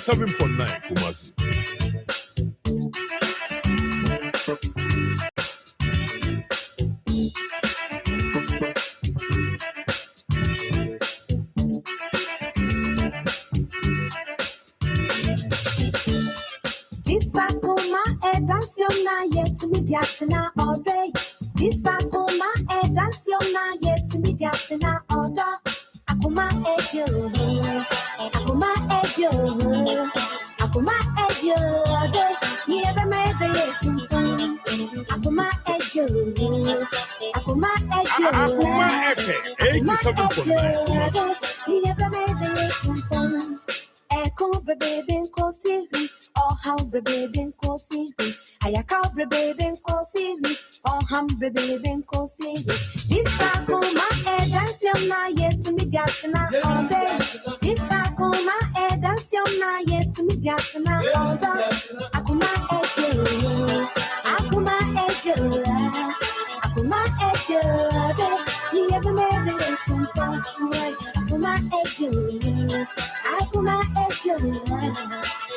87.9 Kumasi. This Akoma dance your na yet to me diatina all day. This Akoma dance your na yet to me diatina all day. Akoma ejo, Akoma ejo, Akoma ejo, ni ebe me ejo. Akoma ejo, Akoma ejo, Akoma FM 87.9. ni ebe me ejo. Eko baby ko sivi, oh how baby ko sivi. Ayaka baby ko sivi, oh ham baby ko sivi. This Akoma dance your na yet to me diatina all day. This Akoma dance your na yet to me diatina all day. Akoma ejo, Akoma ejo, Akoma ejo. Ni ebe me ejo. Akoma ejo, Akoma ejo,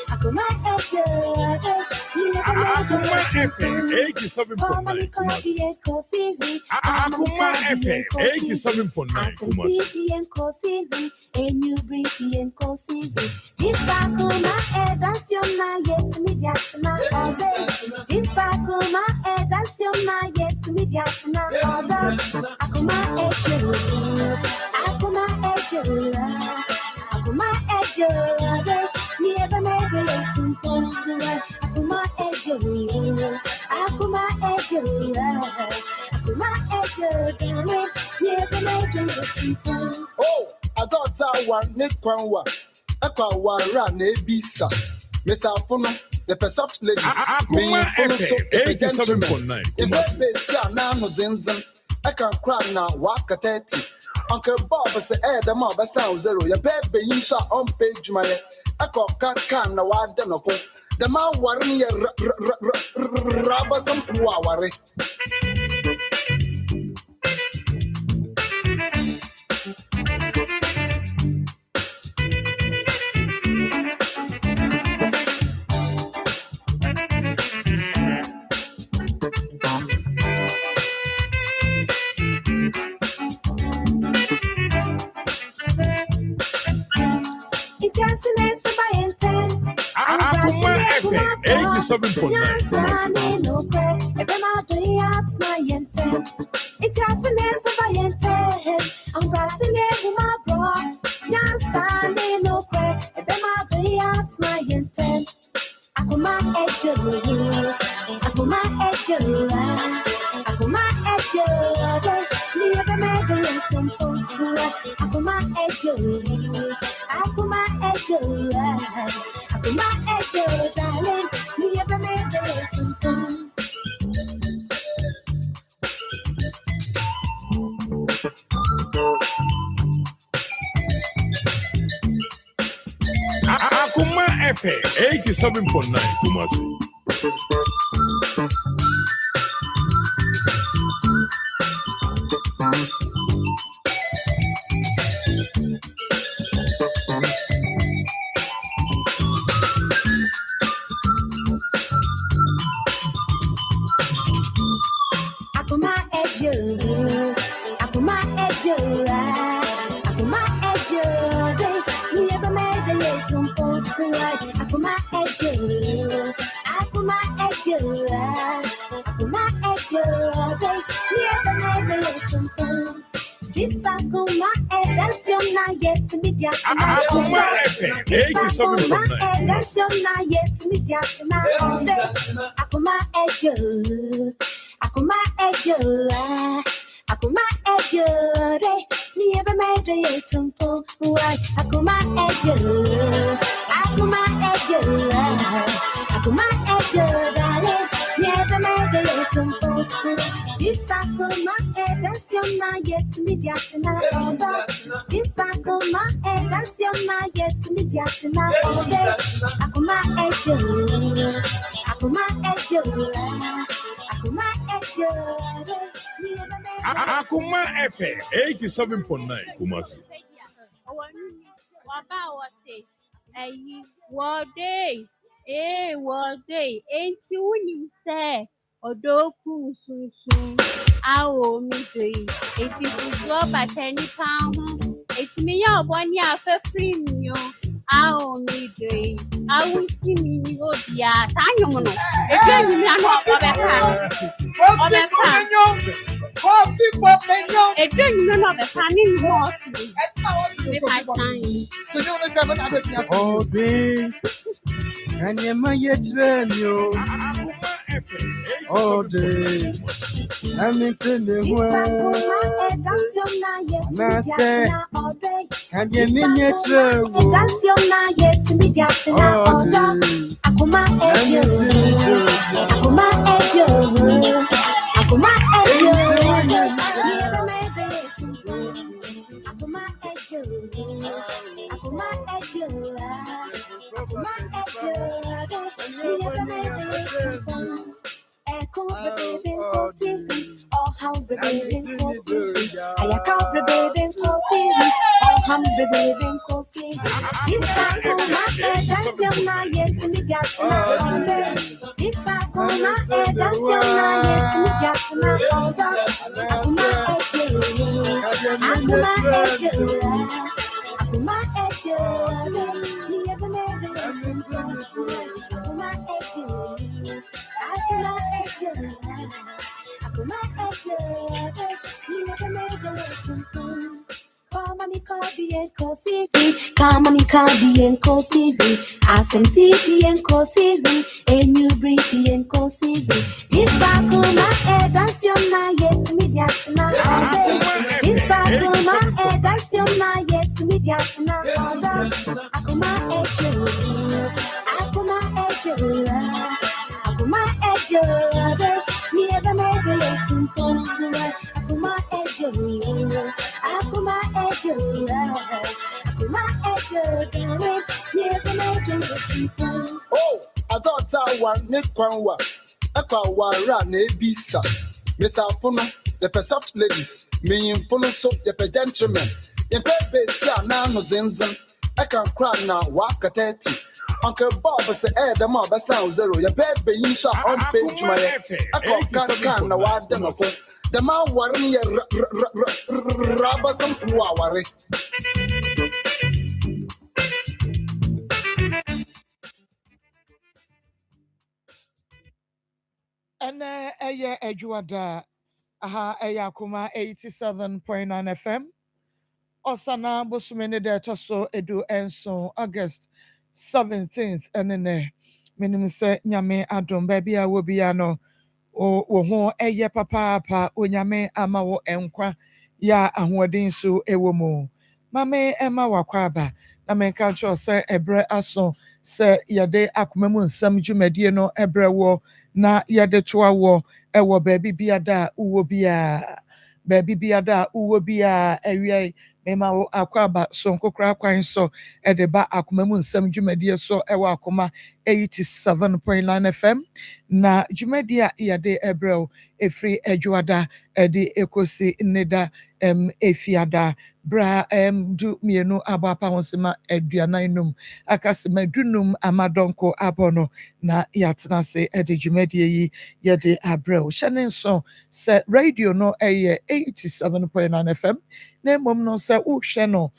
Akoma ejo. Akoma FM 87.9 Kumasi. Akoma FM 87.9 Kumasi. And you bring and consider. This Akoma dance your na yet to me diatina all day. This Akoma dance your na yet to me diatina all day. Akoma ejo, Akoma ejo, Akoma ejo. Ni ebe me ejo. Akoma ejo, Akoma ejo, Akoma ejo. Ni ebe me ejo. Oh, I thought I was Nick Kwanwa. Eka wara na ebisa. Mesa Fono, the soft ladies. Akoma FM 87.9 Kumasi. Ebesi na no zinzin. Eka cry na wakateti. Uncle Bob say the mob sound zero. Your baby you saw on page my Eka kaka na wada no po. The man warning ya rabazam kuaware. Akoma FM 87.9 Kumasi. Akoma ejo, Akoma ejo, Akoma ejo. Ni ebe me ejo. Akoma ejo, Akoma ejo, Akoma ejo. Darling, ni ebe me ejo. Akoma FM 87.9 Kumasi. Akoma ejo, Akoma ejo, Akoma ejo. Ni ebe me ejo. Akoma ejo, Akoma ejo, Akoma ejo. Ni ebe me ejo. This Akoma dance your na yet to me diatina. Akoma FM 87.9 dance your na yet to me diatina all day. Akoma ejo, Akoma ejo, Akoma ejo. Ni ebe me ejo. Akoma ejo, Akoma ejo, Akoma ejo. Darling, ni ebe me ejo. This Akoma dance your na yet to me diatina all day. This Akoma dance your na yet to me diatina all day. Akoma ejo, Akoma ejo, Akoma ejo. Akoma FM 87.9 Kumasi. Ayi wode wode enti wunim se odoku sunsun awo mi doi enti fuzo batani pa ho enti me ya oboni afafiri mi o awo mi doi awuti mi ni obia tanyum no edwani mi ano obepa edwani mi no obepa ni mo otu me pa chan Oh, be, and you may yet you all day. I'm into the world. And I say, can you mean yet That's your night yet to me, that's an order. Akoma ejo, Akoma ejo, Akoma ejo, never made it. Akoma ejo, Akoma ejo, Akoma ejo, never made it. Echo the baby cosy, or how the baby cosy. I account the baby cosy, or how the baby cosy. This I go my head, that's your night yet to me, got to this I go my head, that's your night yet to me, got to my order. Akuma ejo, Akuma ejo, never made it. Akuma ejo. Come on, Kabi and Kosivi. Asem TV and Kosivi. And you breathe and Kosivi. This Akuma, that's your night yet to me, that's not. This Akuma, that's your night yet to me, that's not. Akuma ejo, Akuma ejo. Akuma ejo, never made it to come. Akuma ejo, Akuma ejo, Akuma ejo, never made it to come. Oh, I thought I want Nick Kwanwa. Ekwa run a bisa. Miss Alfona, the soft ladies, me in full so the gentlemen. The baby son now no zinzan. I can cry now, walk at 30. Uncle Bob say, the mob sound zero. Your baby, you saw on page my can now. What done of the man worrying rubbers and kuawari. and a year Edgewater, aha, a Akoma 87.9 FM. Osana Bosumene de Toso Edu Enso August 17th and then minimum say Nyame Adom baby I will be ano o ho eye papa onyame ama wo enkwa ya ahoden so ewo mu mame ema wakwaba na menka cho se ebre aso se yede akoma mu nsam dwumadie no ebre wo na yede toa wo ewo baby biada uwo bia baby biada uwo bia ewie mema wo akwaba so nkokra kwan so edeba akoma mu nsam dwumadie so ewo akoma 87.9 FM na dwumadie yade ebrel efri edwada edi ekosi neda efiada bra du mienu abapa honsema aduananum akasema dunum amadonko abono na yatena se edi dwumadie yi yade abrel hyene so se radio no eye 87.9 FM na mom no se wo hwe no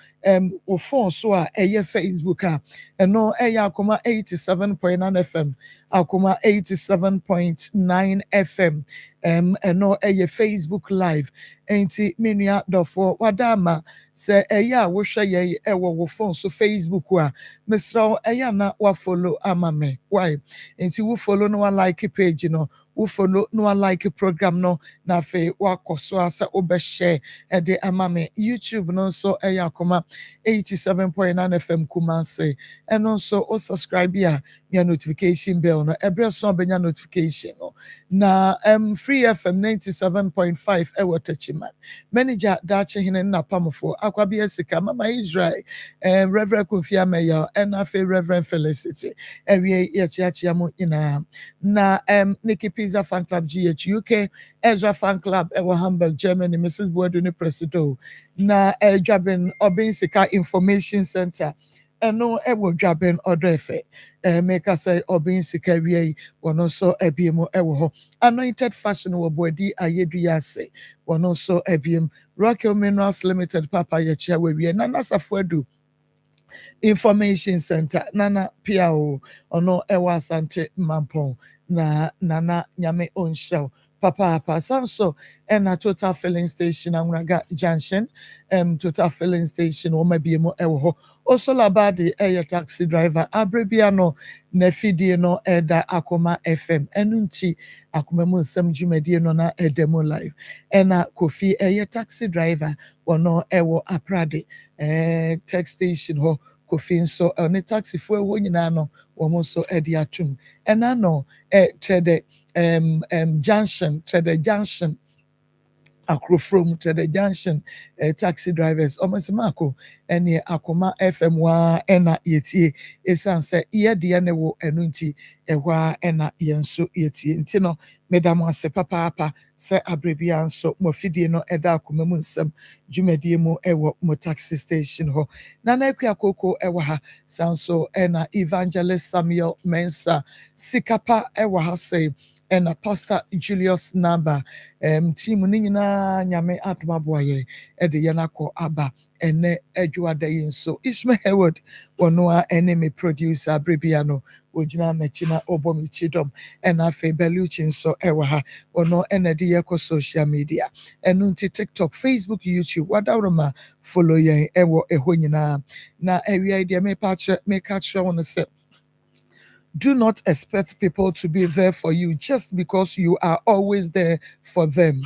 wo phone so a eye Facebook a eno eye akoma 87.9 FM akoma 87.9 FM eno eye Facebook live enti menua dofo wadama se eye a wo hwe ye ewo wo phone so Facebook a mesra eye na wa follow amame why enti wo follow no wa like page no wo follow no wa like program no na fe wa koso asa obe share ede amame YouTube no so eye akoma 87.9 FM Kumase eno so o subscribe ya notification bell no ebre so abenya notification no na free FM 97.5 ewo tachiman manager dache hine na pamofo akwabia sika mama Israel Reverend Kofia Meya and afe Reverend Felicity ewie yechiachia mo ina na Nikki Pizza Fan Club GH UK Ezra Fan Club ewo Hamburg Germany Mrs. Boaduni Presido na Jabin Obin Sika Information Center ɛno ɛwɔ dwaben ɔdɔ ɛfɛ meka sɛ ɔbɛn sika wie yi wɔno nso abiem ɛwɔ hɔ anointed fashion wɔ bɔdi ayɛdua ase wɔno nso abiem rocket minerals limited papa yɛkyia wɔawie na nasafo adu information center nana piao ono ewa asante mampong na nana nyame onhyira papa sanso na total filling station anwraga junction total filling station o mabiemo ewo ho osolabadi taxi driver abrebia no na fidie no eda Akoma FM enunti Akoma mu nsem dwumadie no na edemo live na kofi taxi driver wono ewo aprade tech station ho kofi nso ne taxifoɔ ɛwɔ nyinaa no wɔn nso de atum ɛna no trɛdɛ junction akorofrom trɛdɛ junction taxi drivers ɔmo sɛ maako ɛne Akoma FM waa ɛna yɛtie esan sɛ yɛdeɛ ne wɔ ɛno nti ɛhɔ a ɛna yɛn nso yɛtie nti no meda mo ase papaapa sɛ abrebia nso mo fidie no ɛda Akoma mu nsɛm dwumadie mu ɛwɔ mo taxi station hɔ nana akua koko ɛwɔ ha sanso ɛna evangelist Samuel Mensa sikapa ɛwɔ ha sɛ ɛna pastor Julius Namba team no nyinaa nyame adom aboa yɛn ɛde yɛn akɔ aba ɛnɛ adwuada yi nso Ishmael Heward wɔno a ɛne me producer abrebia no ogyina m'akyi na ɔbɔ me kyi dɔm ɛna afei Belucci nso ɛwɔ ha ɔno ɛna de yɛkɔ social media ɛno nti TikTok, Facebook, YouTube wadaroma follow yɛn ɛwɔ ɛhɔ nyinaa na awia yi deɛ meka kyerɛ wɔn sɛ do not expect people to be there for you just because you are always there for them.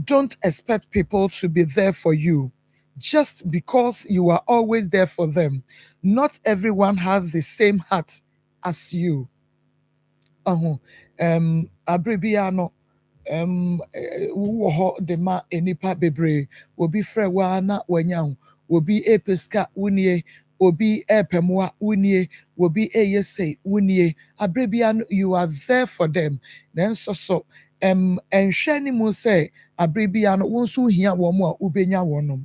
Don't expect people to be there for you just because you are always there for them. Not everyone has the same heart as you. Abrebiano wɔ hɔ de ma enipa bebree obi frɛ waa na wanya obi epeska wunie obi epemwa wunie obi eyese wunie abrebiano you are there for them nanso so enhwɛ ni mu sɛ abrebiano wo nso hia wɔn mu a ubenya wɔnom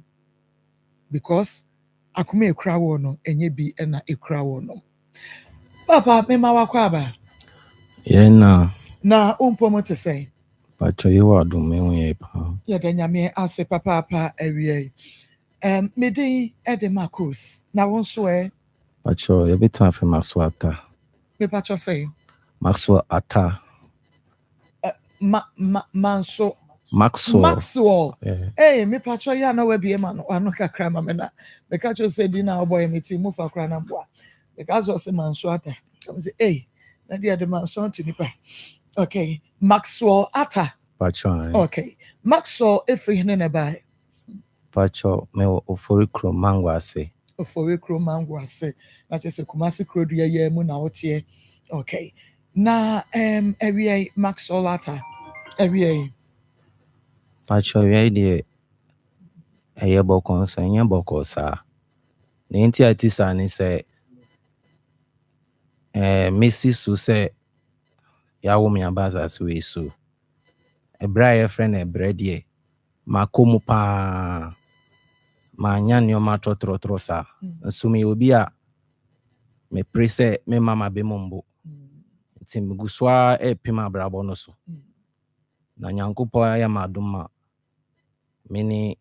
because Akoma ekura wɔn no enye bi na ekura wɔn no papa me ma wakɔ aba na umpomo te sɛ pacho yewa do me hu pa ya da nyame ase papa awie mede ede Marcos na won so pacho ye betu afi Maxwell ata me pacho say Maxwell ata manso Maxwell me pacho ya na wabie ma no ano kakra ma me na me kacho say di na oboy me ti mu fa kra na boa me kacho say manso ata come say na dia de manso ntinipa okay Maxwell ata pacho okay Maxwell efri hene na bai pacho me ofori kro mango ase na chese Kumasi krodu ye mu na wotie okay na awie Maxwell ata awie pacho ye de eye bokon so nye boko sa na nti atisa ni se Messi so se ya wo me abaza se we so ebra ye friend ebra de makomu pa manya nioma trotro sa nso me obi a me prese me mama be mombo nti mguswa pima brabo no so na nyankopo ya maduma mini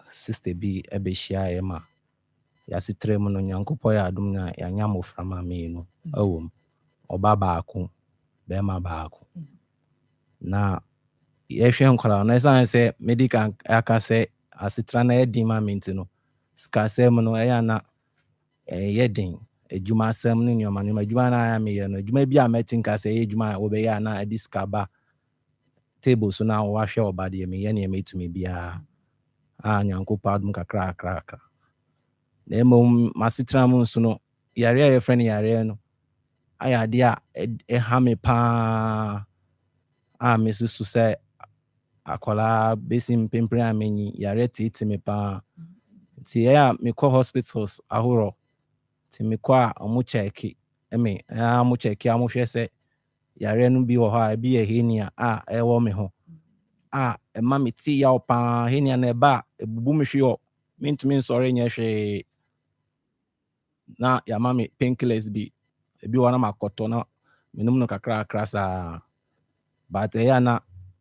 sister bi ebehia ya ma ya sitre mu no nyankopo ya adum na ya nyamoframa me no awom oba baako be ma baako na yehwe nkwala na san se medical aka se asitra na edi ma minti no ska sem no eya na yedin ejuma asem ne nyoma ne ejuma na ya me ye no ejuma bi a metin ka se ejuma wo be ya na ediska ba table so na wo ahwe oba de me ye ne metumi bia nyanko padum kakra na emom masitra mu so no yare ye friend yare no aya de a ha me pa mesusu se akola besim pempre amenyi yare titi me pa ti ya me call hospitals ahoro ti me kwa omu check amu check amu hwe se yare no bi wo ha bi ye henia ewo me ho ema me ti ya opa henia na eba ebubu me hwe yo mentumi nsore nye hwe na yɛama me painkillers bi ebi wɔ na makɔtɔ na menom no kakrakra saa but ɛyɛ a na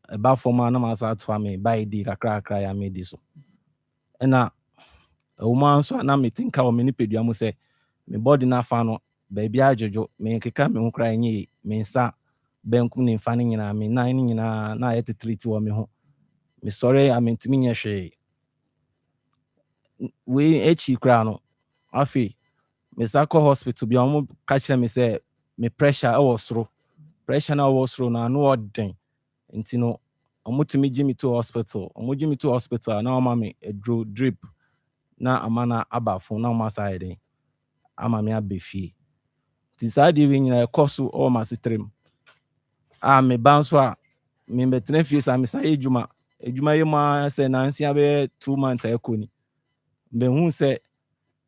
ɛba fam a na masa atoa me bae di kakrakra yɛ medi so ɛna ɛwɔ mu nso a na metinka wɔ me nipadua mu sɛ me bɔde no afa no baabi adwodwo menkeka me ho koraa ɛnyɛ me nsa benkum ne mfa no nyinaa me nan no nyinaa na ayɛ tetreti wɔ me ho mesɔre a mentumi nyɛ hwee wei akyi koraa no afei mesa kɔ hospital bi a ɔmo ka kyerɛ me sɛ me pressure ɛwɔ soro pressure na ɛwɔ soro na ano ɔden nti no ɔmo tumi gye me to hospital a na ɔma me aduro drip na ama na aba fo na ɔmo asa ayɛ den ama me aba fie nti saa deɛ wei nyinaa ɛkɔ so ɛwɔ m'asetrem a me ba nso a me bɛtena fie saa mesa yɛ adwuma yɛ mu a sɛ nansia bɛyɛ 2 months a ɛkɔ ni mbɛhu sɛ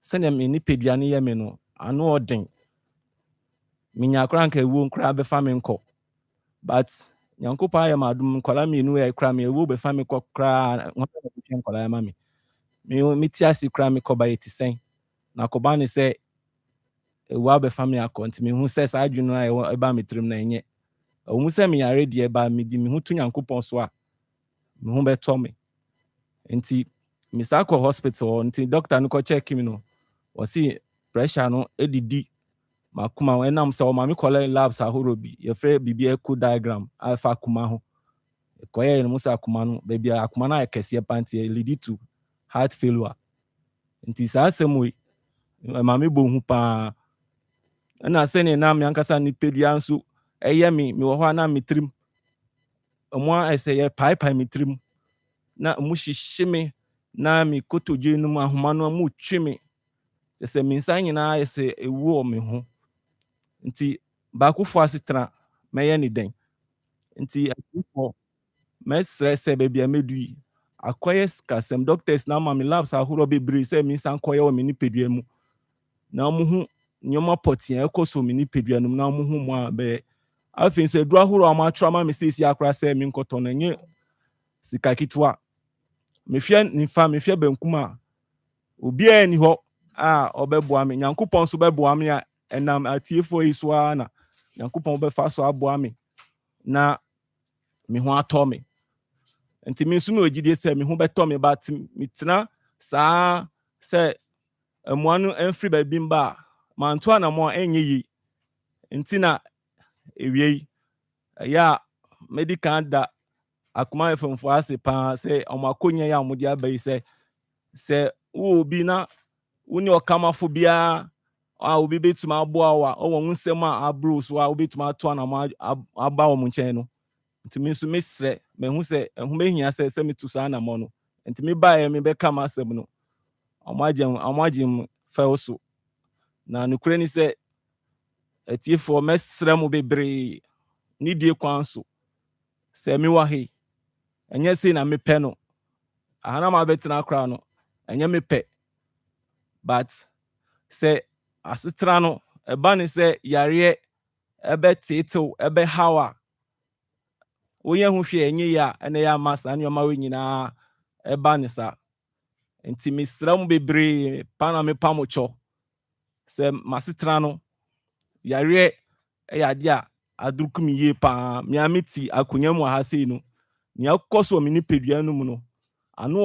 sɛnea me nipadua no yɛ me no ano ɔden menya koraa nka ewuo koraa bɛfa me nkɔ but nyankopɔn ayɛ me adom nkwadaa mmienu yɛ koraa me ewuo bɛfa me kɔ koraa wɔn a wɔhwɛ nkwadaa ma me meti ase koraa me kɔba yɛ te sɛn na kɔba ne sɛ ewuo abɛfa me akɔ nti mehu sɛ saa adwene no a ɛba me tirim na ɛnyɛ ɛwɔ mu sɛ meyare deɛ ba medi me ho to nyankopɔn so a me ho bɛtɔ me nti mesa kɔ hospital nti doctor no kɔ check me no wɔsi pressure no edidi makoma ɛnam sɛ ɔma me kɔlɛ labs ahorow bi yɛfrɛ biribi echo diagram alpha akoma ho kɔyɛ no mu sɛ akoma no baabi a akoma no ayɛ kɛseɛ pa nti lead to heart failure nti saa asɛm wei ɛma me bɔ hu paa ɛna sɛnea na me ankasa nipadua nso ɛyɛ me wɔ hɔ a na me tirim ɔmo a ɛsɛ yɛ paepae me tirim na ɔmo hyehye me na me kotodwe no mu ahoma no ɔmo twe me kyɛ sɛ me nsa nyinaa ayɛ sɛ ewu wɔ me ho nti baakofo asetena mɛyɛ ne den nti akofo mɛsrɛ sɛ baabi a mɛdu yi akɔyɛ sikasɛm doctors na ama me labs ahorow bebree sɛ me nsa nkɔyɛ wɔ me nipadua mu na ɔmo ho nneɛma pɔtea ɛkɔ so me nipadua no mu na ɔmo ho mu a bɛyɛ afei sɛ aduro ahorow a ɔmo atwerɛ ama me seesi akora sɛ me nkɔtɔ no ɛnyɛ sika ketewa mehwɛ nifa mehwɛ benkum a obiara ni hɔ a ɔbɛboa me nyankopɔn nso bɛboa me a ɛnam atiefo yi so a na nyankopɔn bɛfa so aboa me na me ho atɔ me nti me nso me ogyidie sɛ me ho bɛtɔ me ba metena saa sɛ mmoa no ɛmfiri baabi mba a manto anamɔ a ɛnyɛ yi nti na ewie yi ɛyɛ a medical da akoma efemfo ase paa sɛ ɔmo akonya yi a ɔmo de aba yi sɛ wo obi na wo ne ɔkamafo biara a obi betumi aboa wo a ɔwɔ wo nsɛm a abro so a obetumi ato anamɔ aba wɔn nkyɛn no nti me nso mesrɛ mehu sɛ ɛho behia sɛ metu saa anamɔ no nti me baeɛ me bɛka m'asɛm no ɔmo agye m fɛw so na nokura ni sɛ atiefoɔ mɛsrɛ mo bebree ne die kwan so sɛ me wɔ he ɛnyɛ sei na mepɛ no ahana ma bɛtena koraa no ɛnyɛ mepɛ but sɛ asetena no ɛba ne sɛ yareɛ ɛbɛteetew ɛbɛhaw a woyɛ ho hwɛ ɛnyɛ yi a ɛna yɛ ama saa nneɛma wo nyinaa ɛba ne saa nti mesrɛ mo bebree pa na mepa mo kyɔ sɛ masetena no yareɛ ɛyɛ ade a adurukum yie paa mea meti akonnwa mu aha sei no nea ɛkɔ so wɔ me nipadua no mu no ano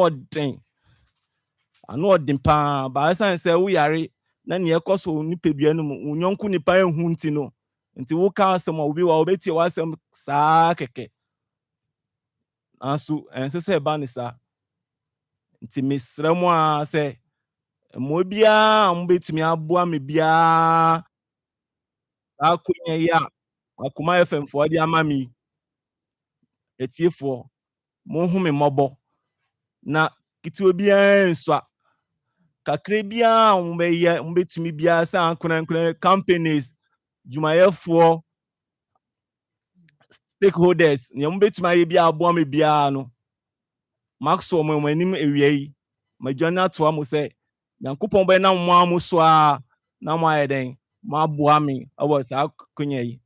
ɔden paa baa ɛsiane sɛ woyare na nea ɛkɔ so wɔ nipadua no mu wo nyɔnko nipa ehu nti no nti woka asɛm a obi wa obetie w'asɛm saa kɛkɛ nanso ɛnsɛ sɛ ɛba ne saa nti mesrɛ mo a sɛ mmoa biara a mobɛtumi aboa me biara saa akonya yi a akoma fmfoɔ de ama me atiefoɔ monhu me mmɔbɔ na ketewa biara nsua kakra biara a mobɛtumi biara sɛ ankorankora companies dwumayɛfoɔ stakeholders nea mobɛtumi ayɛ biara aboa me biara no maxwell mo anim awia yi madwane atoa mo sɛ nyankopɔn bɛnam mo a mo so a na mo ayɛ den mo aboa me ɛwɔ saa akonya yi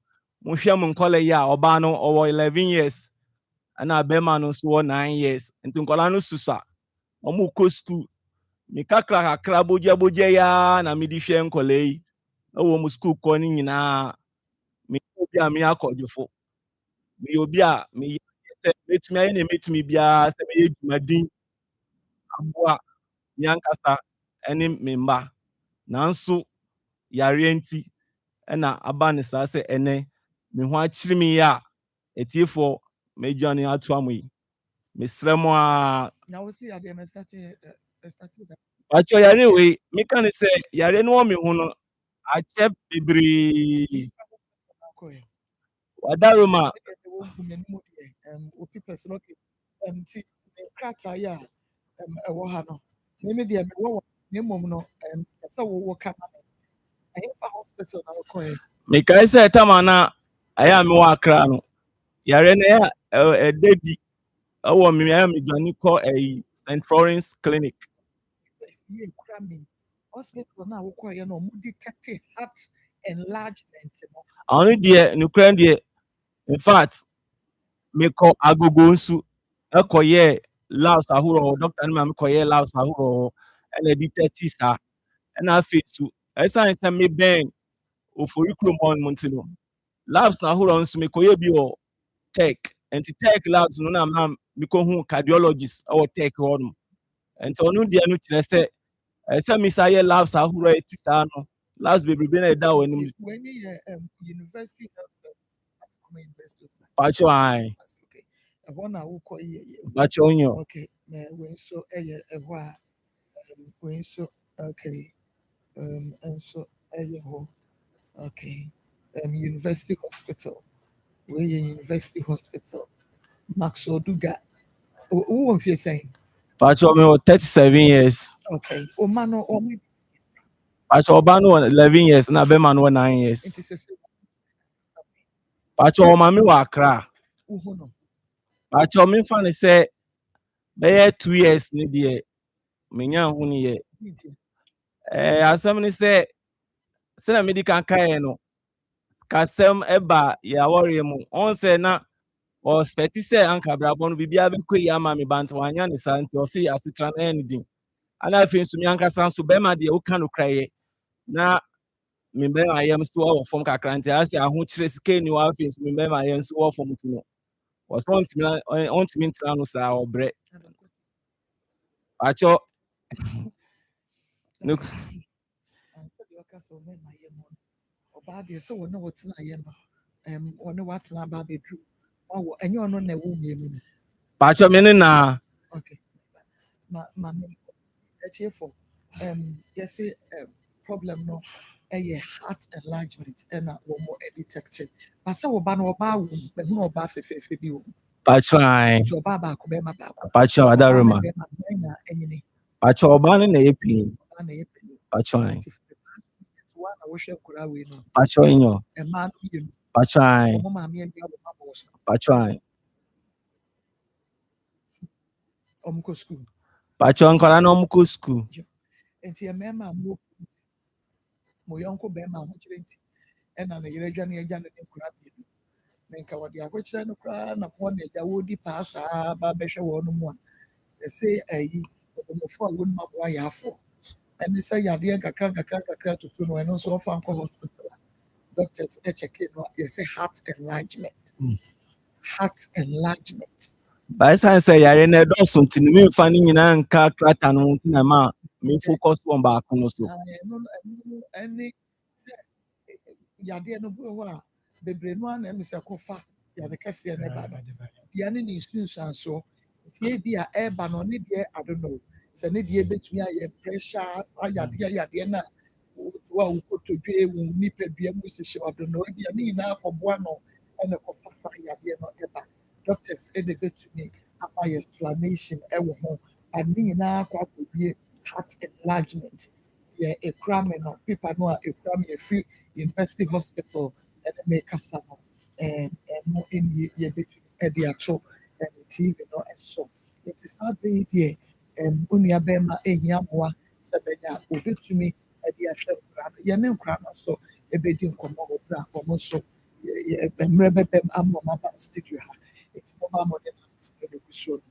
monhwɛ mo nkɔla yi a ɔbaa no ɔwɔ 11 years ɛna bɛrima no nso wɔ 9 years nti nkɔla no susa ɔmo kɔ school me kakra boja ya na me di hwe nkole yi wo mu school ko ni nyina me obi a me akodwofo me obi a me se metumi aye na metumi bia se me yedumadin aboa nyankasa ene me mba nanso yare enti na aba ne saa se ene me ho akyiri me ya etiefo me journey ato amoyi me sremo a Now we see at the end started that. acho yare we me kan se yare no me hu no ache bibiri wadaroma People okay. See, crata ya ɛwɔ ha no. Maybe the mom no so we come. I have a hospital now kɔ. me kai se tama na aya me wa akra no yare na ya ededi awo me aya me journey ko St. Florence Clinic Yeah, cramming. Hospital now kɔ no detect heart enlargement. only there nukran there in fact me ko agogo nsu ekoye labs ahuro doctor ni ma me koye labs ahuro ene di 30 sa ena afitu esan se me ben ofori krom on montino labs na ahuro nsu me koye bi o tech enti tech labs no na ma me ko hu cardiologist or tech on enti onu dia no kire se ese me sa ye labs ahuro eti sa no labs bebrebe na da wani When you university university pacho ai okay. One I will call you. pacho onyo Okay, when so when so okay, and so okay, University Hospital, we University Hospital, Max Oduga. Who of you saying? pacho me 37 years Okay, Omano Omi. pacho obano 11 years na be man 9 years It is a pacho o mami wa akra Uhono. pacho me fa ne se be 2 years ni de menya hu ni ye asem ni se na medical kai no kasem eba ya worry mu on se na o expect se anka brabo no bibia be kɔ yi ama me bant wanya ne santi o se asitra na anything ana fe nsu mi anka san so be ma de o ka no kraye na me be ayem so wo fom kakra nti ase aho kire sika ni wa fe nsu me be ayem so wo fom ti no was want me ntra no sa obre pacho no About the so no what's not yet. One what's not about the truth. Oh, and you're not a woman. pacho me ne na Okay. Mammy, that's here for yes, problem no a heart enlargement and one more detected. But so about but no about you. pacho ai Your baba could be my baba. pacho adaroma Any pacho obano na epin pacho ai one I wish I could have win. pacho inyo A man, pacho ai mammy and the other pacho ai school. pacho nkora na omko school Nti mmarima mo yɔnko bɛrima ho kyerɛ nti ɛna ne yere adwa ne agya ne nkura mmienu na nka wɔde akɔkyerɛ no koraa na wɔn na agya wɔredi paa saa ba bɛhwɛ wɔn mu a ɛsɛ ayi ɔbɔmmɔfo a wɔnum aboa yɛafo ɛne sɛ yadeɛ kakra tutu no ɛno nso ɔfa nkɔ hospital a doctors ɛkyɛke no yɛsɛ heart enlargement by science yare na do so ntini me fa ni nyina nka krata no ntina ma me focus on ba kono so ɛne sɛ yadeɛ no bi wɔ hɔ a bebree no a na ɛmi sɛ kɔfa yade kɛseɛ ne ba no deɛ ne ne nsuansoɔ tie bi a ɛreba no ne deɛ adono sɛ ne deɛ bɛtumi ayɛ pressure yadeɛ no a wa wokɔtɔdwe wo nipadua mu hyehyɛ adono deɛ ne nyinaa kɔboa no ɛna kɔfa saa yadeɛ no ɛba doctors ɛna bɛtumi ama yɛ explanation ɛwɔ ho ade nyinaa kɔ akɔwie heart enlargement yɛ ekura me no paper no a ekura me free university hospital ɛna mɛ kasa no ɛno ɛni yɛ bɛtumi ɛde ato tv no ɛso nti saa bɛyi deɛ onua bɛrima ehia mmoa sɛ bɛnya obɛtumi ɛde ahwɛ nkura no yɛne nkura no so ɛbɛdi nkɔmɔ wɔ bere a wɔn nso mmerɛ bɛbɛm ama wɔn aba studio ha eti wɔn a wɔde na studio no so no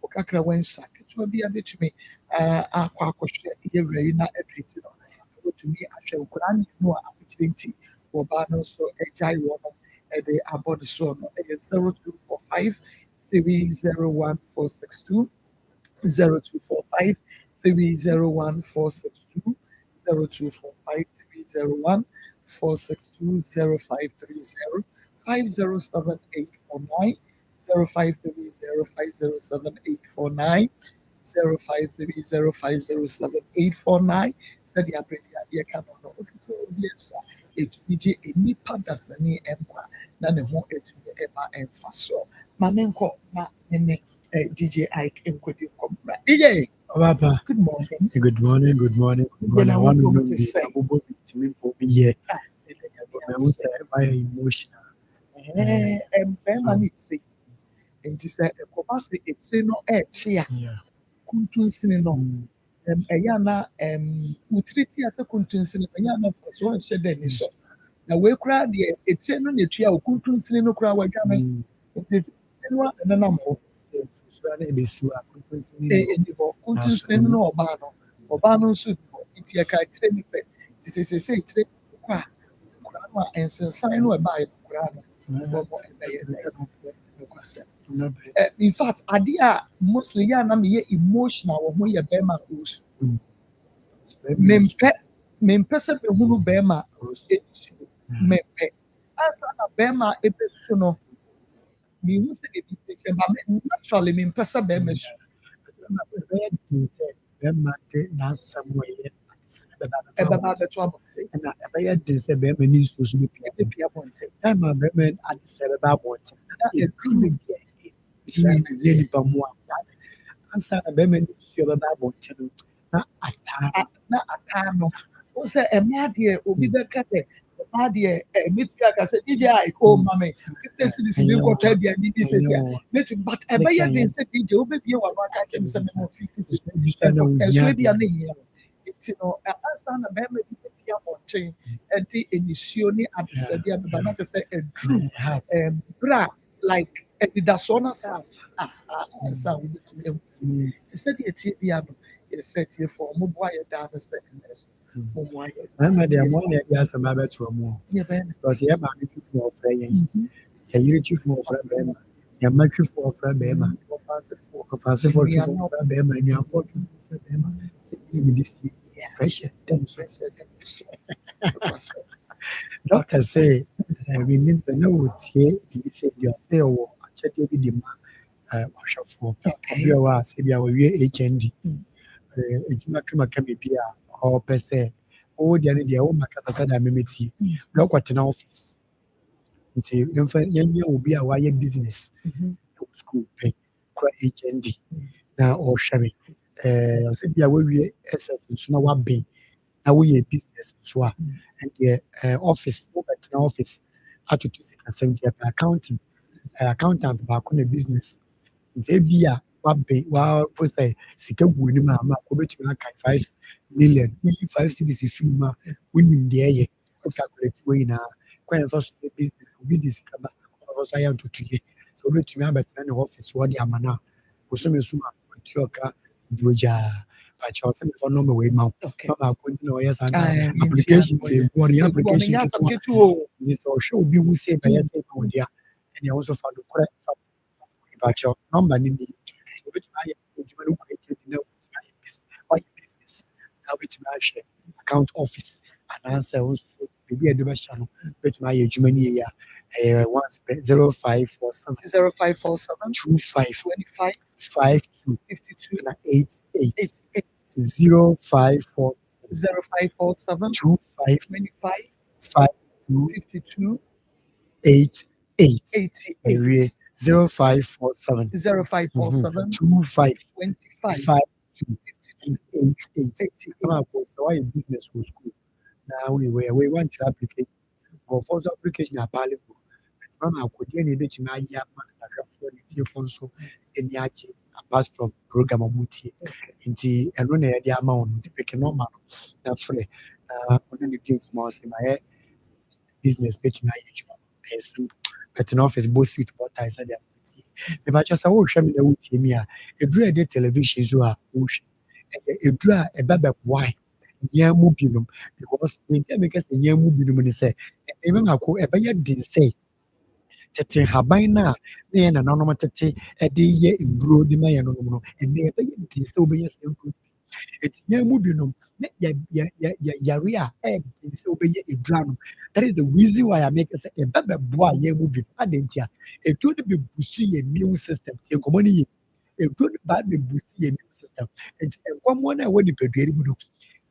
ɔkakra wɔn nsa ketewa bi abɛtumi akɔ akɔhwɛ yɛwura yi na ɛtwiti no wotumi ahwɛ nkwadaa mmienu a akyire nti wɔbaa no nso agyae wɔn no ɛde abɔ ne soɔ no ɛyɛ 0245 301462 0245 301462 0245 301 462 0530 507849 0530507849 0530507849 sɛdeɛ abere a yɛka no no ɔtutu obi nsa ɛtumi gye nnipa dasani nkwa na ne ho ɛtumi ɛma ɛmfa so ma menkɔ na ne DJ Ike nkɔdi nkɔmmra DJ Papa, good morning. good morning, good morning, good morning. I want to know the Abubo between for me here. I want to buy emotional. Bɛrima ne tiri nti sɛ ɛkɔba sɛ etiri no ɛɛkye a kuntunsini no ɛyɛ ana wotiri ti asɛ kuntunsini ɛyɛ ana fɔ so ɔnhyɛ dɛ ni so na wei koraa deɛ etiri no na etua o kuntunsini no koraa wadwame nti sɛ ɛnu a ɛnenam hɔ kuntunsini no ɔbaa no nso nti ɛka etiri ne pɛ nti sɛ etiri kɔ a koraa no a nsensan no ɛbaa yɛ koraa no. In fact, idea mostly ya na me emotional wo ho ye bema osu. Mempe se be hunu bema mempe. Asa na bema ebesu no. Me hu se be se ba naturally mempe se bema su. Bema te na somewhere. Eba ba the trouble. Na eba ya de se bema ni so so be pia bonte. Time ma bema ade se beba bonte. Na e true be ni nipa mu ansa na bema ni so beba bonte no na ata no o se e ma de obi be ka se ma de metia ka se DJ Akoma me 50 cities be ko try bia ni se se but e be ya de se DJ o be bia wa ka ke se me 50 cities so bia na yi no ansa na bema bi bia bonte e de enisio ni adesade abeba na say a true bra like Edidasona says, sound to said it's here, it's set here for Mobile down the second. I'm at the morning, yes, I'm about to more. Because you have a for praying. You reach for Bema, you make you for Bema, for Bema, and you are for Bema. This pressure, Doctor say, we need to know what you say, you say, or check the workshop for HND. Or per se, oh, the idea, oh, my casa, I mimiti, look what an office. Until young will be a wire business, school pay, cry HND. Now, or Sherry, I said, yeah, we SS and Suna Wabbing. Now we a business, so and the office, office, at 270 accounting, accountant back on a business. They be a wow, for say, Sika Winima, Makobetu 5 million, 5 cities if you ma winning the air, calculate way now, quite first business, we this cover, I am to 2 years. So let you remember an office, what the Amana, was some suma, Choka, Buja. But you're saying for no way, Mount. Mama, yes, and applications, one application. This or show be we say by yourself, and you also found the correct about your number. So, which I business. Now, which my account office and answer also maybe a double channel, which my Germany once 0547 25 52 52 and 88 0547 25 52 88 0547 25 25 88. Why a business was school? Now we want to applicate or for the application are valuable. Mama could any bit to my phone so in Yaki apart from program of Muti into and run the amount to pick a normal. That's free. Only things most in my business page my person. But an office both suit what I said. If I just show me the Utimia, a dreaded television, you are edura ebaba why nyamu binom because the time make say nyamu binom ni say ebe mako ebe ya den say tete haban na na na nanom tete ede ye eburo di ma ye no no ene ebe ya den say obeya say eti nyamu binom na ya yare a den say obeya edura no. That is the reason why I make say ebaba boa nyamu binom adentia etu de be boost your immune system te komoni edu ba be boost your immune system enti enkwamo na we nipadua mu no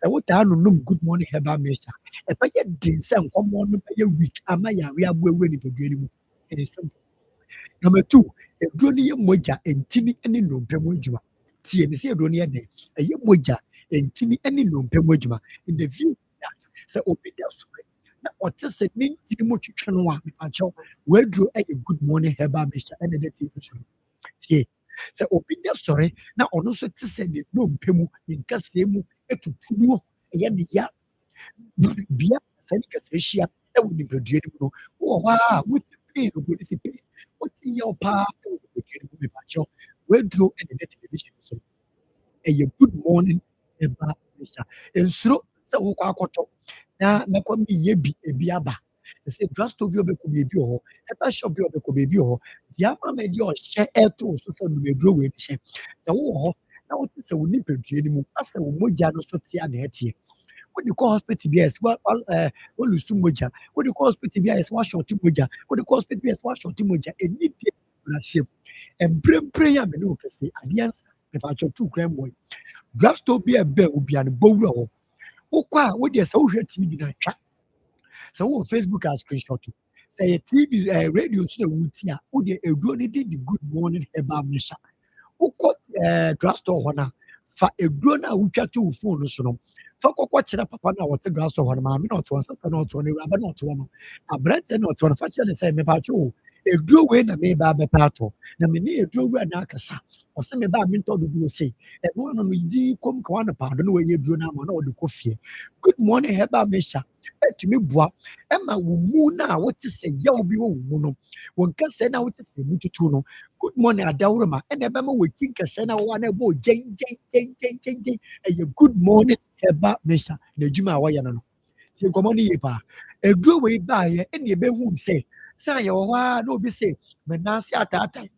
sɛ wotaa nonom good morning herbal mixture ɛbɛyɛ den sɛ nkɔmmɔ no bɛyɛ weak ama yare aboawura nipadua no mu. It is simple. Number 2, eduro no yɛ mogya ntimi ne nnompe mu adwuma. Tie me sɛ eduro no yɛ den ɛyɛ mogya ntimi ne nnompe mu adwuma in the view that sɛ obi da sɔre na ɔte sɛ ne ntini mu twitwa no a mepakyɛw waduro ɛyɛ good morning herbal mixture ɛna ɛda tie so tie sɛ obi da sɔre na ɔno nso te sɛ ne nnompe mu ne nkasɛɛ mu etutu no ɛyɛ ne ya bia sɛ ne kasa ahyia ɛwɔ nipadua no mu no wɔ hɔ a wote pain no bɔde si pain wote yɛw paa ɛwɔ nipadua no mu mepakyɛw waduro ɛna ɛda television so ɛyɛ good morning herbal mixture nsuro sɛ wokɔ akɔtɔ na mɛkɔ meyɛ bi ebi aba sɛ drugstore bi ɔbɛkɔ baabi wɔ hɔ herbal shop bi ɔbɛkɔ baabi wɔ hɔ deɛ ama ma deɛ ɔhyɛ ɛto so sɛ numeduro wei ne hyɛ sɛ wowɔ hɔ na wote sɛ wo nipadua no mu asɛ wo mogya no so te a na ɛteɛ wode kɔ hospital bi a ɛsɛ walusu mogya wode kɔ hospital bi a ɛsɛ wahyɔte mogya wode kɔ hospital bi a ɛsɛ wahyɔte mogya ɛni deɛ na hyɛ mprempren a mene wo kɛse adeɛ nsa mepakyɛ tu kura mmɔ drugstore bi a ɛbɛn obia no bɔwura hɔ wokɔ a wode sɛ wohwɛ tv na atwa sɛ wowɔ facebook a screenshot sɛ yɛ tv radio nso na wotie a wode aduro no de the good morning herbal mixture wokɔ drugstore hɔ no fa aduro no a wotwa to wo phone no so no fa kɔkɔ kyerɛ papa no a wɔte drugstore hɔ no maame na ɔtoɔ sista na ɔtoɔ no awuraba na ɔtoɔ no aberɛnte na ɔtoɔ no fa kyerɛ ne sɛ mepakyɛ o aduro wei na meba abɛpɛ atɔ na mene aduro wei na akasa ɔsɛ meba a mentɔ dodoɔ sei ɛno ano no yidi kɔm ka wane paado na wɔyɛ aduro no ama na wɔde kɔ fie good morning herbal mixture ɛtumi boa ɛma wo mu no a wote sɛ yaw bi wɔ wo mu no wo nkasɛɛ no a wote sɛ mu tutu no good morning adaworo ma ɛna ɛbɛma wɔki nkasɛɛ no a wɔwɔ no ɛbɔ gyɛngyɛngyɛngyɛngyɛn ɛyɛ good morning herbal mixture na adwuma a wɔyɛ no no tie nkɔmmɔ no yie paa aduro wei baayɛ ɛne ɛbɛhu sɛ yɛwɔ hɔ a na obi sɛ me nanse ataatae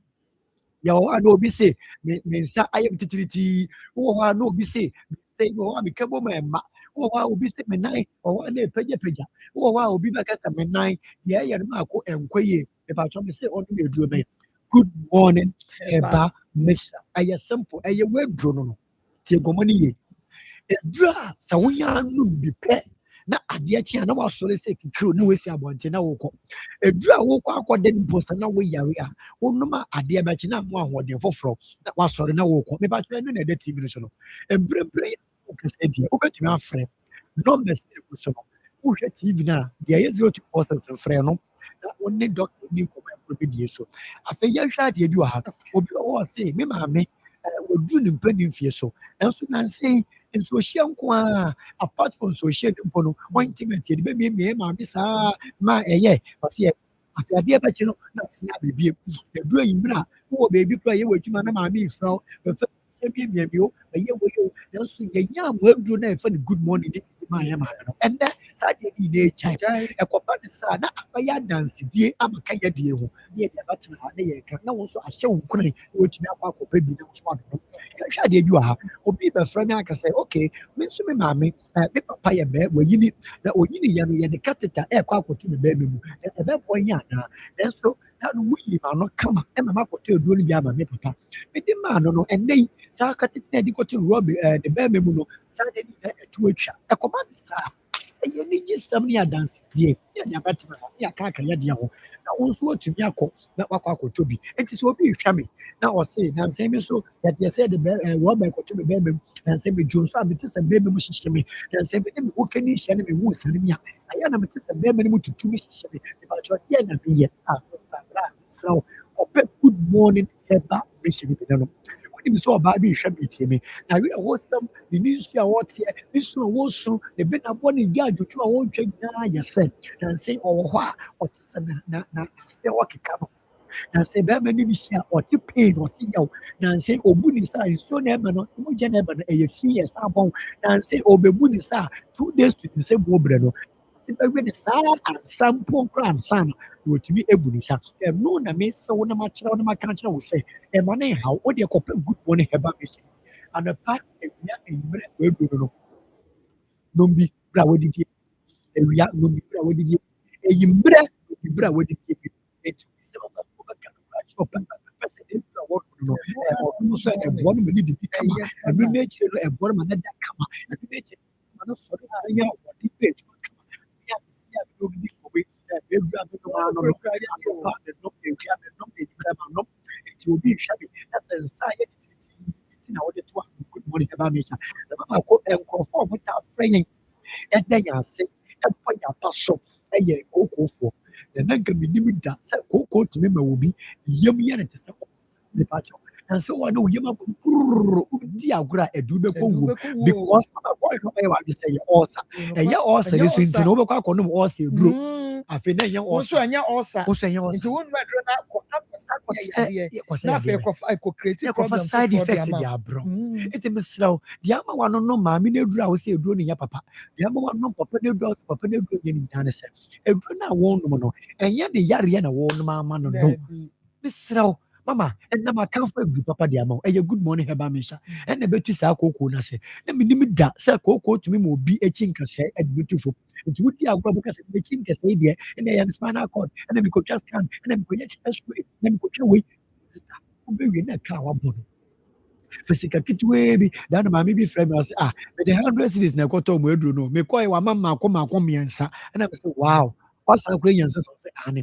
yɛwɔ hɔ a na obi sɛ me nsa ayɛ me titiritii wowɔ hɔ a na obi sɛ wɔ hɔ a meka bɔ ma ɛma wowɔ hɔ a obi sɛ me nan wɔ hɔ a na ɛpagyapagya wowɔ hɔ a obi bɛka sɛ me nan deɛ ɛyɛ no maakɔ ɛnkɔ yie mepakyɛ me sɛ ɔno aduro bɛyɛ good morning herbal mixture ɛyɛ simple ɛyɛ waduro no tie nkɔmmɔ no yie aduro a sɛ wonya nom bi pɛ na adeɛ kye a na wasɔre sɛ kikiro na wasi abɔnten na wokɔ aduro a wokɔ akɔda no mpo sɛ na woyare a wonom a adeɛ bɛkye na mo ahoɔden foforɔ na wasɔre na wokɔ mepakyɛ no na ɛda tv no so no mprempren wokɛsɛ deɛ wobɛtumi afrɛ numbers ɛgu so no wohwɛ tv no a deɛ ɛyɛ 0246 mfrɛ no na wone doctor ni nkɔmmɔ ɛkoro bi die so afei yɛhwɛ adeɛ bi wɔ ha obi wɔ se me maame wɔduru ne mpa ne mfie so nanso nansɛ nsuohyia nko a apart from nsuohyia no mpo no ointment yɛde bɛmiemie maame saa ma ɛyɛ ɔsɛ afei adeɛ bɛkye no na ɔsena abɛbie aduru ayimmerɛ a wowɔ baabi koraa yɛwɔ adwuma na maame yɛfrɛ wo bɛfɛ miamiamio ɛyɛ wɔyɛ nanso yɛnya amoaduro na ɛfɛ no good morning ne ma yɛ maame no ɛndɛ saa deɛ ne nyinaa agyae ɛkɔba ne saa na abɛyɛ adansedie amaka yɛdeɛ ho ne yɛde abatena ha ne yɛka na wo nso ahyɛ wo nkuran na wɔatumi akɔ akɔpa bi na wo so adono yɛhwɛ adeɛ bi wɔ ha obi bɛfrɛ me aka sɛ okay me nso me maame me papa yɛ bɛɛ wɔyini na ɔyini yɛ no yɛde kateta ɛkɔ akɔto me bɛɛ me mu ɛbɛbɔ nyɛ anaa nanso na no wuyi ma no kama ɛma makɔtɔ aduro no bi ama me papa mede maa no no ɛnnɛ yi saa kateta na ɛde kɔto rɔbe de bɛɛ me mu no saa de ne ɛto atwa ɛkɔba ne saa ɛyɛ ne gye sɛm ne adansedie ne ɛde abatena ha ne yɛaka aka yɛdeɛ ho na wo nso watumi akɔ na wakɔ akɔtɔ bi enti sɛ obi retwa me na ɔse nansɛn mi so yɛte sɛ de rɔba ɛkɔtɔ me bɛɛ me mu nansɛn mi dwo nso a mete sɛ bɛɛ me mu hyehyɛ me nansɛn mi ne me woka ne hyɛ ne me wu sane mi a ayɛ na mete sɛ bɛɛ me ne mu tutu me hyehyɛ me mepakyɛ deɛ na meyɛ a sista bra mesrɛ wo ɔpɛ good morning herbal mixture bi no wonim sɛ ɔbaa bi rehwɛ me tie me na werɛ wɔsɛm ne ne nsu a wɔteɛ ne su a wɔsu ne bɛnabɔ ne di adwotwo a wɔntwa nyinaa yɛ sɛ nansɛn ɔwɔ hɔ a ɔte sɛ na asɛ wɔkeka no na sɛ bɛrima no bi hyia ɔte pain ɔte yaw na sɛ ɔbu ne sa nsuo na ɛba no mogya na ɛba no ɛyɛ fi yɛ sa bɔn na sɛ ɔbɛbu ne sa 2 days to ne sɛ bu obrɛ no sɛ bɛhwɛ ne saa ansa mpo koraa ansa no wɔtumi ebu ne sa ɛno na mesɛ wo na makyerɛ wo na maka kyerɛ wo sɛ ɛma ne haw wo deɛ kɔpɛ good morning herbal machine anapa awia mmerɛ wɔaduro no nom bi bra wɔdidie awia nom bi bra wɔdidie eyimbere bra wɔdidie bi etu sɛ wɔbɛka no akyerɛ pɛpɛpɛ sɛ ebura wɔduro no ɔno nso ɛboɔ no ma ne didi kama ɛno no akyire no ɛboɔ no ma ne da kama ɛno no akyire ma no sɔre anya wɔde bɛ adwuma kama ne abɛsi a bɛ obi kɔwe ebura me no ano no anɔpa ne nom awia me nom enyimrɛ ma nom eti obi hwɛ me na sɛ nsa yɛ tititi na wɔde to a good morning ɛba me kya na mama kɔ nkurɔfoɔ a wɔta afrɛ yɛn ɛda yɛn ase ɛbɔ yɛn aba so ɛyɛ kookofoɔ na nanka menim da sɛ kooko tumi ma obi yam yɛ ne te sɛ nipa kyɛw na sɛ wɔn a wɔyam abɔ di agorɔ a ɛdu bɛkɔ wom because wɔyɛ ɔyɛ wadwe sɛ ɛyɛ ɔɔsa ɛyɛ ɔɔsa ne so nti na wobɛkɔ akɔnom ɔɔsa eduro afei na ɛnyɛ ɔɔsa nso ɛnyɛ ɔɔsa nti wɔn mu aduro na na afei ɛkɔ create problem side effect di abrɔ nti mesrɛ wo deɛ ama wano no maame no aduro a wɔsɛ eduro no nyɛ papa deɛ ama wano no papa no aduro a wɔsɛ papa no aduro nyɛ ne nyinaa ne sɛ eduro no a wɔnom no ɛnyɛ ne yareɛ na wɔnom ama no no mesrɛ wo mama ɛnam akamfo agu papa de ama wo ɛyɛ good morning herbal mixture ɛna bɛtu saa kookoo no ase na menim da sɛ kookoo tumi ma obi akyi nkasɛe ɛde bɛtu fam nti wodi agorɔ bo ka sɛ mekyi nkasɛe deɛ ɛna ɛyɛ spinal cord ɛna mekɔtwa scan ɛna mekɔyɛ x-ray na mekɔtwa wei wobɛwie na ɛka a wabɔ no fɛ sika ketewaa bi da na maame bi frɛ me ɔsɛ mede 100 cedis na ɛkɔtɔ mu aduro no mekɔɛ wama maako mmiɛnsa ɛna mesɛ wow wasan kora nyansa sɛ ɔsɛ ane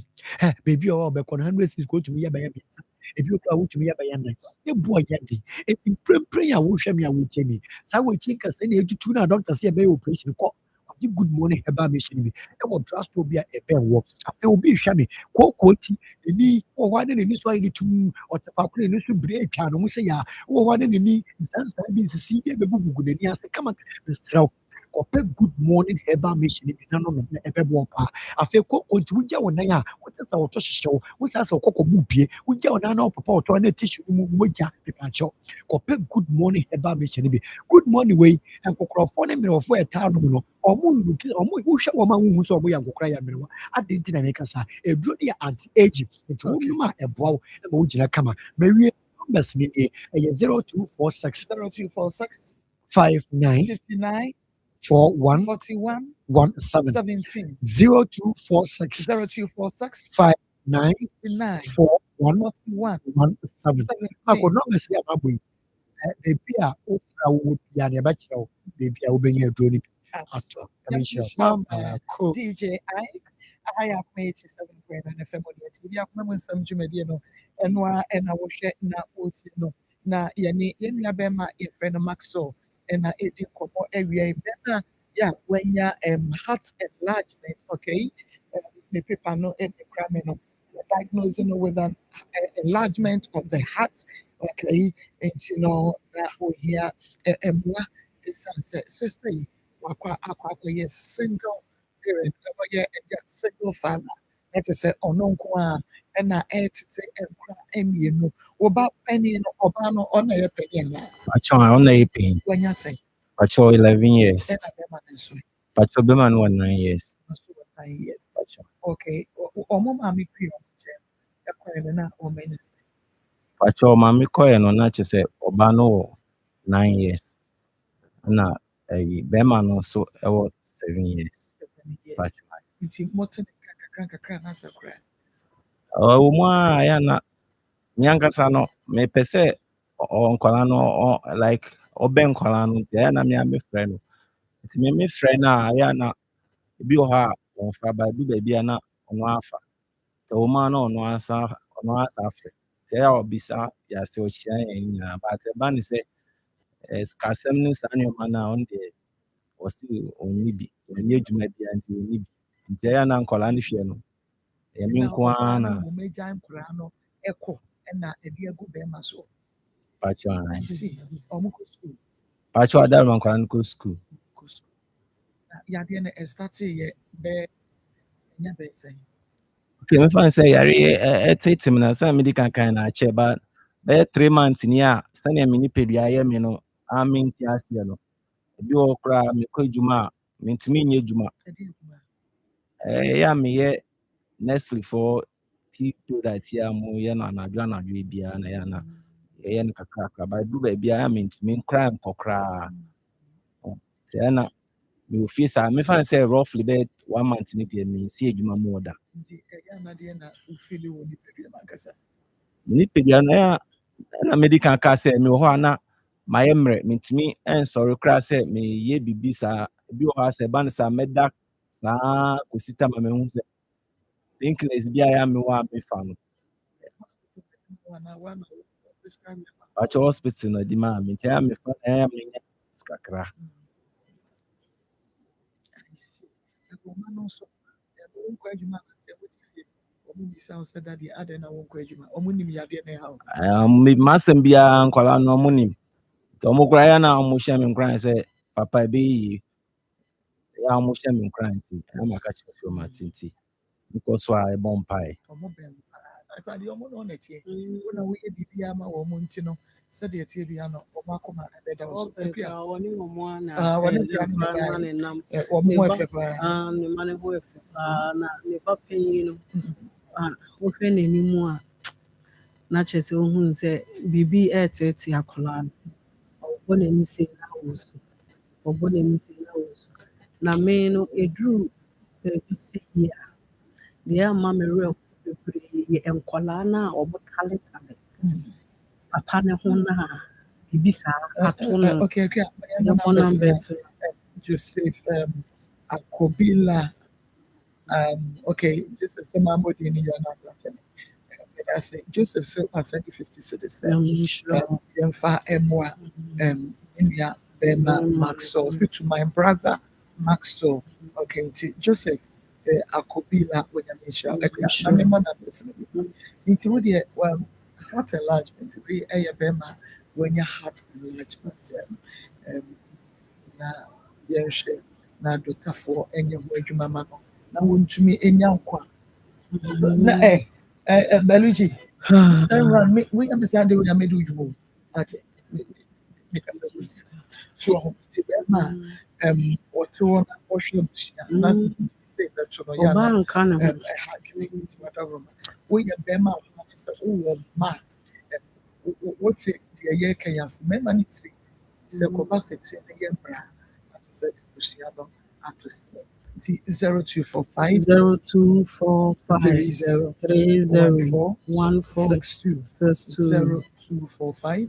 baabi a ɔbɛkɔ no 100 cedis kɔtumi yɛ bɛyɛ mmiɛnsa ebi okura wotumi yɛ bɛyɛ nan ebu ɔyɛ de eti mprempren a wohwɛ me a wotie me saa wɔkyi nkasa na etutu na doctor sɛ ɛbɛyɛ operation kɔ ɔde good morning herbal machine bi ɛwɔ drugstore bi a ɛbɛn wɔ afei obi hwɛ me kookoo ti ani wɔ hɔ ne n'ani so ayɛ ne tum ɔtefa koro ne so bere atwa no mo sɛ yɛ wɔ hɔ ne n'ani nsansan bi nsisi bi ɛbɛbugu n'ani ase kama nsiraw kɔpɛ good morning herbal machine bi na no na ɛbɛbɔ paa afei kookoo nti wogya wo nan a wote sɛ wɔtɔ hyehyɛ wo wosa sɛ ɔkɔkɔ bu bie wogya wo nan na ɔpapa ɔtɔ na tissue mu mogya pepakyɛw kɔpɛ good morning herbal machine bi good morning wei nkokorɔfoɔ ne mmerɛfoɔ ɛtaa nom no ɔmo nnuki ɔmo wohwɛ wɔn a wohu sɛ ɔmo yɛ nkokora yɛ mmerewa adi nti na meka saa eduro no yɛ anti aging nti wɔnom a ɛboa wo ɛma wogyina kama mawie numbers ne nie ɛyɛ 0246 59 41 17 0246 59 41 17 ako numbers yɛ amabɔ yi beebi a wofra wo bia na ɛbɛkyerɛ wo beebi a wobɛnya aduro no bi ato DJ I have made 87.9 FM on the TV. I have some Jumedi no, and I will share na oti no. Na yani bema a friend Maxo and I ate komo area better. Yeah, when ya heart enlargement, okay. The people know any crime no diagnosing with an enlargement of the heart, okay. And you know that we hear is sister. Akwa single parent, single father. That is a ononko and I ate and cry no. About penny no obano on a penny. On a pain. When you say, 11 years. Pacho Beman 9 years. 9 years. Okay. Mommy pre or minister. Pacho Mammy Coy and on say Obano 9 years. Na Beman also about 7 years. 7 years. It's important. Ayana Nyankasano me pese on Colano like Oben Colano, Diana, me friend. It's me friend. Ayana be her on Faba do baby on Wafa. The woman on once after. Tell Bisa, yes, so she but the band say, as Casemnis and your man on the was only be when you may be until you need. Diana and Colanifiano. Kwana major Kurano echo and a dear good bemaso. Pacho, I see. Almost school. Pacho Adaman Kwanko school. Yadiana started yet bear never say. Okay, me fan say yare tetem na say medical kan na che ba be 3 months ni a sane me ni pedua ye me no amenti ase no ebi okra me ko adwuma mentumi nye adwuma ya me ye Nestle for tea product ya mo ye na anadwo bia na ya na ye no kakra ba du ba bia ya mentumi nkra nkokra say na me ofie sa me fan say roughly be 1 month ni de me si adwuma mo da ni pedua na ya na medical ka sɛ me wɔ hɔ a na mayɛ mmerɛ mentumi nsɔre koraa sɛ meyɛ biribi saa ebi wɔ hɔ a sɛ ɛba no saa mɛda saa kɔsi ta ma mahu sɛ painkillers bi a ɛyɛ a mewɔ a mefa no pakyɛ hospital na di maa me nti ɛyɛ a mefa na ɛyɛ a menya kakra masɛm biara nkwalaa no ɔmo nim nti ɔmo koraa ɛyɛ na ɔmo hyɛ me nkoran sɛ papa ɛbɛyɛ yie ɛyɛ a ɔmo hyɛ me nkoran nti ɛyɛ maka kyerɛ sɛ ɔmo ate nti mekɔ so a ɛbɔ mpae wohwɛ n'anim a na kyerɛ sɛ wohu sɛ biribi ɛɛtete akwadaa no ɔbɔ n'ani sei na wɔ so ɔbɔ n'ani sei na wɔ so na me no ɛduru baabi sɛ yi a deɛ ama me werɛ bebree yɛ nkwadaa no a ɔmo taletale papa ne ho no a biribi saa ato no yɛmmɔ numbers Joseph Akobila okay Joseph sɛ maa mo di ni yɛ na I say Joseph so I said 50 citizens yɛmfa ɛmoa India Bema Maxwell say to my brother Maxwell okay nti Joseph Akobila when you mention na me mo na person nti wo deɛ heart enlargement we ɛyɛ Bema when your heart enlargement na yɛhwɛ na dɔtafoɔ ɛnyɛ ho adwuma ma no na wɔntumi ɛnya nkwa na Beluji we understand we are made you at so Bema or to on ocean na say that to no ya we Bema say oh ma what's it the year Kenyans member need to say capacity na year bra at say Luciano at 0245 0245 0245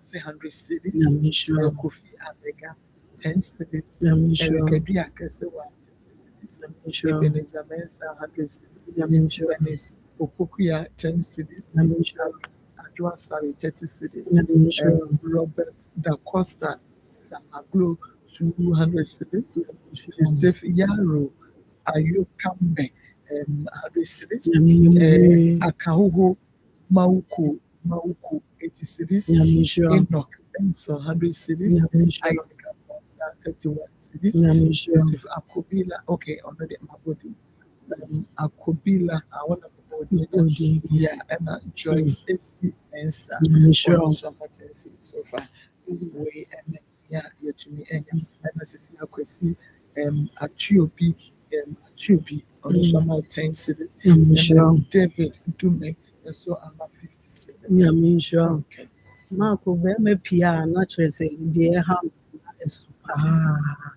say 100 cities, Kofi Abega 10 cities, Kadia Kasewa 30 cities, Ebenezer Mensa 100 cities, Okukuya 10 cities, Adwa Sari 30 cities, Robert Da Costa Samaglo 200 cities, Joseph Yaro Ayo Kambe 100 cities, Akahugo Mauku 80 cities, Enoch Benson 100 cities, Isaac Afonso 31 cities, Joseph Akobila, okay, already Mabodi, Akobila, I want to yeah, and Joyce AC Mensa, so far, way and yeah, you to me, and I see a question, Achiopi, on 10 cities, David Dume, and so I'm 50 cities. Yeah, me sure. Okay. Marco, very pia, not sɛ deɛ ɛha no ɛso paa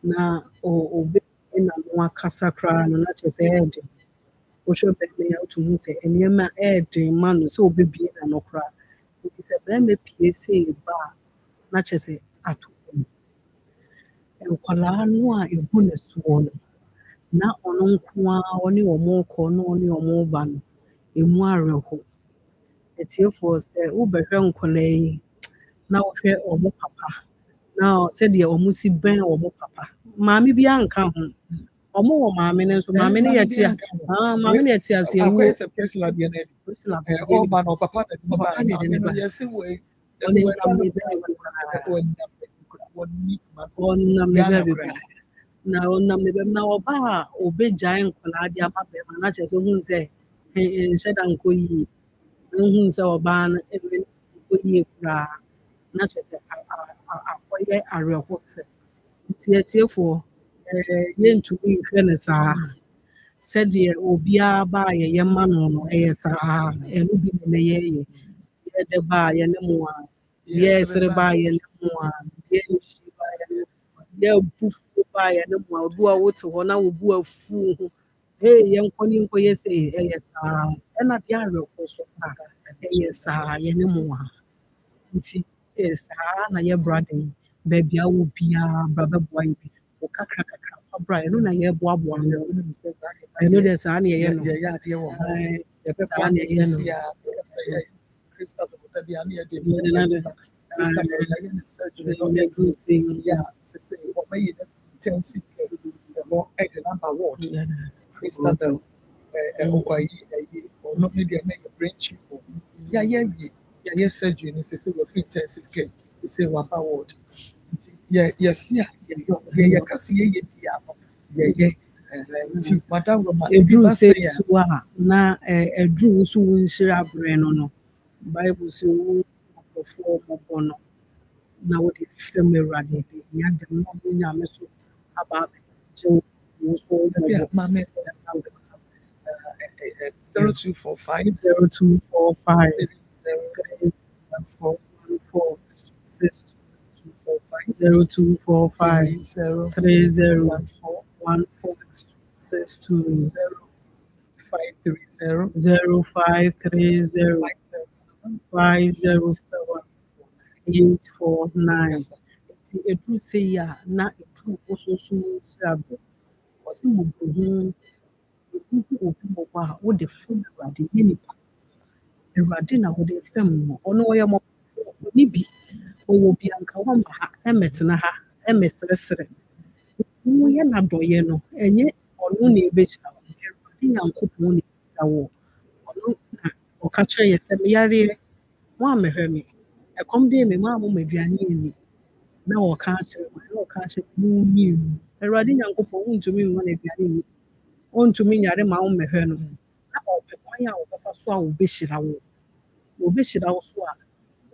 na obi na no akasa koraa no na kyerɛ sɛ ɛyɛ den. Wohwɛ bɛrima yi a wotu hu sɛ nneɛma ɛyɛ den ma no sɛ obebie n'ano koraa. Nti sɛ bɛrima pie sei ba a na kyerɛ sɛ ato hɔ. Nkwadaa no a ehu ne soɔ no, na ɔno nko ara ɔne wɔn rekɔ na ɔne wɔn reba no, emu awerɛho. Atiefoɔ sɛ wobɛhwɛ nkwadaa yi na wohwɛ wɔn papa na sɛdeɛ wɔn si bɛn wɔn papa. Maame biara nka ho. Wɔn wɔ maame no nso maame no yɛ te a maame no yɛ te ase ewu. Akɔyɛ sɛ Priscilla deɛ na Priscilla ɛdi. deɛ Ɔba na ɔpapa na ɛdi ba. Ɔpapa na ɛdi ne ba. Yɛsi wɔ ɔne nam ne baabi koraa. Ɔnam ne baabi koraa. Na ɔnam ne baabi na ɔba a obegyae nkwadaa de ama bɛrima na kyerɛ sɛ ohun sɛ nhyɛ da nkɔ yie. Ohun sɛ ɔbaa no nkɔ yie koraa na kyerɛ sɛ akɔyɛ awerɛhosɛ. Nti atiefoɔ yɛntumi nhwɛ no saa. Sɛdeɛ obiara ba a yɛyɛ ma no no ɛyɛ saa. Ɛno bi na yɛyɛ. Yɛde ba a yɛne mu a. Deɛ ɛsere ba a yɛne mu a. Deɛ nhyi ba a yɛne mu a. Deɛ abufuo ba a yɛne mu a. Obi a wote hɔ na wo bo afu ho. Yɛnkɔ ne nkɔyɛ sei ɛyɛ saa. Ɛna deɛ awerɛho so a ɛyɛ saa yɛne mu a. Nti saa na yɛbra den. Baabi a wɔ biara bra bɛboa yɛ bi. Wo kakra fa bra ɛno na yɛboaboa no. Ɛno deɛ saa na yɛyɛ no. Yɛyɛ adeɛ wɔ hɔ. Saa na yɛyɛ no. Christopher Otabi ani yɛ de. Christopher yɛyɛ ne surgery na ɔyɛ do say sɛ ɔbɛyɛ ne intensive care ɛhɔ ɛde number ward. Christopher ɔkɔyi ɔno ne deɛ na yɛ brain chip. Yɛyɛ surgery ne sɛ wɔfi intensive care sɛ waba ward. Nti yɛsi a yɛyɛ kasi yɛyɛ bia no yɛyɛ nti madam Roma eduru sɛ so a na eduru so wo nhyira abrɛ no Bible sɛ wo akɔfoɔ mɔbɔ no na wode fam Awurade bi nya dɛm na wo nyame so aba abɛgye wo so maame 0245 0245 0245 301462 0530 507 849. Nti eduru sɛ yi a na eduru ososo nhyirabrɛ. Ɔsɛ mɔbɔhu obi mɔbɔ a wode fam Awurade yɛ nipa. Awurade na wode fam no. Ɔno ɔyɛ mɔbɔfoɔ ɔne bi. Ɔwɔ bi anka wɔmma ha ɛmmɛtena ha ɛmmɛseresere. Woyɛ n'adɔyɛ no ɛnyɛ ɔno na ɛbɛhyira wo. Awurade Nyankopɔn na ɛbɛhyira wo. Ɔno na ɔka kyerɛ yɛ sɛ meyareɛ moammɛhwɛ me. Ɛkɔm dee me moammɔ aduane anni. Na ɔka kyerɛ mo nyi mu. Awurade Nyankopɔn wontumi mma no aduane nni. Ɔntumi nyare ma wommɛhwɛ no. Na ɔpɛ kwan a wɔbɛfa so a wɔbɛhyira wo. Wɔbɛhyira wo so a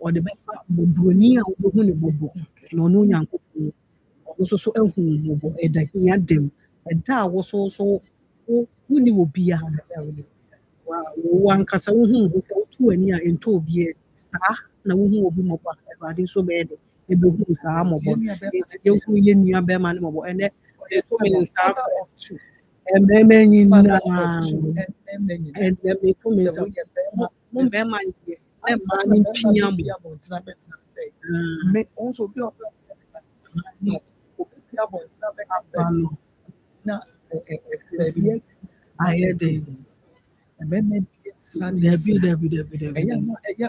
ɔde bɛfa mmɔborɔni a wobɛhu ne mmɔbɔ na ɔno Nyankopɔn ɔno nso so ahu wo mmɔbɔ ɛda hia dɛm ɛda a wo so wonni wɔ biara wo ankasa wohu wo sɛ wotu w'ani a ɛntɔ obiara saa na wohu obi mmɔbɔ a Awurade nso bɛyɛ dɛ ɛbɛhu saa mmɔbɔ no nti yɛhu yɛ nua bɛrima ne mmɔbɔ ɛnɛ ɛtumi ne nsa afɔ mmarima nyinaa ɛnɛ metumi nsa mo mmarima nyɛ na mmaa no mpia mo ayɛ dɛ dabi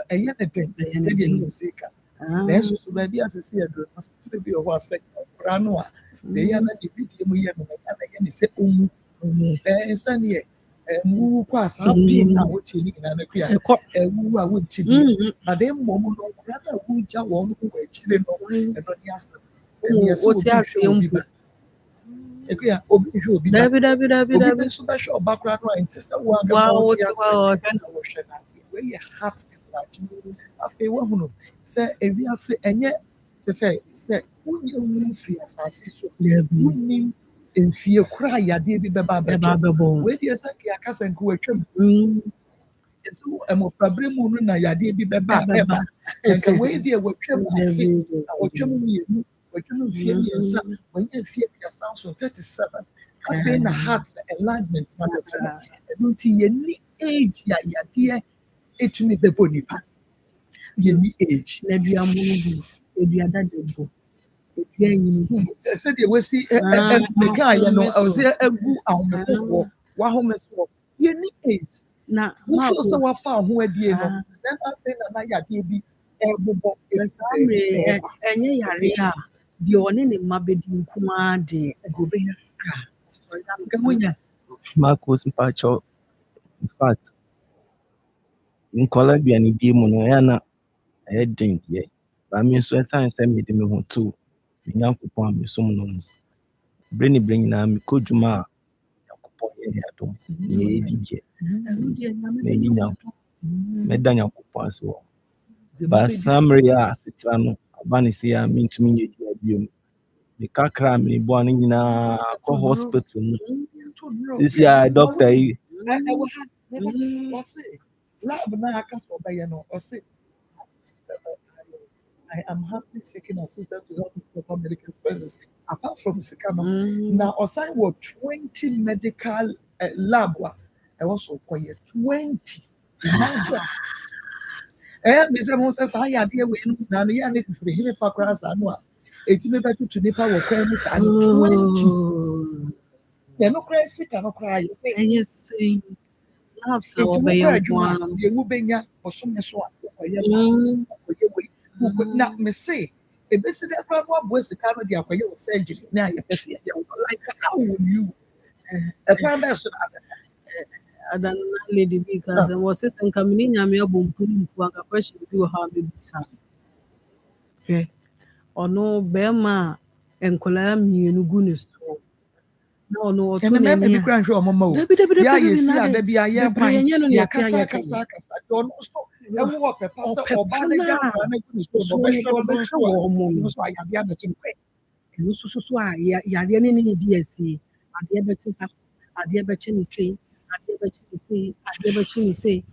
ɛyɛ ne dɛn sɛdeɛ ne wɔ sika nanso so baabi asese aduro no asese bi wɔ hɔ asɛ ɔkora no a na ɛyɛ na de bidie mu yɛ no ɛyɛ na ɛyɛ ne sɛ ɔmu ɛsɛneɛ ɛmu kɔ a saa pii na wotie ne nyinaa no kua ɛwu a wonti bi ade mmom no nkora na wogya wɔn no wɔ akyire no ɛno ne asɛm ɛneɛ sɛ obi hwɛ obi ba ɛkua obi hwɛ obi ba obi nso bɛhwɛ ɔba kora no a nti sɛ wo ankasa wote ase na wɔhwɛ no wɔyɛ heart enlargement afei woahunu sɛ ewiase ɛnyɛ te sɛ wonyɛ wu firi asase so wonim mfie kora a yadeɛ bi bɛba abɛbɔ wɔadi sɛ akasa nka watwam ɛsɛ mmɔfraberɛ mu no na yadeɛ bi bɛba nka wɔadi watwam afe na wɔtwam mmienu Wadwuma mfie mmiɛnsa, wanya mfie aduasa nso 37. Afei na heart enlargement ma dɔtɔ no. Ɛno nti yɛni age a yadeɛ etumi bɛbɔ nipa. Yɛni age. Na duamono bi, eduada debo. Edua nyini. Sɛdeɛ wɔsi meka ayɛ no ɔsɛ agu ahomekofoɔ wahome soɔ. Yɛni age. Na Wofeel sɛ wafa ho adie no sɛ afei na yadeɛ bi ɛbobɔ ɛsamre ɛnyɛ yare a deɛ ɔne ne mma bɛdi nko ara de agobɛnya ka Kamunya. Marcos Mpacho, in fact, in Colombia, ni di mu no ya na ɛyɛ den deɛ. Ba mi nso ɛsan sɛ mi de me ho to me Nyankopɔn a mesom no nso. Bere ne bere nyinaa mekɔ dwuma a Nyankopɔn yɛ ne adom. Na yɛdi deɛ. Na yɛdi Nyankopɔn. Mɛda Nyankopɔn ase wɔ. Ba samre a setra no aba ne sɛ a mentumi nyɛ adwuma bio mu. Me kakra a menebɔ no nyinaa kɔ hospital mu. Sisi a doctor yi. Lab na aka so ɔbɛyɛ no ɔse I am happily seeking assistance to help me perform medical expenses. Apart from Sikano, now assign what 20 medical lab. I also quiet 20. Imagine. And this says I had here when now you are for the hill for grass and what? It's never to the power credits and 20. They're no cry sick, I no cry. And yes, labs It's are a one. you will be or some sort. Na me say, if this is the problem, what's the kind of the surgery? Now you see, like how would you? A prime minister, Adan lady because was system coming in and me abom put a question do how me bisa. Okay. Or no bema and kola mi no goodness to. No, and the man be crying for a moment. Yeah, you see, there be a year brain, ya kasa, don't stop. Ɛwɔ pɛpa sɛ ɔbaa no gya nkwa no gu ne so no ɔbɛhwɛ so a yadeɛ abɛte nkwa. Ɛno nso a yadeɛ ne ne di asie adeɛ bɛte ha adeɛ bɛkye ne sei adeɛ bɛkye ne sei adeɛ bɛkye ne sei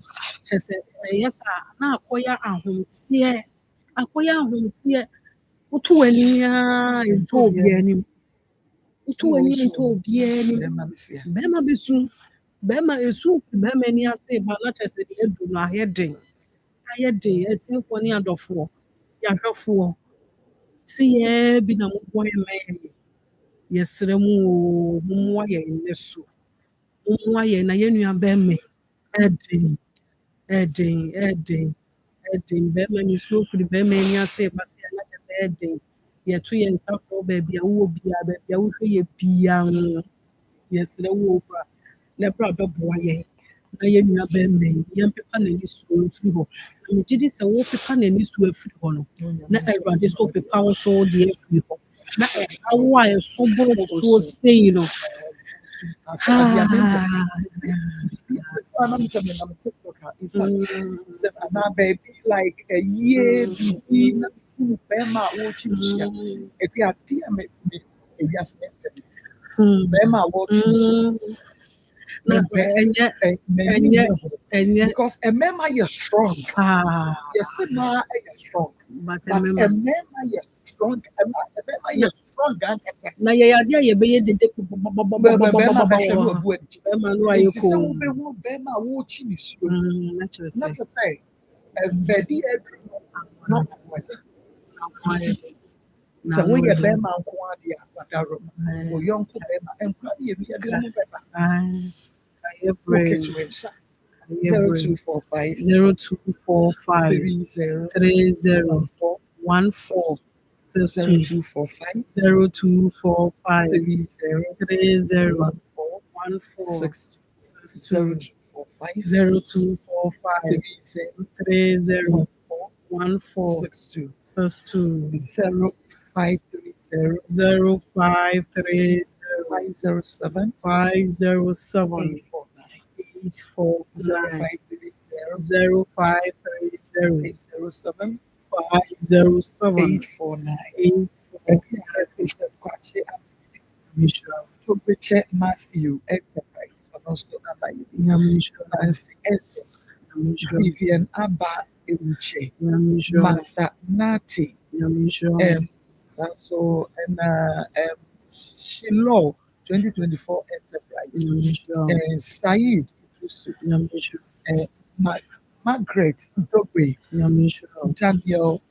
kyerɛ sɛ ɛyɛ saa na akɔyɛ ahomteɛ woto w'ani a ntɔ obiara anim woto w'ani ntɔ obiara anim bɛrima bɛsu bɛrima esu bɛrima ani ase ba na kyerɛ sɛ deɛ adu no ayɛ den ɛtifoɔ ne adɔfoɔ yɛahwɛfoɔ sɛ yɛ bi na mobɔ yɛ mɛyɛ yɛsrɛ mu o mommoa yɛn nnɛ so mommoa yɛn na yɛn nua bɛrima ɛden bɛrima ne suo firi bɛrima ani ase ba sɛ na kyerɛ sɛ ɛden yɛto yɛn nsa frɔ baabi a wowɔ biara baabi a wohwɛ yɛ biara no yɛsrɛ wo bra na bra bɛboa yɛn na yɛn nua bɛrima yi yɛmpepa n'ani so mfiri hɔ na megye di sɛ wopepa n'ani so afiri hɔ no na Awurade so pepa wo so de afiri hɔ na ɛhawo a ɛso boro wo so sei no baby like a year before Bema watching if you are dear me Bema watching because a member is strong. Yes, ma is strong. But a member is strong. A member is strong. Na ya dia ye be ye de Bema watching is not to say a very not so when you Bema Quadia, or young Bema and probably a 0245 30 14 0245 0245 30 Matthew Enterprise, Vivian Abba Eruche, Martha Nati, So and Shiloh 2024 Enterprise. And Saeed Idrisu, Margaret Dogbe, Daniel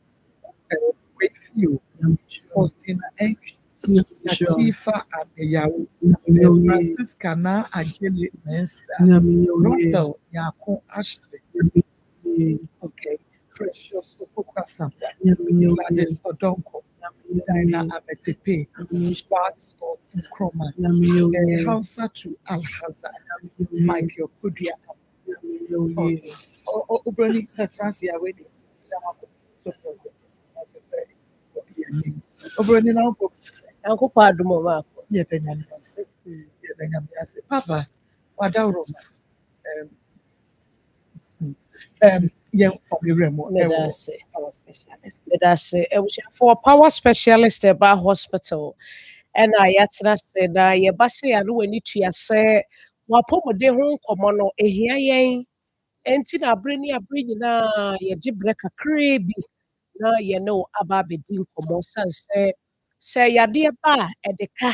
Wakefield, Faustina Enki, Latifa Adeyawo, Francisca Na Ajele Mensa, Rochelle Yako Ashley, okay, Precious Opokwasa, Gladys Odonko, Dina Abetepe, Bart Scott Nkrumah, Hausa to Alhazar, Michael Kudia. Obroni Tatansi Awedi. Obroni na upo. Uncle Padumo Marco. Ye Benjamin. Papa, Wadauro. Young Remo. Our specialist. For power specialist about hospital. And I yatna said, Yabasi, I know when you say, Wapomo de home common, a here enti na abere ne abere nyinaa yɛgye berɛ kakraa bi na yɛne wo aba abɛdi nkɔmmɔ sane sɛ yadeɛ ba a ɛde ka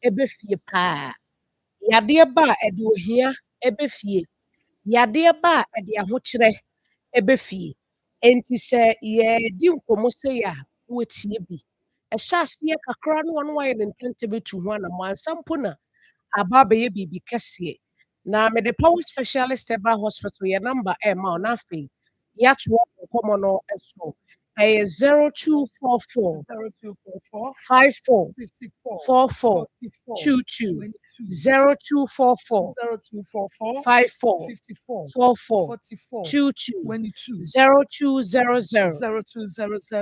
ɛbɛfie paa, yadeɛ ba a ɛde ohia ɛbɛfie, yadeɛ ba a ɛde ahokyerɛ ɛbɛfie. Enti sɛ yɛdi nkɔmmɔ sei a na wotie bi. Ɛhyɛ aseɛ kakra no wɔn wayɛ ne ntɛntɛm etu ho anamɔ ansa mpo na aba abɛyɛ biribi kɛseɛ. Na mede power specialist ɛba hospital yɛ number ɛma wo na afei yɛatoa nkɔmmɔ no so. Ɛyɛ 0244 54 44 22 0244 54 44 22 0200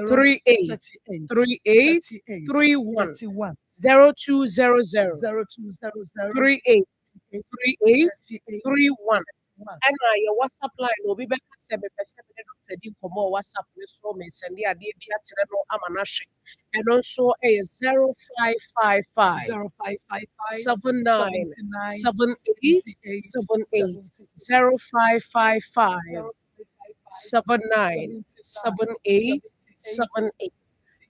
38 38 31 0200 38 3831 ɛna yɛ WhatsApp line na obi bɛka sɛ mepɛ sɛ mene Dr. di nkɔmmɔ wɔ WhatsApp ne so mesɛnde adeɛ bi akyerɛ no ama no ahwɛ. Ɛno nso ɛyɛ 0555 79 78 78 0555 79 78 78.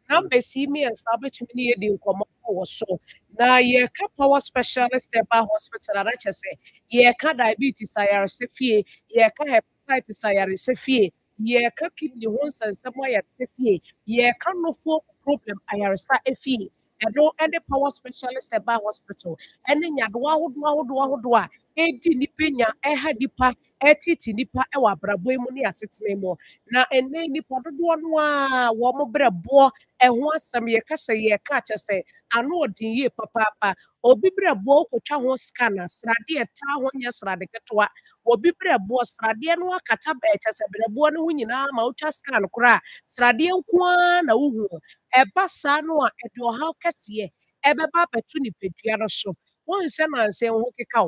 Numbers yi mmiɛnsa wobɛtumi ne yɛdi nkɔmmɔ wɔ so. Na yɛka power specialist ɛba hospital a na kyerɛ sɛ yɛka diabetes ayaresa fie, yɛka hepatitis ayaresa fie, yɛka kidney ho nsɛnsɛm ayaresa fie, yɛka nofo problem ayaresa fie. Ɛno ɛne power specialist ɛba hospital ɛne nyadoa ahodoɔ a ɛdi nipa nya ɛha nipa ɛtete nipa ɛwɔ abrabɔ mu ne asetena mu. Na ɛnɛ nipa dodoɔ no a wɔn brɛboɔ ɛho asɛm yɛka sɛ yɛka kyɛ sɛ ano ɔden yie papaapa. Obi brɛboɔ wokɔtwa ho scan a sradeɛ ɛtaa ho nyɛ srade ketewa. Obi brɛboɔ sradeɛ no akata kyɛ sɛ brɛboɔ no ho nyinaa ma wotwa scan koraa sradeɛ nko ara na wohu. Ɛba saa no a ɛde ɔhaw kɛseɛ ɛbɛba abɛto nipadua no so. Wɔn sɛ nansa ho keka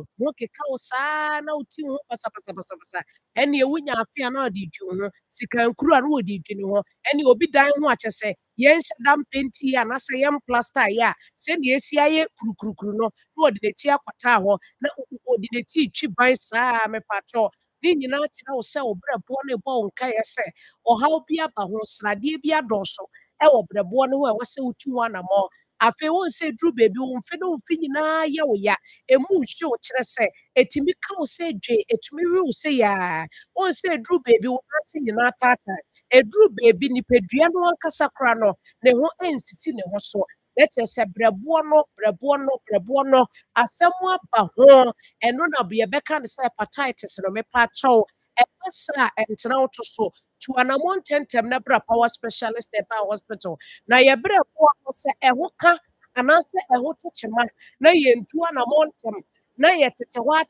wo saa na woti ho basabasa ɛne wonya afe a na ɔde dwi wo ho sika nkuru a na wɔde dwi ne ho ɛne obi dan ho akyɛ sɛ yɛnhyɛ dam penti anaasɛ yɛn plaster yɛ a sɛnea esi ayɛ kurukuru no na wɔde n'akyi akɔtaa hɔ na wɔde n'akyi twi ban saa mepatɔ ne nyinaa kyerɛ wo sɛ wo brɛboɔ no ɛbɔ wo nkaeɛ sɛ ɔhaw bi aba ho sradeɛ bi adɔɔso ɛwɔ brɛboɔ no ho a ɛwɔ sɛ wotu ho anammɔ. Afei wɔn sɛ duru baabi wo mfe ne wo mfe nyinaa yɛ wo ya emu nhwe wo kyerɛ sɛ etumi ka wo sɛ dwe etumi we wo sɛ yaa wɔn sɛ duru baabi wo nase nyinaa taataa eduru baabi nipadua no ankasa kora no ne ho nsisi ne ho so na kyerɛ sɛ brɛboɔ no asɛm aba ho ɛno na yɛbɛka ne sɛ hepatitis no mepa akyɛw ɛba saa ɛntena wo to so to anamɔ ntɛntɛm na bra power specialist ɛba hospital na yɛbrɛ boa ho sɛ ɛho ka anaasɛ ɛho to kyema na yɛntu anamɔ ntɛm na yɛtete hɔ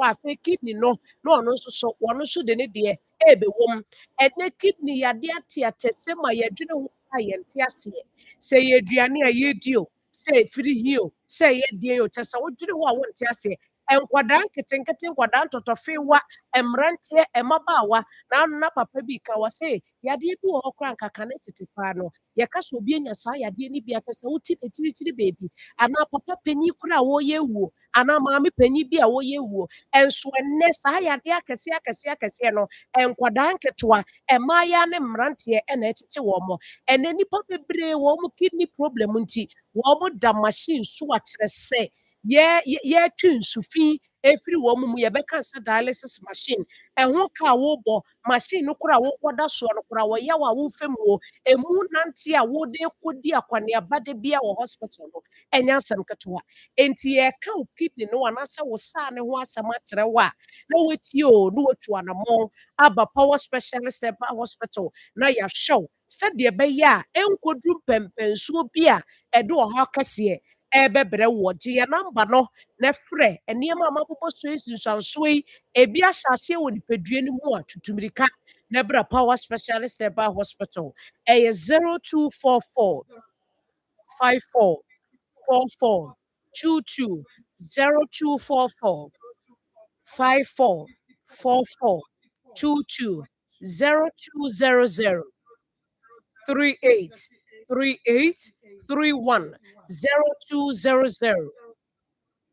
afei kidney no na ɔno nso so wɔno nso de ne deɛ ɛbɛwom. Ɛnɛ kidney yɛade ateatɛsɛ ma yɛdwene ho a yɛnte aseɛ sɛ yɛaduane a yɛdi o sɛ ɛfiri hie o sɛ yɛdeɛ o kyɛ sɛ wodwene ho a wonte aseɛ nkwadaa nketenkete, nkwadaa ntɔtɔfewa, mmeranteɛ, mmabaawa, na ano na papa bi ka wɔ se yadeɛ bi wɔ hɔ koraa nkaka ne tete paa no, yɛka sɛ obi anya saa yadeɛ no bi a kyerɛ sɛ wote akyirikyiri baabi anaa papa panyin koraa a wɔreyɛ awuo anaa maame panyin bi a wɔreyɛ awuo. Ɛnso nnɛ saa yadeɛ akɛseɛ akɛseɛ akɛseɛ no, nkwadaa nketewa, mmaayewa ne mmeranteɛ na ɛtete wɔn. Ɛnɛ nnipa bebree wɔn kidney problem nti, wɔn da machine so a kyerɛ sɛ yɛtwe nsufi efiri wɔn mu yɛbɛka sɛ dialysis machine. Ɛho ka a wɔrebɔ machine no koraa a wɔkɔda soɔ no koraa wɔyɛ a wɔmfa mu o. Emu nante a wɔde kɔdi akɔneaba da bia wɔ hospital no ɛnyɛ asɛm ketewa. Enti yɛka wo kidney no anaasɛ wo saa ne ho asɛm akyerɛ wo a, na woatie o, na woatu anammɔn aba power specialist ɛba hospital na yɛahwɛ wo sɛdeɛ ɛbɛyɛ a ɛnkɔduru mpɛmpɛnsuo bi a ɛde ɔhaw kɛseɛ ɛbɛbrɛ wo. Gye yɛn namba no na frɛ. Nneɛma a mabobɔ so yi nsunsuansoɔ yi, ebi ahyɛ aseɛ wɔ nipadua no mu a tutu mmirika na bra power specialist ɛba hospital. Ɛyɛ 0244 54 44 22 0244 54 44 22 0200 38 38 31 0200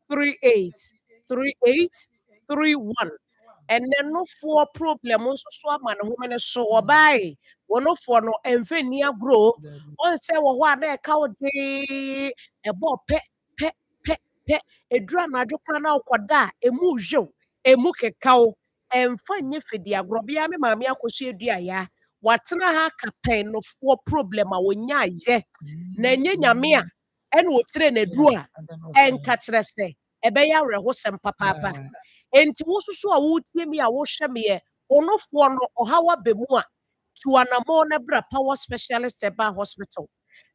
38 38 31. Ɛnɛ nofoɔ problem nso so ama ne home no so wɔbae. Wɔnofoɔ no ɛmfa nni agorɔ. Ɔn sɛ wɔ hɔ a na ɛka wo dee ɛbɔ pɛ pɛ pɛ pɛ. Ɛduru anadwo koraa na wokɔda a emu hwew, emu keka wo. Ɛmfa nyɛ fɛdi agorɔ. Bia me maame akɔhyɛ aduaya. Watena ha aka pɛn nofoɔ problem a wonya ayɛ. Na ɛnyɛ nyame a ɛna wɔkyerɛ n'aduru a ɛnka kyerɛ sɛ ɛbɛyɛ awerɛhosɛm papaapa. Enti wo nso so a wotie me a wohwɛ me ɛ, ɔnofoɔ no ɔhaw aba mu a, tu anammɔn na bra power specialist ɛba hospital.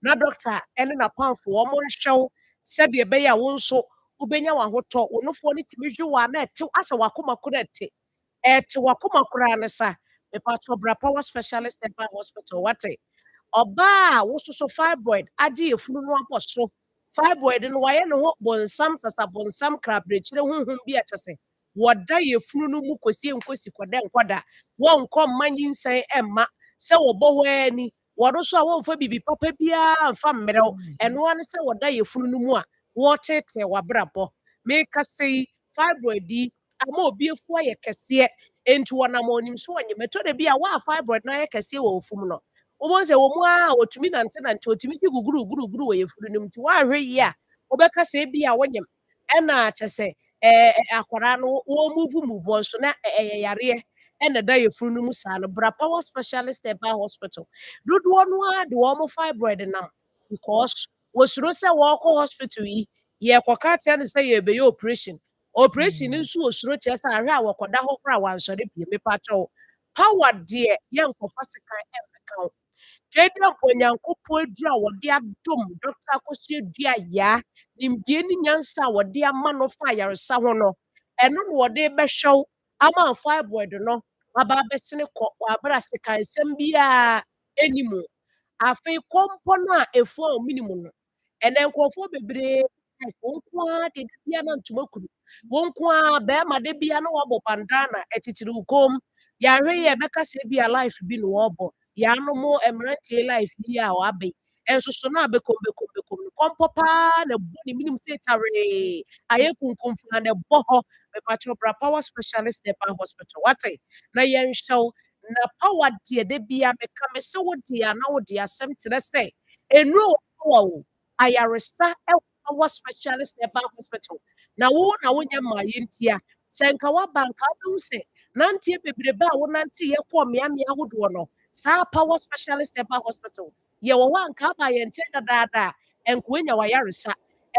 Na doctor ɛne n'apamfo wɔn nhwɛ wo sɛdeɛ ɛbɛyɛ a wo nso wobɛnya w'ahotɔ. Ɔnofoɔ no tumi hwe wo a na ɛte asɛ w'akoma ko na ɛte. Ɛte w'akoma koraa ne sa. Mepatɔ bra power specialist ɛba hospital wate. Ɔbaa a wo nso so fibroid agye yɛfunu no abɔ so. Fibroid no wayɛ ne ho bonsam sasa bonsam kraberekyerɛ honhom bi a kyerɛ sɛ wɔda yɛfunu no mu kɔsie nkosi kɔda nkɔda. Wɔnkɔ mma nyinsɛn ɛmma. Sɛ wɔbɔ hɔ ara ni. Wɔno so a wɔmfa biribi papa biara mfa mmerɛ wo. Ɛno ara ne sɛ wɔda yɛfunu no mu a wɔretetee w'abrabɔ. Meka sɛ yi, fibroid yi ama obi afu ayɛ kɛseɛ. Enti wɔnam a onim so wɔnyɛ. Mɛtɔ da bi a waa fibroid no ayɛ kɛseɛ wɔ wo fum no. Wobɛhu sɛ wɔ mu a wɔtumi nante wɔtumi di guguruguru wɔ yɛfunu no mu. Nti woanhwɛ yie a, wobɛka sɛ ebi a wɔnyam. Ɛna kyerɛ sɛ akwadaa no wɔn move on so na ɛyɛ yareɛ ɛna da yɛfunu no mu saa no. Bra power specialist ɛba hospital. Dodoɔ no ara de wɔn fibroid nam because wɔsuro sɛ wɔrekɔ hospital yi, yɛkɔka kyerɛ no sɛ yɛrebɛyɛ operation. Operation no nso wɔsuro kyerɛ sɛ ahwɛ a wɔkɔda hɔ koraa wɔansɔre pie. Mepatwa wo. Power deɛ yɛnkɔfa sekan ɛmmɛka wo. Twɛdi a Onyankopɔn aduru a wɔde adom Dr. Akosua Duaya, nimdeɛ ne nyansa a wɔde ama no fa ayaresa ho no, ɛno na wɔde bɛhwɛ wo ama fibroid no aba abɛsene kɔ w'abrɛ sekansɛm biara ɛnni mu. Afei kɔmpɔ no a efu a ɔmene no, ɛnɛ nkurɔfoɔ bebree wɔn nko ara de da bia na ntoma kuru. Wɔn nko ara bɛrima da bia na wabɔ bandana ɛkyekyere wo kɔn mu. Yɛahwɛ yi yɛbɛka sɛ bi a life bi na wɔrebɔ. Yɛanom mmeranteɛ life yi a waba yi. Ɛnso so na bekom no kɔmpɔ paa na ɛbɔ ne menim sɛ tawee. Ayɛ kunkumfo na ɛbɔ hɔ. Mepatwa bra power specialist ɛba hospital wate. Na yɛnhwɛ wo. Na power deɛ da bia meka me sɛ wo deɛ a na wo de asɛm kyerɛ sɛ nnuro wɔ power wo. Ayaresa ɛwɔ power specialist ɛba hospital. Na wo na wonyɛ mmaayɛ nti a, sɛ nka woaba nka wobɛhu sɛ nanteɛ bebrebe a wonante yɛkɔɔ mmeammea ahodoɔ no, saa power specialist ɛba hospital. Yɛwɔ hɔ a nka aba yɛn nkyɛn dadaada a, ɛnka woanya w'ayaresa.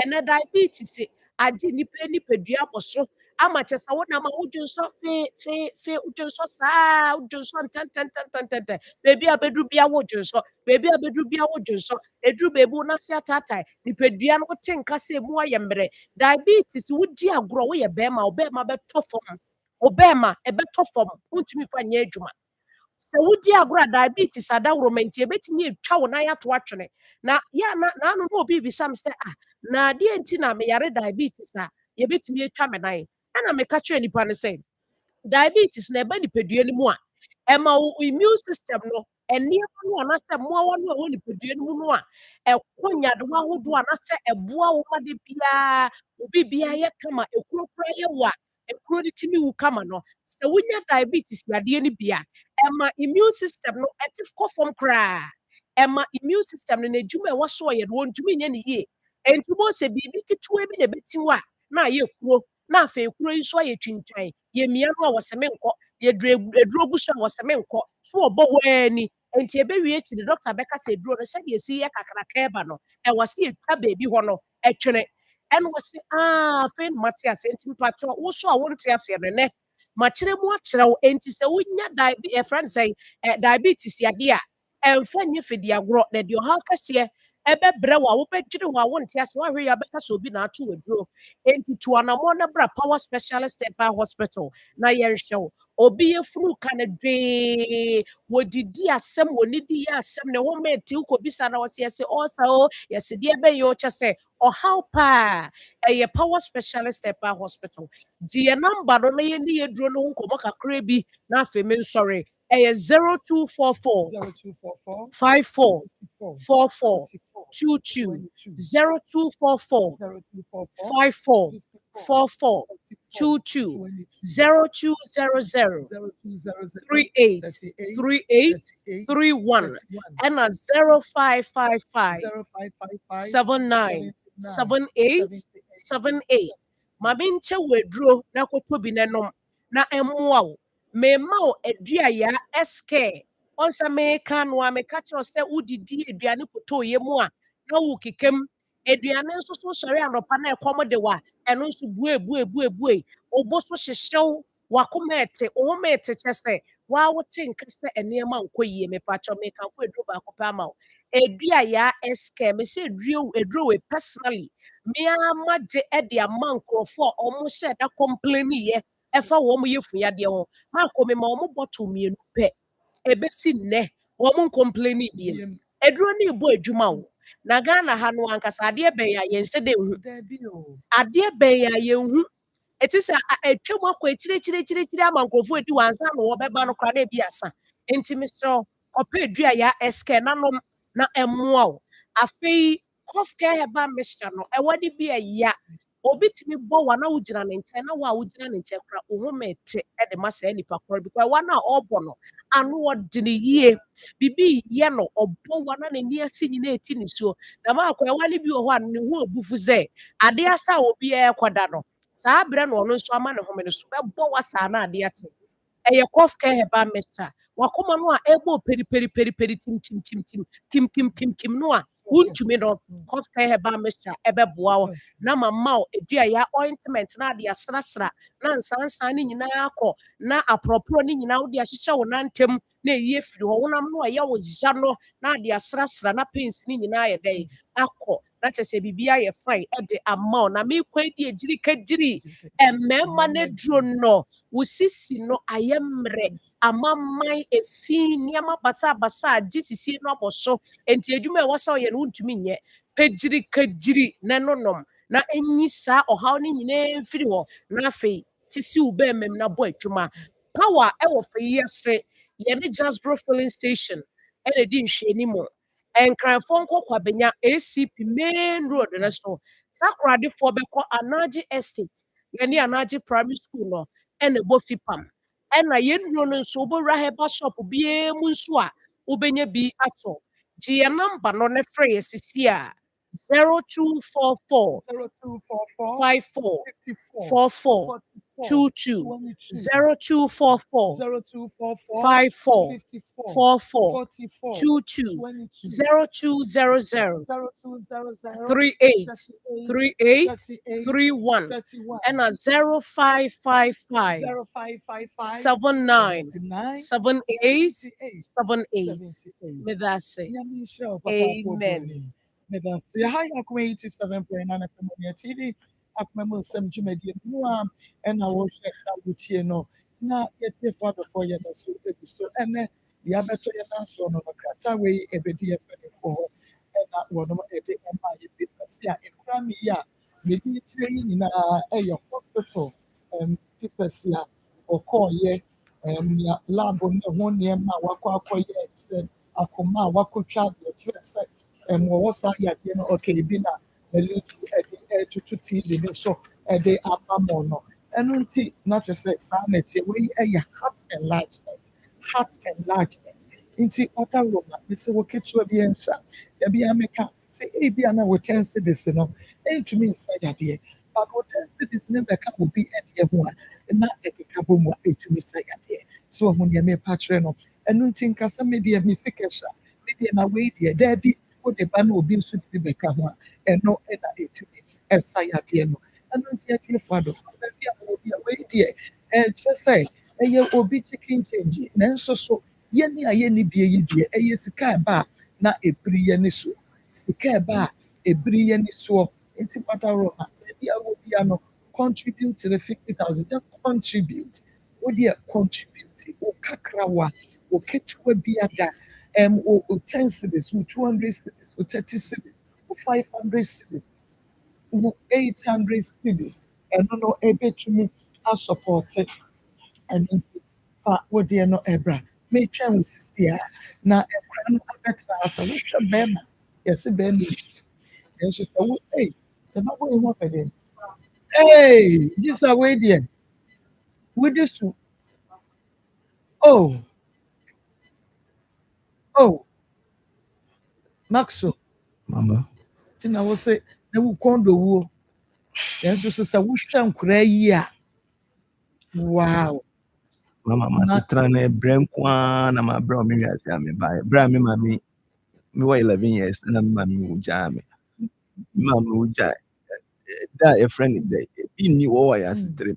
Ɛnɛ diabetes agye nnipa nipadua abɔ so ama kyerɛ sɛ wonam a wodwonsɔ fee wodwonsɔ saa wodwonsɔ ntɛntɛntɛntɛntɛntɛ. Baabi a bɛduru bia wodwonsɔ. Baabi a bɛduru bia wodwonsɔ. Ɛduru baabi wo nase ataatae. Nipadua no wote nka sɛ emu ayɛ mmerɛ. Diabetes wodi agorɔ woyɛ bɛrima a, wo bɛrima bɛtɔ fam. Wo bɛrima ɛbɛtɔ fam. Wontumi mfa nyɛ adwuma. Sɛ wodi agorɔ a diabetes adaworoma nti ebɛtumi atwa wo nan ato atwene. Na ano na obi bisa me sɛ na adeɛ nti na meyare diabetes a yɛbɛtumi atwa me nan. ɛna meka kyerɛ nipa no sɛ diabetes na ɛba nipadua no mu a ɛma wo immune system no nneɛma no anasɛ mmoawa no a ɛwɔ nipadua no mu no a ɛkɔ nyadewa ahodoɔ anasɛ ɛboa wo ma de biara obi biara yɛ kama ekuro kora yɛ wo a ekuro no tumi wu kama no sɛ wonya diabetes yadeɛ no bi a ɛma immune system no ɛte kɔ fam koraa ɛma immune system no n'adwuma a ɛwɔ so ɔyɛ no wɔntumi nyɛ ne yie enti mo sɛ biribi ketewa bi na ɛbɛti wo a na ayɛ kuro na afei kuro yi nso ayɛ twintwan yɛmia no a wɔsɛme nkɔ yɛduro gu so a wɔsɛme nkɔ so wɔbɔ wɔn ani nti ɛbɛwie akyi de dɔkta bɛka sɛ duro no sɛdeɛ esi yɛ kakraka ɛba no ɛwɔ se yɛtwa baabi hɔ no ɛtwene ɛna wɔse afei no mate ase nti mpatwɔ wo so a wonte aseɛ no nɛ makyerɛ mu akyerɛ wo enti sɛ wonya ɛfrɛ no sɛ diabetes yadeɛ a ɛmfa nyɛ fidi agorɔ na deɛ ɔhaw kɛseɛ ɛbɛbrɛ wo a wobɛdwene wo a wonte ase woahwɛ yɛ abɛka sɛ obi na ato waduro enti to anammɔ no bra power specialist ɛba hospital na yɛnhwɛ wo obi yɛfunu ka no dwee wɔdidi asɛm wɔnidi yɛ asɛm ne ho ma ɛte wokɔbisa na wɔse yɛse ɔsa o yɛse deɛ bɛyɛ wo kyɛ sɛ ɔhaw paa ɛyɛ power specialist ɛba hospital gye yɛ namba no na yɛni yɛduro no ho nkɔmmɔ kakra bi na afei me nsɔre ɛyɛ 0244 54 44 22 0244 54 44 22 0200 38 38 31 and 0555 79 78 78 Mabinche wedro na kotobi nenom na emmoa wo mema wo aduaya eske onsa meka no a meka kyerɛ sɛ wodidi aduane koto ye mu a na wo kekam aduane nso so sɔre anɔpa na ɛkɔm de wa ɛno nso bue obo so hyehyew wakoma ɛte ohoma ɛte kyɛ sɛ wa wote nka sɛ nneɛma nkɔ yie mepatwɔ meka ko aduro baako pɛ ama wo aduaya eske me sɛ aduro we personally me ama gye de ama nkurɔfoɔ a ɔmo hyɛ da complain yɛ ɛfa wɔn mo yɛfu yadeɛ ho maakɔ me ma wɔn bɔtɔ mmienu pɛ ebesi nnɛ wɔn complain bi eduro ne bɔ adwuma wo na Ghana ha no ankasa adeɛ bɛn a yɛn hyɛ de hu adeɛ bɛn a yɛn hu eti sɛ atwa mu akɔ akyire ama nkurɔfoɔ edi wansa na wɔbɛba no kora na ebi asa nti mesrɛ ɔpɛ adua ya ɛskɛ nanom na ɛmoa wo afei cough care herbal mixture no ɛwɔ de bi ɛya obi timi bɔ wa na wogyina ne nkyɛn na wo a wogyina ne nkyɛn kora wo ho mete de ma saa nipa kora because wa na ɔbɔ no ano ɔde ne yie bibi yɛ no ɔbɔ wa na n'ani ase nyina eti ne so na ma akɔ ɛwa ne bi wɔ hɔ a ne ho abufu sɛ ade asa a obi ɛkɔda no saa brɛ no ɔno nso ama ne home ne so bɛbɔ wa saa na ade ate ɛyɛ cough care herbal mixture wakoma no a ɛbɔ peri tim no a wontumi no cough care herbal mixture ɛbɛboa wo na mama wo aduaya ointment na ade asrasra na nsansan ne nyinaa akɔ na apropro ne nyinaa wo de ahyehyɛ wo nantem na ɛyie firi hɔ wonam no ɛyɛ wo gya no na ade asrasra na pains ne nyinaa yɛ dɛn akɔ na kyɛ sɛ biribiara yɛ fine ɛde ama wo na mekɔ di agyiri kadiri mmarima no duro no wo sisi no ayɛ mmerɛ amamman efi nneɛma basa agye sisie no abɔ so enti adwuma a ɛwɔ sɛ ɔyɛ no wontumi nyɛ pɛgyiri kagyiri na nonom na enyi saa ɔhaw ne nyinaa mfiri hɔ na afei te si wo bɛɛmam na bɔ adwuma power ɛwɔ fɛ yi ase yɛne Jasbro filling station ɛna di nhwɛni mu nkranfoɔ nkɔ kwabenya ACP main road no so saa koradefoɔ bɛkɔ Anagye estate yɛne Anagye primary school no ɛna ɛbɔ fipam ɛna yɛnnuro no nso wobɛwura herbal shop biara mu nso a wobɛnya bi atɔ gye yɛ namba no ne frɛ yɛ sisi a 0244 54 44 22 0244 54 44 22 0200 38 38 31 and a 0555 79 78 78 may that say amen. Medasi hi Akoma 87.9 FM on your TV Akoma Nsem dwumadi mu a ɛna wɔhwɛ na wotie no na yɛtie fa before yɛ no so ebi so ɛnɛ yɛabɛtɔ yɛ nanso no krata wei ebedi yɛfɛnifo hɔ ɛna wɔnom ɛde ɛma yɛ bi pɛse a ekura mi a medi kyerɛ yi nyinaa ɛyɛ hospital papers a ɔkɔɔyɛ lab ne ho nneɛma a wakɔ akɔyɛ kyerɛ akoma a wakɔtwa adeɛ kyerɛ sɛ wɔwɔ saa yadeɛ no ɔka ebi na ɛliti ɛde ɛtutu tv ne so ɛde aba mɔ no ɛno nti na kyerɛ sɛ saa na ɛteɛ wei ɛyɛ heart enlargement nti ɔda roma mesɛ wɔ ketewa bi nsa ebi ameka sɛ ebi a na wɔ 10 cedis no ɛntumi nsa yadeɛ but wɔ 10 cedis ne bɛka obi ɛdeɛ ho a na ɛkeka bɔ mu a ɛtumi nsa yadeɛ so ɔmo nneɛma ɛpa kyerɛ no ɛno nti nkasa mi deɛ mi si kɛhyɛ mi deɛ na wei deɛ daabi wode ba na obi nso de bi bɛka ho a ɛno ɛna ɛtumi ɛsa yadeɛ no ɛno nti ɛtiefo adɔfo baabi a obi a wei deɛ ɛkyerɛ sɛ ɛyɛ obi chicken change nanso so yɛne a yɛne bie yi deɛ ɛyɛ sika ɛba a na ebiri yɛ ne so sika ɛba a ebiri yɛ ne soɔ nti pataro a baabi a obi a no contribute to the 50,000 just contribute wodi contribute o kakra wa o ketewa bi ada o 10 cedis o 200 cedis o 30 cedis o 500 cedis o 800 cedis ɛno no ɛbɛtumi asupporte ɛno nti fa wodi no ɛbra metwa wo sisi a na ɛkra no abɛtena asa wohwɛ bɛrima yɛse bɛrima nso sɛ wo ɛba wo ho apɛdɛ gisa wei deɛ wodi so oh Maxo Mama. Tina wo se na wo kondo wo nso sɛ wohwɛ nkora yi a wow Mama masitra na brem kwa na ma bra me wiase ame ba bra me ma me wɔ 11 years na me ma me uja me ma me uja da a friend de bi ni wo wa yasitre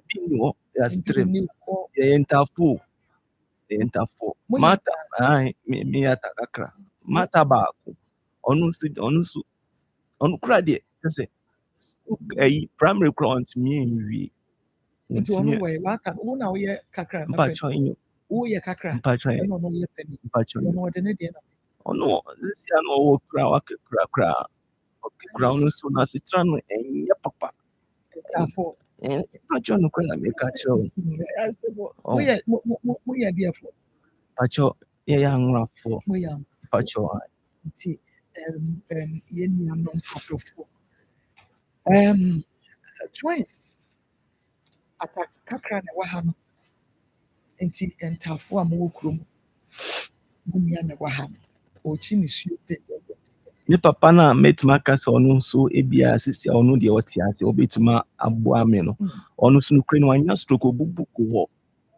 bi ni wo yasitre ye entafo mata ai me ata kakra mata ba ko onu kura de sɛ primary ground me nwi nti ɔno wɔ waka wo na woyɛ kakra na mpatwa woyɛ kakra mpatwa ɛna ɔno yɛ pɛni mpatwa ɔno ɔde ne deɛ na ɔno sia no ɔwɔ kura ɔno so na sitra no ɛnyɛ papa afɔ mpatwa no kura na meka kyerɛ woyɛ deɛ fo mpatwa yɛyɛ anworafo woyɛ mpatwa nti yɛn nuanom adɔfo twins ata kakra na ɛwɔ ha no nti ntafo a mowɔ kurom mo nua na ɛwɔ ha no ɔkyi ne suo dɛdɛdɛ me papa na metuma aka sɛ ɔno nso ebia sisi a ɔno deɛ ɔte ase ɔbɛtuma aboa me no ɔno nso no kure no wanya stroke obubu ko hɔ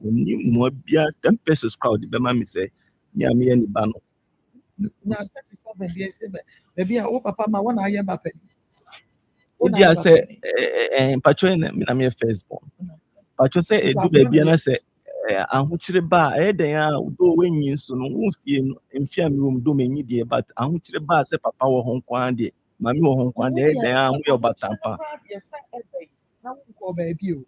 ɔni mmoa bia 10 pesos crowd bɛma me sɛ me a meyɛ ne ba no na 37 deɛ sɛ baabi a wo papa ma wɔna ayɛ ba pani ebia sɛ mpatwɛ na meyɛ first born patwɛ sɛ edu baabi na sɛ ahokyere ba a ɛyɛ dɛn a do wenyi nso no wo fie no mfia me wom do menyi deɛ but ahokyere ba sɛ papa wɔ hɔ nkwan deɛ mami wɔ hɔ nkwan deɛ ɛyɛ dɛn a ho yɛ ɔbatampa na wo nkɔ baabi o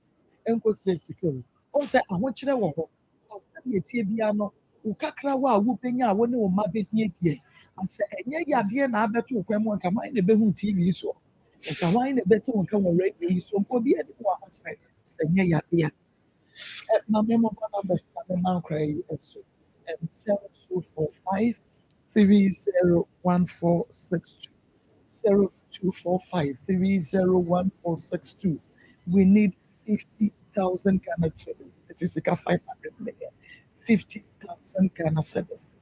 ɛnkɔ sɛ sika o sɛ ahokyere wɔ hɔ ɔsɛ yɛtie bia no wo kakra wa a wobɛnya a wo ne wo ma bɛdie die asɛ ɛnyɛ yadeɛ na abɛto kwan mu nka man na bɛhu tv so nka man na bɛte wo nka wɔ radio yi so nkɔ bia de wo ahokyere sɛ nyɛ yadeɛ my memo numbers my man cry 0245 301462 0245 301462. We need 50,000 Ghana cedis. Statistica 500 million. 50,000 Ghana cedis,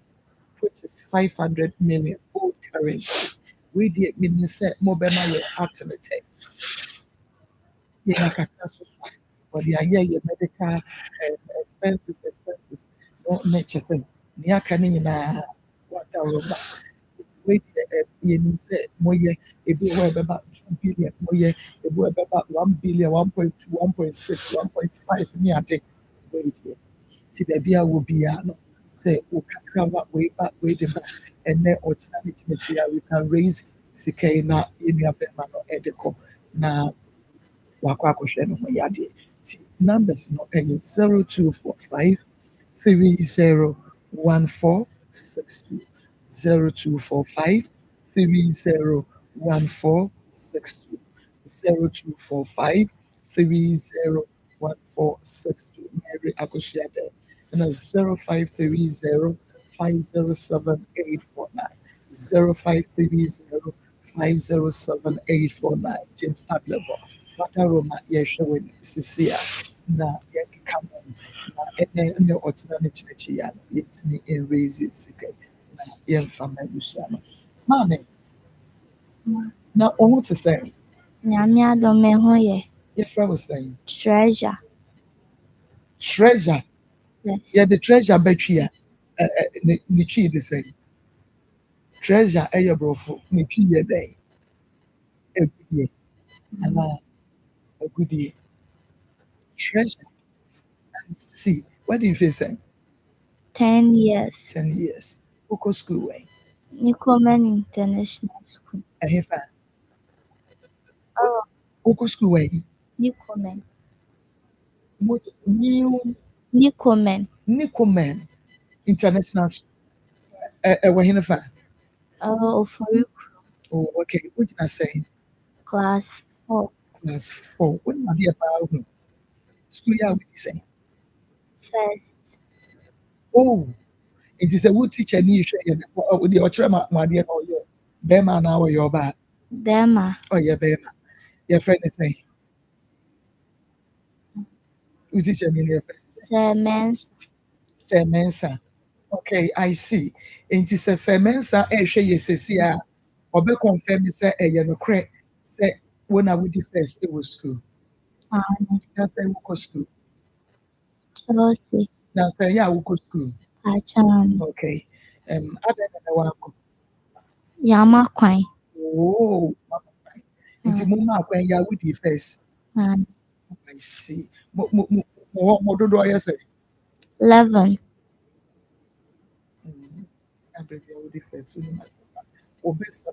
which is 500 million old currency. We did mean say mobile activity. But the idea medical expenses, not necessary. Near canning in a what wait, you say, Moye, if you were about 2 billion, Moye, if you were about 1 billion, 1.2, 1.6, 1.5, near take wait here. Tibia will be say, way back, and then alternative material we can raise Sikana in your Bemano Edico. Now, numbers no 0245 301462 0245 301462 0245 05301462 Mary Akoshiade, and that's 0530507849. 0530507849. James Ablevo. Wadaroma Yeshua Sisia. Na Yakikamu. Na ene otina chichi ya. It's me in raises. Na yem from my Luciano. Mame. Na omo to say. Nyame adome ho ye. Your friend was saying. Treasure. Treasure. Yes. Yeah, the treasure battery. The tree the same. Treasure, your brofo. The tree a day. A good year. And a good year. Treasure. See, what do you feel saying? 10 years. 10 years. Oko school way. Newcomen International School. I have a Oh, Oko school way. Newcomen. What new Newcomen. Nicoman International School? We're in a fan. Oh, for you. Oh, okay. What did I say? Class 4. Class 4. What did I do about school? Yeah, what did you say? First. Oh, it is a good teacher. You share with the Ochra, my dear, or your Bema now, or your bad. Bema. Oh, yeah, Bema. Your friend is saying, who teacher in your Semens. Semensa. Okay, I see. And it is a Semensa, share your Cecia, or be confirm, say, a Yanocre, say, when I would first, it was school. That's a local school. Chelsea. That's a local school. Achan. Okay. Other than the one. Yamakwan. Oh, it's Mama when you would be first. I And see. What do I say? 11. I believe you would be first. Oh, best.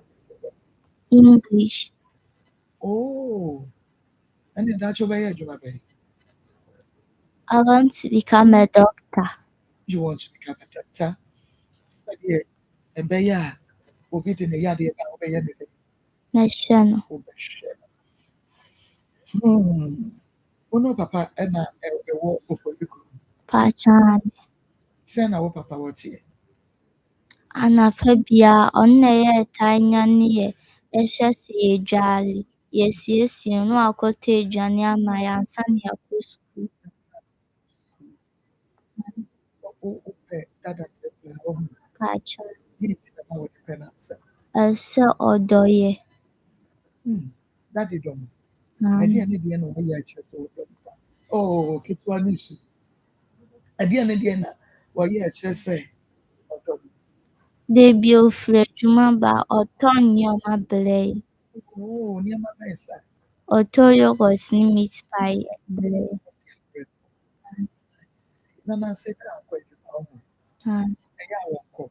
English. Oh, and then that's your way, Jumabe. I want to become a doctor. You want to become a doctor? Study it. And be ya. Obi in the yard, obey anything. National. Oh, no, Papa, and a walk for you. Pachan. Send our Papa what's here. Anapa bia ɔno na ɛyɛ ɛtaanya ne yɛ ɛhwɛ sɛ yɛdwale. Yɛsiesie no akɔtɔ aduane ama yɛn ansa na yɛakɔ sukuu. Oh, that is it. Oh, Pachan. it's about the penance. Ɛsɛ ɔdɔyɛ. That did don't. I didn't know why I just oh, keep one issue. I didn't know why I just say. Debi ofiri adwuma ba ɔtɔ nneɛma brɛ yɛn. Oh, near my mess. Ɔtɔ yogurt ne meat pie brɛ yɛn. Nana said, I'm quite And I won't go.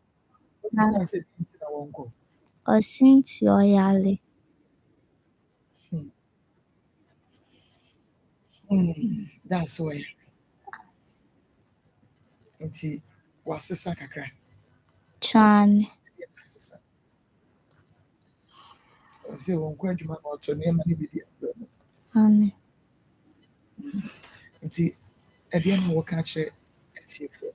What said, I won't go. ɔse nti ɔyare. That's why. Nti wasesa kakra. Chan. Say won kwa dwuma na oto ne ma ne bi di. And Nti ade na wo ka kire atiefo.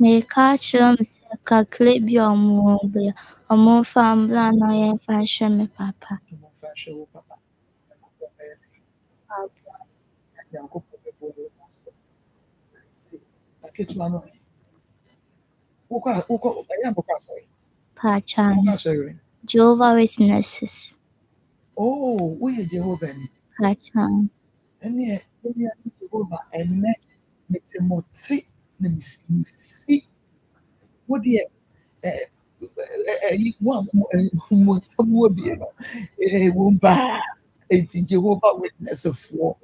meka kyerɛ m sɛ kakra bi a ɔmo wɔ bia ɔmo mfa mbra na yɛmfa nhwɛ me papa. Mo fa hwe wo papa. Yankopɔ bɛbɔ wo so. Si. Aketu ano. Wokɔ ayɛ mbɔkɔ asɔre. Pachan. Wokɔ asɔre. Jehovah Witnesses. Oh, we are Jehovah. Pachan. And yet, we are Jehovah and net makes a moti. Let me see. What dear, one will be a womba. It's Jehovah Witness of war.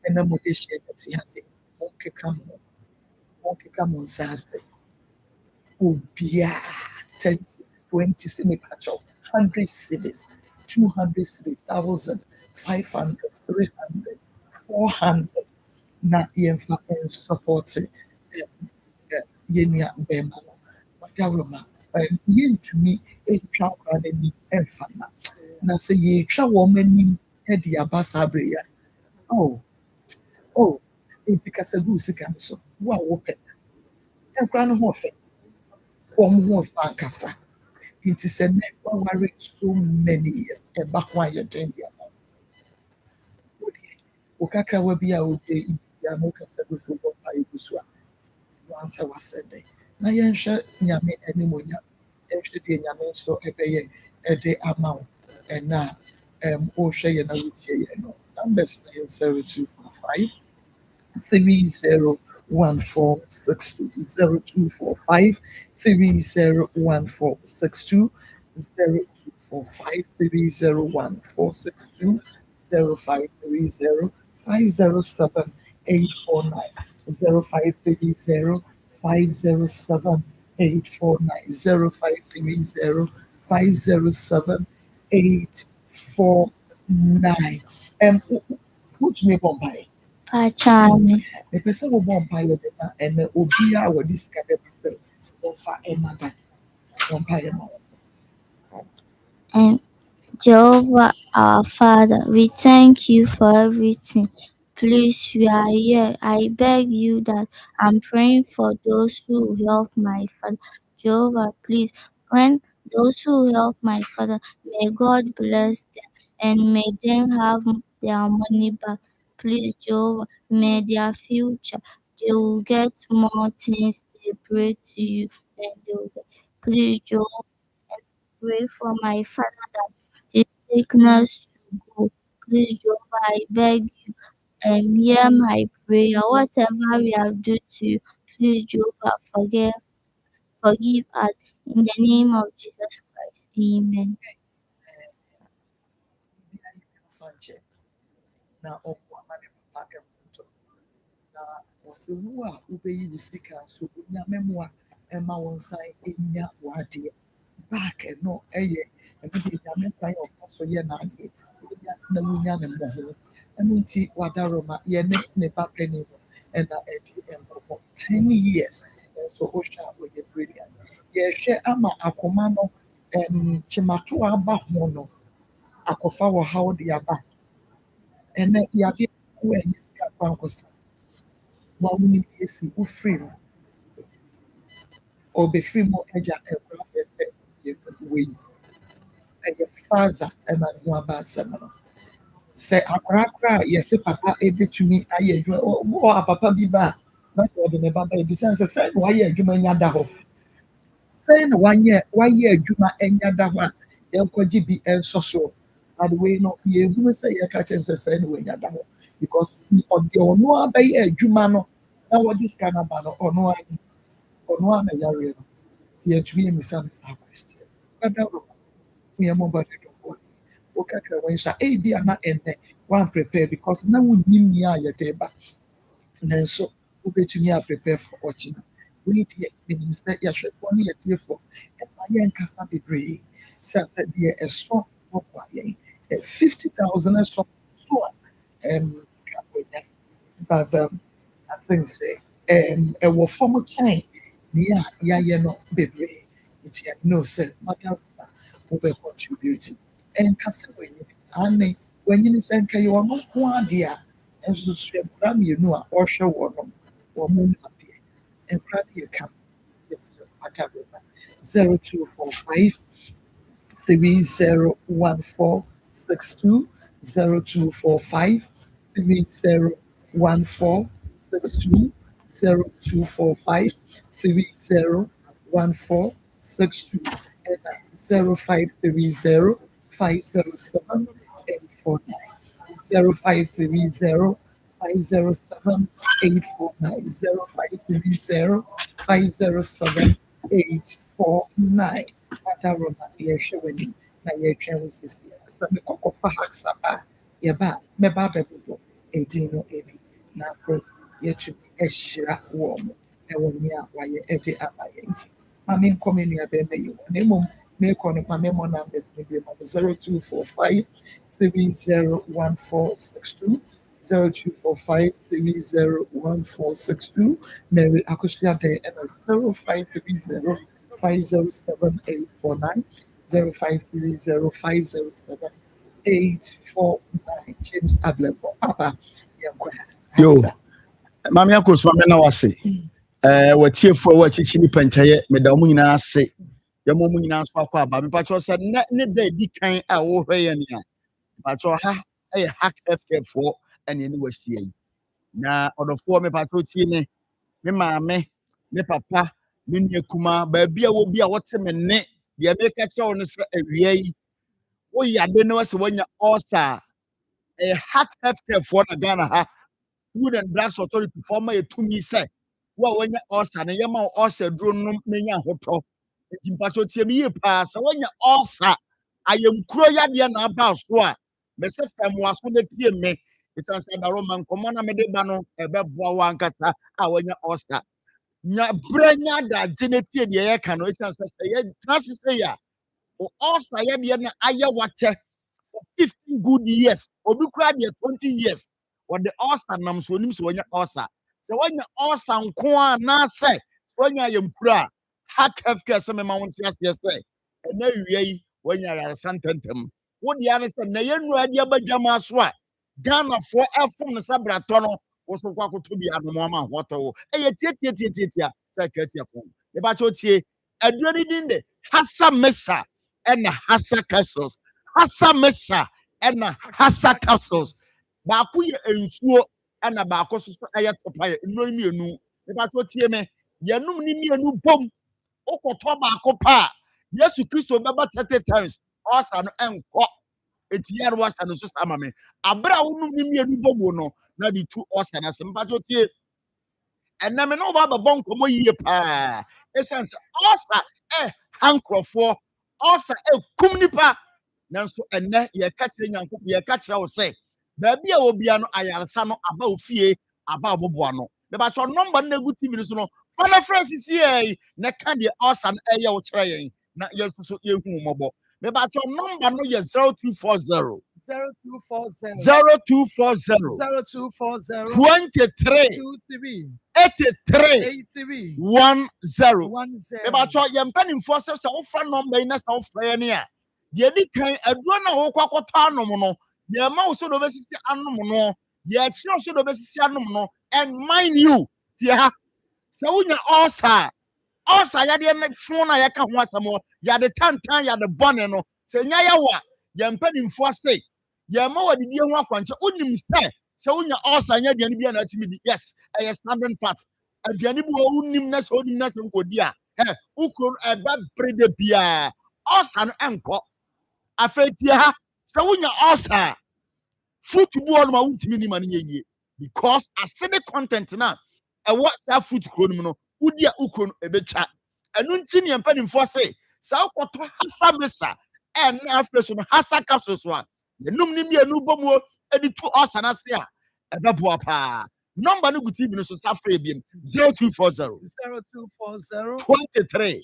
And I'm going to share that he has a monkey come on Saturday. Oh, yeah, 10, 20 cities, 100 cities. 200, 3,000, 500, 300, 400. Na yɛmfa support yɛnua bɛrima no. Wadawroma, yɛntumi ntwa nkwadaa n'anim mfa na sɛ yɛtwa wɔn anim de aba saa bere yi a, Oh, oh, nti kasa gu sika no so. Wo a wopɛ. Nkora no ho ɔfɛ. Wɔn ho ɔfa ankasa. Nti sɛ nnɛ woaware so many years, ɛba ho ayɛ den de ama wo. Wo deɛ, wo kakrawa bi a wogye yi, ya no kasa gu so bɔ mpaeɛ gu so a, wansɛ wasɛ dɛ. Na yɛnhwɛ Nyame animuonyam. Yɛnhwɛ deɛ Nyame nso ɛbɛyɛ ɛde ama wo. Ɛna wohwɛ yɛn na wotie yɛn no. Numbers no yɛ 0245 301462 0245 301462 0245 301462 0530 507 849 0530 507 849 0530 507 849. Wotumi bɔ mpaeɛ. Pachane. Mepɛ sɛ wobɔ mpaeɛ de ma ɛnɛ obiara a wɔde sika bɛba sɛ wɔmfa ɛma da. Bɔ mpaeɛ ma wɔn. And Jehovah our Father, we thank you for everything. Please, we are here. I beg you that I'm praying for those who help my father. Jehovah, please, when those who help my father, may God bless them and may them have their money back. Please, Jehovah, may their future, they will get more things they pray to you and they will get. Please, Jehovah, pray for my father that his sickness to go. Please, Jehovah, I beg you, hear my prayer. Whatever we have done to you, please, Jehovah, forgive us. In the name of Jesus Christ. Amen. Obiara yɛ n'afa nkyɛn na ɔboa ma ne papa ɛho na wɔsɛ wo a wobɛyi wo sika so onyame mmoa ɛma wo nsan ɛnya w'adeɛ. Back no ɛyɛ ɛno deɛ nyame kwan a ɔfa so yɛ n'adeɛ wonya na wonya ne mmɔho. Ɛno nti wadaroma yɛne ne ba panin no ɛna ɛdi nkɔmmɔ 10 years nso wohwɛ a ɔyɛ brilliant. Yɛhwɛ ama akoma no kyemato a aba ho no akɔfa wɔ haw de aba. Ɛnɛ yɛade wo a ɛnyɛ sika kwankɔsa. Ma wo ne esi wofiri mu. Ɔbɛfiri mu agya nkora fɛfɛ yɛ wei. Ɛyɛ father ɛna ne ho aba asɛm no. Sɛ akwaraa koraa a yɛse papa ebetumi ayɛ adwuma wɔ apapa bi ba a na sɛ ɔde ne ba ba ebisa sɛ sɛn na wayɛ adwuma nya da hɔ. Sɛn na wayɛ adwuma nya da hɔ a yɛnkɔgye bi ɛnsɔ so. Ade wei no yɛhunu sɛ yɛka kyerɛ sɛ sɛn na wanya da hɔ because ɔde ɔno a bɛyɛ adwuma no na wɔde sika no aba no ɔno a na yareɛ no. Nti yɛntumi yɛmmisa no saa question. Ɛda woyɛ mmɔbɔ de dɔbɔ wokakra wɔnhyɛ ebi a na ɛnnɛ woamprepare because na wonnim nea a yɛde ba nanso wobɛtumi aprepare for ɔkyena. Wei deɛ menim sɛ yɛhwɛfoɔ ne yɛtiefoɔ ɛma yɛnkasa bebree sɛ deɛ ɛso wɔboa yɛn. 50,000 ɛso so a ka wɔnya but I think sɛ ɛwɔ fam kyɛn nea yɛayɛ no bebree nti I know sɛ madam wobɛ contribute ɛnka sɛ w'anyini ane w'anyini sɛ nka yɛ ɔno nko adeɛ a ɛnso so nkora mmienu a ɔhwɛ wɔn mu adeɛ nkora no yɛ ka yɛsrɛ madam 0245 301462 0245 301462 0245 301462 and 0530 507 849 0530 507 849 0530 507 849 Pataroma, yɛhwɛ w'anim na yɛtwɛn wo sisi. Sɛ mekɔkɔfa haksa a yɛba a mɛba abɛbobɔ edin no ebi na afei yɛtumi ahyira wɔn mo ɛwɔ nea wayɛ ɛde aba yɛn nti. Maame nkɔ me nua bɛrima yi hɔ na mmom meekɔ no maame mmɔ numbers no bi ma no 0245 301462 0245 301462 Mary Akosua ɛna 0530 507 849 0530 507 849 James Ablevo. Papa, yo, Mammy Uncle Swamina was say, what tear for what chichini penchaye, Madame Muna say, your Mumina Swapa, but Patrol said, net day be kind away and ya. Patrol ha, a hack FK4 and in the sea. Na on the 4 me patrol tine, me mammy, me papa, me kuma, baby, I will be a waterman net, the America show on the oh, yeah, don't know when you're all star. A hack FK4 Ghana ha. Food and Drugs Authority former to me say, well, when you also and you ma also drone me hoto. It's important to me pass when you also I am croya dia na about so a me se fam was when tie me it's answer the Roman command me de ba no e be boa wan kasa a when you also nya branya da genetie de ye ka no it's answer ye trans say ya o also ye de na aye wate for 15 good years obi kura de 20 years or the Osa nam so nim so wanya Osa. So wanya Osa nko na say wanya yempura hack healthcare some mount yes say. And na wie wanya ya santentem. Wo di understand na yenu ade abadwama so a Ghana for efom no sabrato no wo so kwa koto bi anomo ma hoto. Eye tietia say ketia ko. E ba cho tie aduro din de hasa mesa and hasa capsules. Hasa mesa and hasa capsules. Baako ye ensuo ana baako so aye topaye nnori mienu e ba to tie me yenum ni mienu bom okoto baako pa Yesu Kristo beba 30 times osa no enko etiye no wasa no so sama me abra wonum ni mienu bom no na di tu osa na se mba to tie enna me no ba bon komo yie pa essence osa hankrofo osa kum nipa nanso enne ye ka kire nyanko ye ka kire wo se baby a obia no ayaresa no aba ofie aba aboboa no me ba cho number na gu tv so no fana francis ye na ka de osan eye wo kire yen na ye so ye hu mobo me ba cho number no ye 0240 23 83 10 me ba cho ye mpanimfo se wo fa number na sa wo fra ne a ye di kan aduro na wo kwakota anom no ye ma wo so do besisi anom no ye kire so do besisi anom no and mind you tia se wonya osa ya de na fon na ya ka ho asamo ya de tantan ya de bone no se nya ya wa ye mpanimfo ase ye ma wadi die ho akwanche onim se wonya osa nya de bia na atimi di yes e standard fat aduane bu onim na se onim na se nkodi a ukro eba brede bia osa no enko afetia ha se wonya osa fruit bu on ma wuntimi ni mane yeye because acidic content na e what that fruit kronum no wudi a ukro no ebetwa enu nti ne mpanimfo se sa ukoto hasa mesa na afreso no hasa capsules so a enum ni mienu bomuo edi tu osa na se a ebeboa pa number no guti bi no so safre bi 0240 23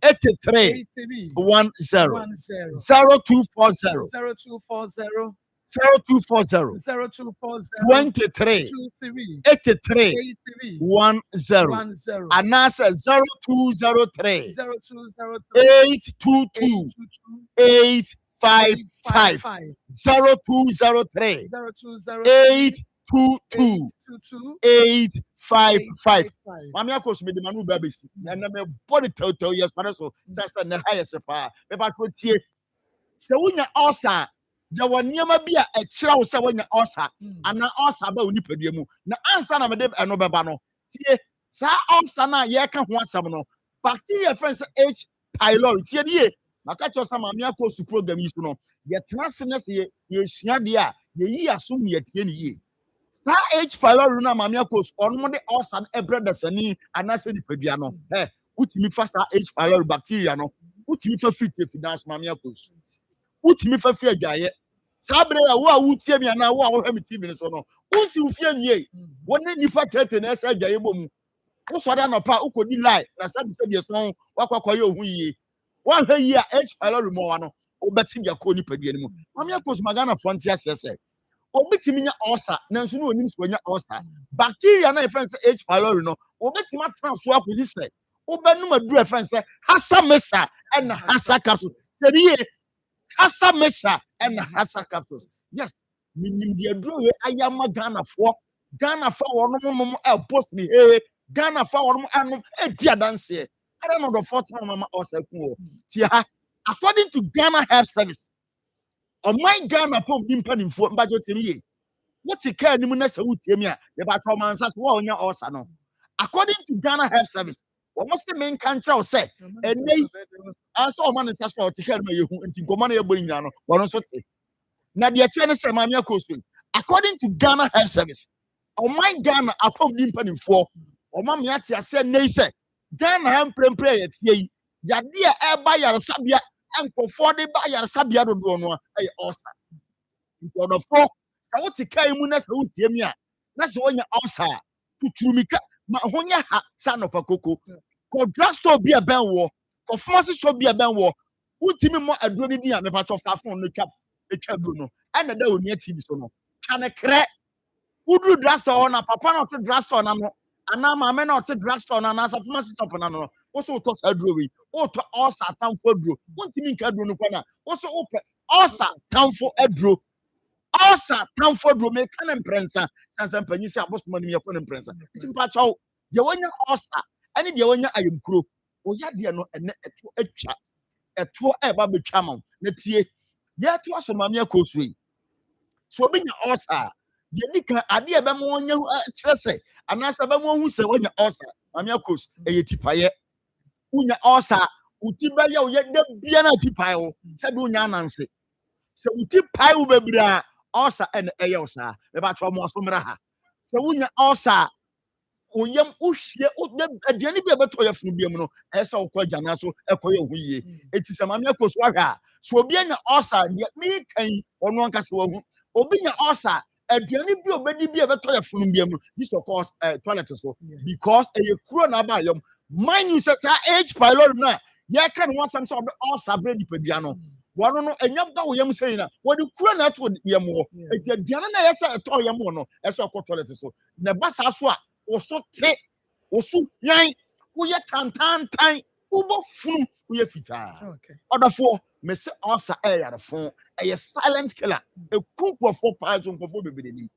83 10 0240 23 83 10 and that's 0203 822 855 0203 822 855 Mami akos me de manu babesi na me body total yes for so sasa na highest pa me ba ko tie se wonya osa ja woniama bi a e kira wo se wonya osa ana osa ba oni padua mu na ansa na me de eno beba no tie sa osa na ye ka ho asam no bacteria friends H pylori tie die maka cho sa mami akos program yi so no ye transness ye sua de a ye yi aso mu ye tie ne ye sa H pylori na mami akos onmo de osa na ebreda sani ana se di padua no utimi fa sa H pylori bacteria no utimi fa fit finance mami akos utimi fa fi ajaye sabre ya wo a wutie mi ana wo a wo hwe mi tv so no unsi ufie nie woni nipa tete na esa ajaye bom wo so da no pa ukodi lie na sabi sabi so wakwakoye ohu yie wo hwe yi a H pylori mo wa no obeti dia ko nipa die ni mu mami akos magana frontier sese obetimi nya ulcer na nso no onim so nya ulcer bacteria na efense H pylori no obetimi transfer akodi obenum aduru efense hasa mesa and hasa capsule seriye Hasa Mesa and Hasa capsules. Yes, meaning the adro ayama Ghana for one post me hey Ghana for one dear dance here. I don't know the fourth mama or second. According to Ghana Health Service, on my Ghana pump dimpan for budget me. What you care nimunese utemia the batromansas war on your osano. According to Ghana Health Service, what was the main country or say? And they also man is for to care me you into Gomania Buinano, or also. Now the attendance of Mamia Coast. According to Ghana Health Service, on my Ghana upon dimpan for or Mamiatia said nay say Ghana am pray at ye Yadia air by your sabia and for 40 by your sabia do no ay osa. For the four. I want to carry Munas out Yemia. That's when you're outside to Trumika, Mahonia hat, son of a cocoa. Call drugstore be a bell war, or pharmacy shop be a bell war. Who Timmy more a drone in the part of our phone, the cap Bruno, and the day near TV so. Can a crack? Who do drugstore on a papa not to drugstore and now my men not to drugstore and as a pharmacy shop and also toss a drawing, or to also town for drew. One Timmy Cadron, also open also town for a drew. Also, town for Rome, can imprensa, sans and penisa, most money upon imprensa. It's in patch out. The one you also, any the one I am crew. Oh, yeah, dear, no, and a chat. A tour a baby chamon. Let's see. Yeah, to us, Mamma Cosway. So being also, the Nika idea of one you say, and as a one who say when you also, Mamma Cos, a tipaye. Unya also, Utibaya, yet the Biana tipile, Sabunya Nancy. So Utipai will Osa and Ayosa, about almost Mraha. So when you also, Uyam Ushia, the enemy about to have Fubiano, as all called Janaso, a coyo. It is a Mamacos Waga. So being Osa, yet me came on one castle, or being Osa, a enemy be able to have Fubiano, this of course, toilet so because a crona biome. Mine is a age pilot now. Ya can want some sort of Osa Brady Pediano. One no and yam yam saying what you crown out with yam more. It's Diana as a toy yamono as a toilet so. The bus aswa or so take or so nine we yet time ubo flu we fita. Other four Miss Osa air at the phone a silent killer a cook of 4 pounds on before baby.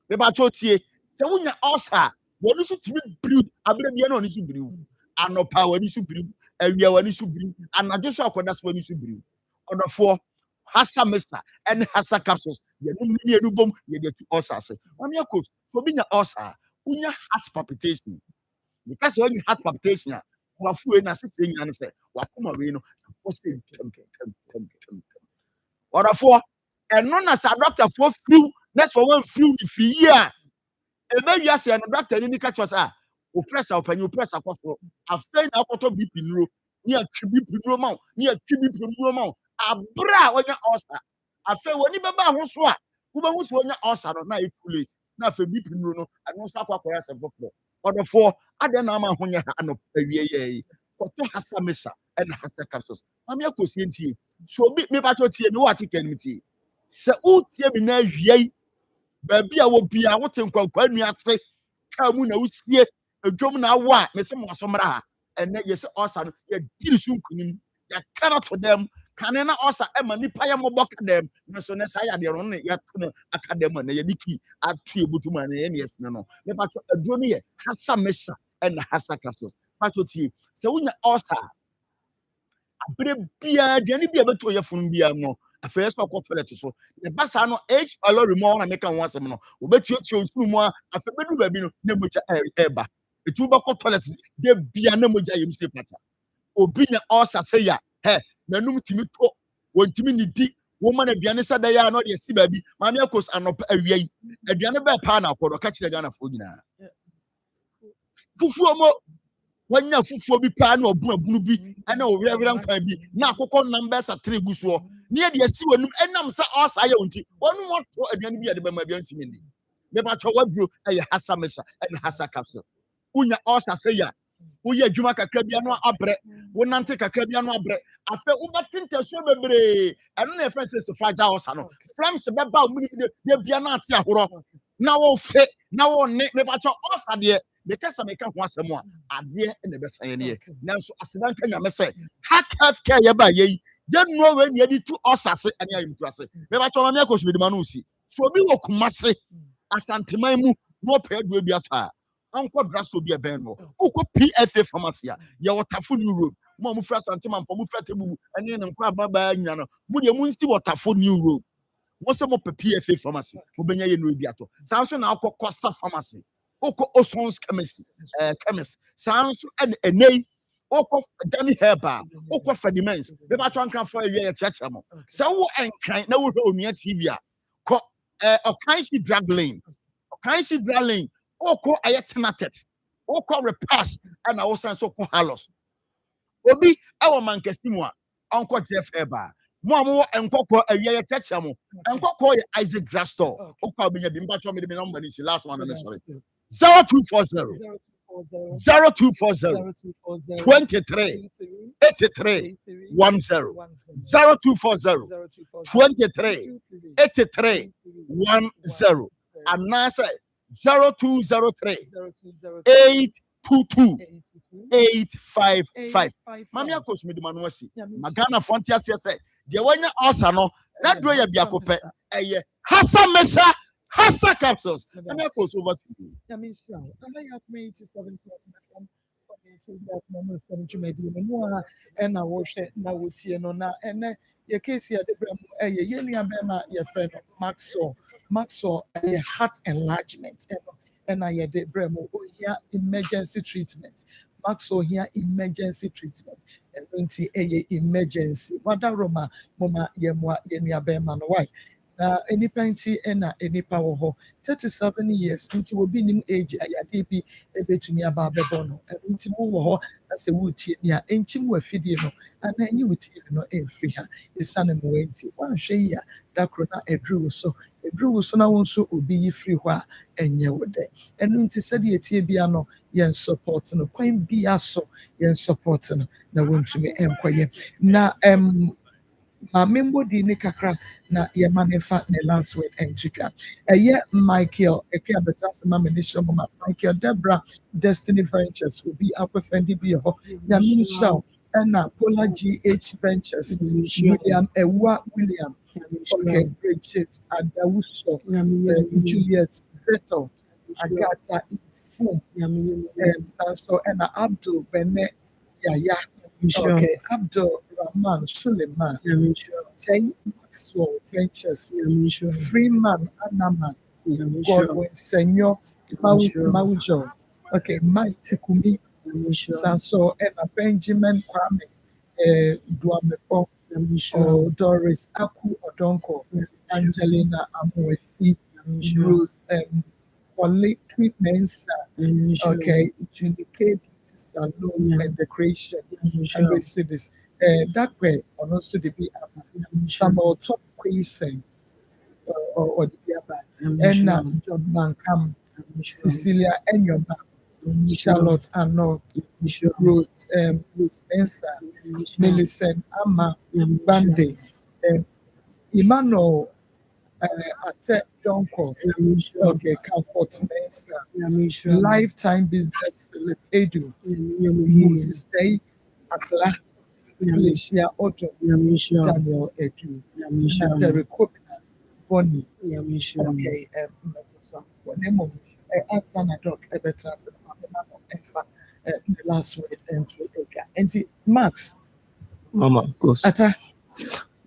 The bachotie so when you Osa what is it to be brewed I believe you know is to brew and no power is to brew and we are when is to brew and I just saw that's when is to brew. Order for Hasa Mesta and Hasa capsules. You don't bomb, you get to us. I'm your coach for being an osa. When your heart palpitation, because when you heart palpitation, you are full and I sit in and say, Wakuma Reno, order for and none as a doctor for flu, that's for one flu if year. And then you say, and the doctor didn't catch us. You press up and you press up. I've failed out of beep in row near Tribute Roman, near Tribute Roman. Abra when you osa. I feel when you baba hoswa. Who was when you osa no na it too late. Na fe bi pinu no I don't stop kwa kwara se fofo. Order for ade na ma honya ano awie Koto Hasa Mesa and Hasa capsules. Mami akosi ntie. So bi me ba to tie me what can ntie. Se o tie me na awie ba bia wo bia wo te nkwankwa nu ase ka mu na usie adwom na wa me se mo asomra ha. And yes osa no ye diri sunkunim. Ya cannot for them. Canena also Emma Nipaya Mobok them, no so Nesaya de Ron, Yatuno Academy, Yadiki, at 3 Butuman, and yes, no. But a drone Hasa Mesa and Hasa Castle. Patoti, so when you also be a Jenny be able to your phone be no. A first or corporate so the Bassano H. a lot more and make once a month. Bet you more a Febu Babino, Nemuja Eba. The two buckle toilets, they be a Nemuja himself. Obinya also say ya, hey. Nanum timi to wontimi ni di woman aduane sada ya no de si ba bi maame akos anop awiai aduane ba pa na akodo ka kire Ghana fo nyina fufuo mo wanya fufuo bi pa na obu abunu bi ana owira nkwan bi na akokọ number sa 3 guso ne de si wanum enam sa osa ya wonti wonu mo to aduane bi ya de ba ma bi antimi ni me ba cho waduro eye Hasa Mesa and Hasa capsule unya osa say ya uye adwuma kakra bia no abre wonante kakra bia no abre afa ubetinte so bebre eno na efense so faja osa no flames beba omuni de bia na ate ahoro na wo fe na wo ne me ba cho osa de me kasa me ka ho asem a ade na be san ye nanso asedan ka nyame se health care ye ba ye Then no when you need to osase and ya impress. Never told me because with the manusi. So be wo kumase asanteman mu no pay do bi ata. Uncle Dras will be a band. Oko PFA pharmacy. Ya watafo new road. Mo mu fra santeman po mu fra tebu and then nkwa baba nya no. Mu de mu nsi watafo new road. What's some of PFA pharmacy? Ubenya ye no biato. Sanso na akọ Costa pharmacy. Oko Osons chemist. Sanso and enei. Oko Danny Herba. Oko Fredimens. Be ba twan kan for ye cheche mo. Sa wo enkan na wo hwe onua TV a. Ko Okansi drug lane. Okansi drug lane. Oko ayetenatet. Oko repass and I sanso ko halos. Obi awo mankasimu a onko Jeff Herba. Mo enkoko awiye cheche mo enkoko Isaac Drastor okwa benya bi mbacho me the number is last one on sorry 0240 23 83 10 0240 23 83 10 and now say 0203 822 855 Mami akos me the manuasi magana frontier say de wanya osa no na dro ya biakope eye hasa mesa hasa capsules Mami akos over to you Yamisha I have made 87 from that moment no and I wash it na wotie no na ene ye case ya de brem ye nua bema ye friend Maxwell heart enlargement and I de brem here emergency treatment Maxwell here emergency treatment and nti emergency wada roma mama ye nua bema no why na any panty and any power ho 37 years nti will be nim age ayade bi ebetumi aba bebono nti wo ho na se wutie nia enchim wa fidie no ana enyi wutie no emfri ha isane mo enti wan hwe ya dakro na edru so na wonso obi yi free ho a enye wode enu nti sade etie bia no yen support no kwan bia so yen support no na wontumi enkoye na membo di ni kakra na ye manefa ne last word entry Michael ekya betas ma minister mama Michael Debra Destiny Ventures will be appesendi bi ho ya minister na Polar GH Ventures William William okay Bridget Adawuso Juliet Veto Agatha Ifum Sanso and Abdul Bene Yaya okay Abdul Rahman Suleiman Jay Maxwell Ventures Freeman Anaman Godwin Senor Maujo okay Mike Tikumi Sanso and Benjamin Kwame Duamepo Doris Aku Odonko Angelina Amwefi Rose Politri Mensa okay Junicate Salon and Decoration and we see this that way on also the be Samuel Top Queen or the and John Bankam Cecilia and your Charlotte Arnold Rose Mensa Millicent Amma Bande Emmanuel Ate Donko okay Comfort Mensa Lifetime Business Philip Edu Moses Day Akla Malaysia Otto Daniel Edu Derek Bonnie okay answer na doc better the last word and Max Mama, goes. Ata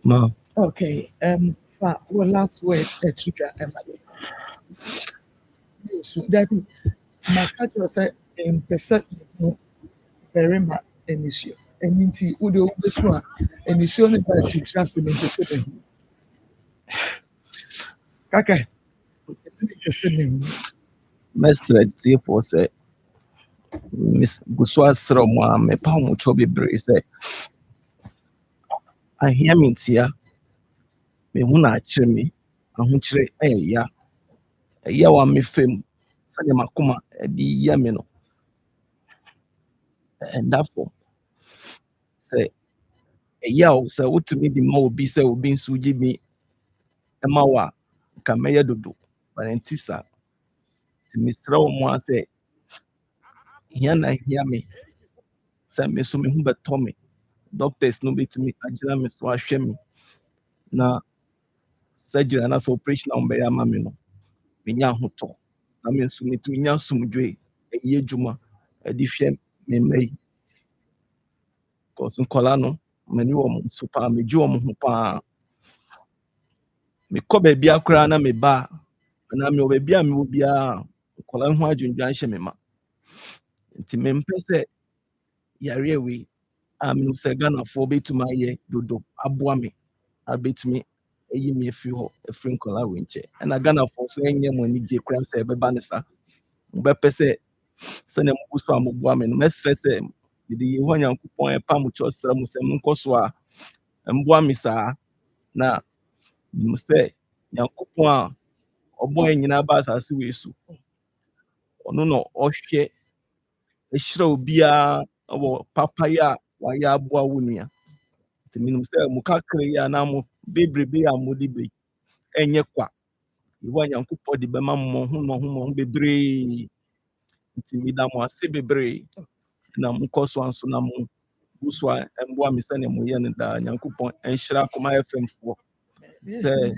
Ma. okay for last word so that my culture say in person very much initial and into udo so initial ne ba si trust in person kaka Mesre for say Miss Guswa Sroma me pa mo chobi bre say I hear me tia me hu na akire me ahokire ya wa me fam sane makoma di ya me no and therefore say say what to me the more be say obi nso give me ema wa ka meye dodo valentisa Mr. Omo say here na hear me say me so me hu beto me doctors no betumi agyina me so ahwɛ me na surgery anaasɛ operation a wɔbɛyɛ ama me no menya ahotɔ na me nso metumi nya asomdwoe ɛyɛ adwuma ɛde hwɛ me mma yi because nkɔla no m'ani wɔ mo so paa megye wɔ mo ho paa mekɔ baabi koraa na meba anaa mewɔ baabi a mewɔ biara nkɔla ho adwendwan hyɛ me ma nti mempɛ sɛ yareɛ wei a menim sɛ Ghanafoɔ bɛtumi ayɛ dodo aboa me abɛtumi ayi me afiri hɔ afiri nkɔla wei nkyɛn ɛna Ghanafoɔ nso ɛnyɛ mo anigye koraa sɛ ɛbɛba ne sa mobɛpɛ sɛ sɛnea mogu so a moboa me no mɛsrɛ sɛ mede Yehowa Nyankopɔn ɛpa mo kyɛw srɛ mo sɛ monkɔ so a mboa me saa na menim sɛ Nyankopɔn a ɔbɔ yɛn nyinaa ba asase wei so ɔno na ɔhwɛ ɛhyerɛ obiara wɔ papayɛ a wayɛ aboa wo nua nti menim sɛ mo kakra yi anaa mo bebrebe a mode bɛ ɛnyɛ kwa Yehowa Nyankopɔn de bɛma mo mmɔho bebree nti meda mo ase bebree na monkɔ so anso na mo gu so a ɛmboa me sɛnea moyɛ no daa Nyankopɔn ɛnhyira Akoma FM foɔ sɛ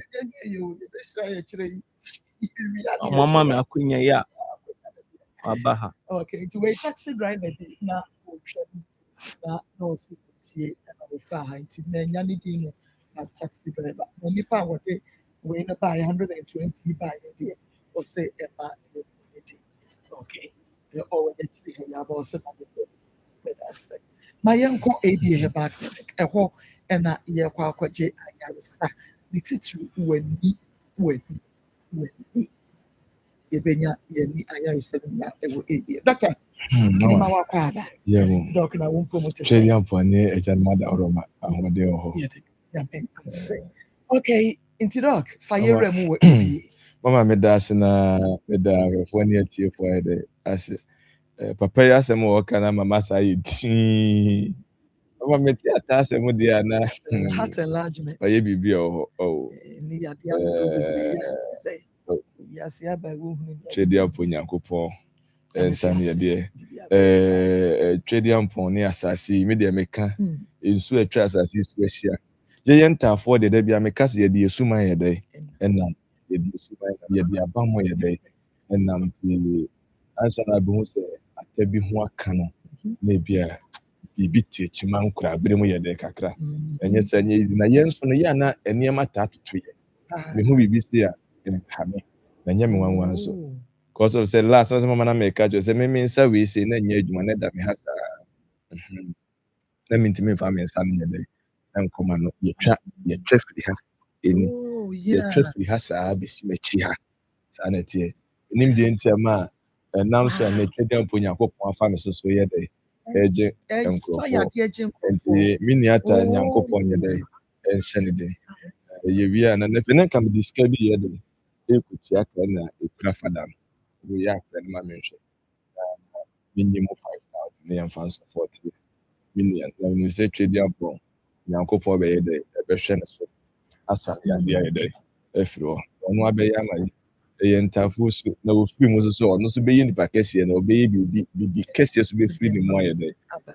ɔmama me akwanya yi a waba ha Okay, to wait taxi driver na na ɔsi tie na ɔfa ha nti na nya ne din na taxi driver na nipa a wɔde wei na buy 120 buy there or say ɛba ɛdi okay ɔwɔ ɛkyiri ha ya ba ɔsɛ na that's it ma yɛnkɔ ABA herbal clinic ɛhɔ ɛna yɛkɔ akɔgye ayaresa ne titiri wani yɛbɛnya yɛni ayaresa no na ɛwɔ ABA doctor ma wakɔ aba doctor na wɔn promote sɛ Trade Yampone agya no mada oroma ahomade wɔ hɔ. yɛde yɛmpɛ ase okay nti doc fa yɛwura mu wɔ ABA Mama meda ase na meda ahwɛfoɔ ne atiefoɔ ayɛ dɛ ase papa yi asɛm a wɔka na mama saa yɛ tii mama mete ata asɛm deɛ ana heart enlargement ɔyɛ biribi a wɔ hɔ ni yadeɛ bebree sɛ wiase aba wɔhunu Trade Yampone Nyankopɔn nsa ne yɛdeɛ Trade Yampone ne asase yi me deɛ meka nsu atwa asase yi so ahyia yɛyɛ ntaafoɔ deɛ da bia meka sɛ yɛde yɛsuman yɛ dɛ ɛnam yɛde yɛsuman yɛde aba mo yɛ dɛ ɛnam nti ansa na abɛhu sɛ ata bi ho aka no na ebia biribi te kyima nkora abere mu yɛ dɛ kakra ɛnyɛ sɛ nyɛ yizi na yɛn nso no yɛ ana nneɛma taa toto yɛ mehu biribi si a ɛha me na nyɛ me nwanwa nso because of sɛ last one mama na meka kyerɛ sɛ me nsa wei sei na nyɛ adwuma na da me ha saa na mentimi mfa me nsa no nyɛ dɛ na nkɔma no yɛtwa firi ha ɛni yɛtwa firi ha saa bɛsi m'akyi ha saa na ɛteɛ ɛnim deɛ ntiama a ɛnam so a na Trade Yampone Nyankopɔn afa me so so yɛ dɛ ɛgye nkurɔfoɔ nti me nua ta Nyankopɔn yɛ dɛ ɛnhyɛ ne den ɛyɛ wie a na ne nka mede sika bi yɛ dɛ ɛkɔtua ka na ɛkura fada no woyɛ afrɛ no ma menhwɛ na menyi mu 5,000 na yɛmfa nsupɔt me nua na menim sɛ Trade Yampone Nyankopɔn bɛyɛ dɛ ɛbɛhwɛ ne so asa yadeɛ ayɛ dɛ afiri hɔ ɔno abɛyɛ ama yi ɛyɛ ntafoɔ so na wɔfiri mu so ɔno nso bɛyɛ nipa kɛseɛ na ɔbɛyɛ biribi kɛseɛ so bɛfiri ne mu ayɛ dɛ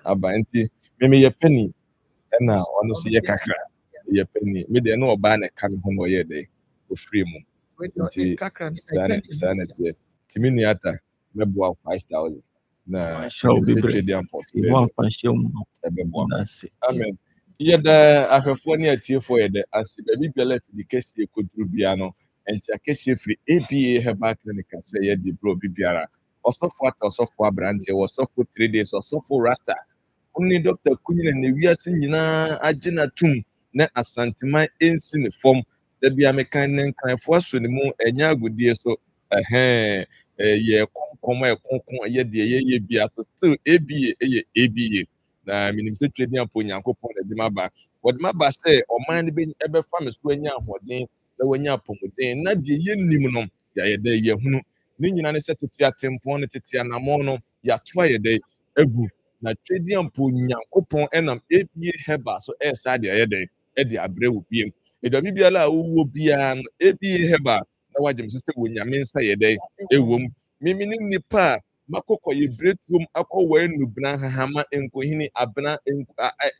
aba nti memeyɛ pani ɛna ɔno nso yɛ kakra yɛ pani me deɛ na ɔbaa na ɛka me ho na ɔyɛ dɛ ɔfiri mu nti saa na teɛ nti me nua ata mɛboa 5,000 na Trade Yampone ɛbɛboa amen yɛda ahwɛfoɔ ne atiefoɔ yɛda ase baabi biara fidi kɛseɛ kɔduru bia no ɛnti akɛseɛ firi ABA herbal clinic sɛ yɛde brɛ obi biara ɔsɔfo ata ɔsɔfo aberanteɛ wɔsɔfo 3 days ɔsɔfo rasta wone Dr. Kunyina na wiase nyinaa agye n'atom na asanteman ɛnsi ne fam da bia meka ne nkranfoɔ aso ne mu ɛnyɛ agodie so yɛ kɔnkɔn a ɛkɔnkɔn ɛyɛ deɛ yɛyɛ bia so still ABA ɛyɛ ABA na menim sɛ Trade Yampone Nyankopɔn na de maba wɔde maba sɛ ɔman no ɛbɛfa me so anya ahoɔden na wanya apɔmuden na deɛ yɛnnim no yɛayɛ dɛ yɛhunu ne nyinaa ne sɛ tete atempɔn ne tete anammɔn no yɛato ayɛ dɛ agu na Trade Yampone Nyankopɔn ɛnam ABA herbal so ɛɛsa deɛ ɛyɛ dɛ ɛde abrɛ wo biem ɛdɔbi biara a wowɔ biara no ABA herbal na wagye me so sɛ wɔnyame nsa yɛ dɛ ɛwɔ mu mimi ne nipa a makɔkɔ yɛ bretuom akɔwɔ nubena hahama nkohini abena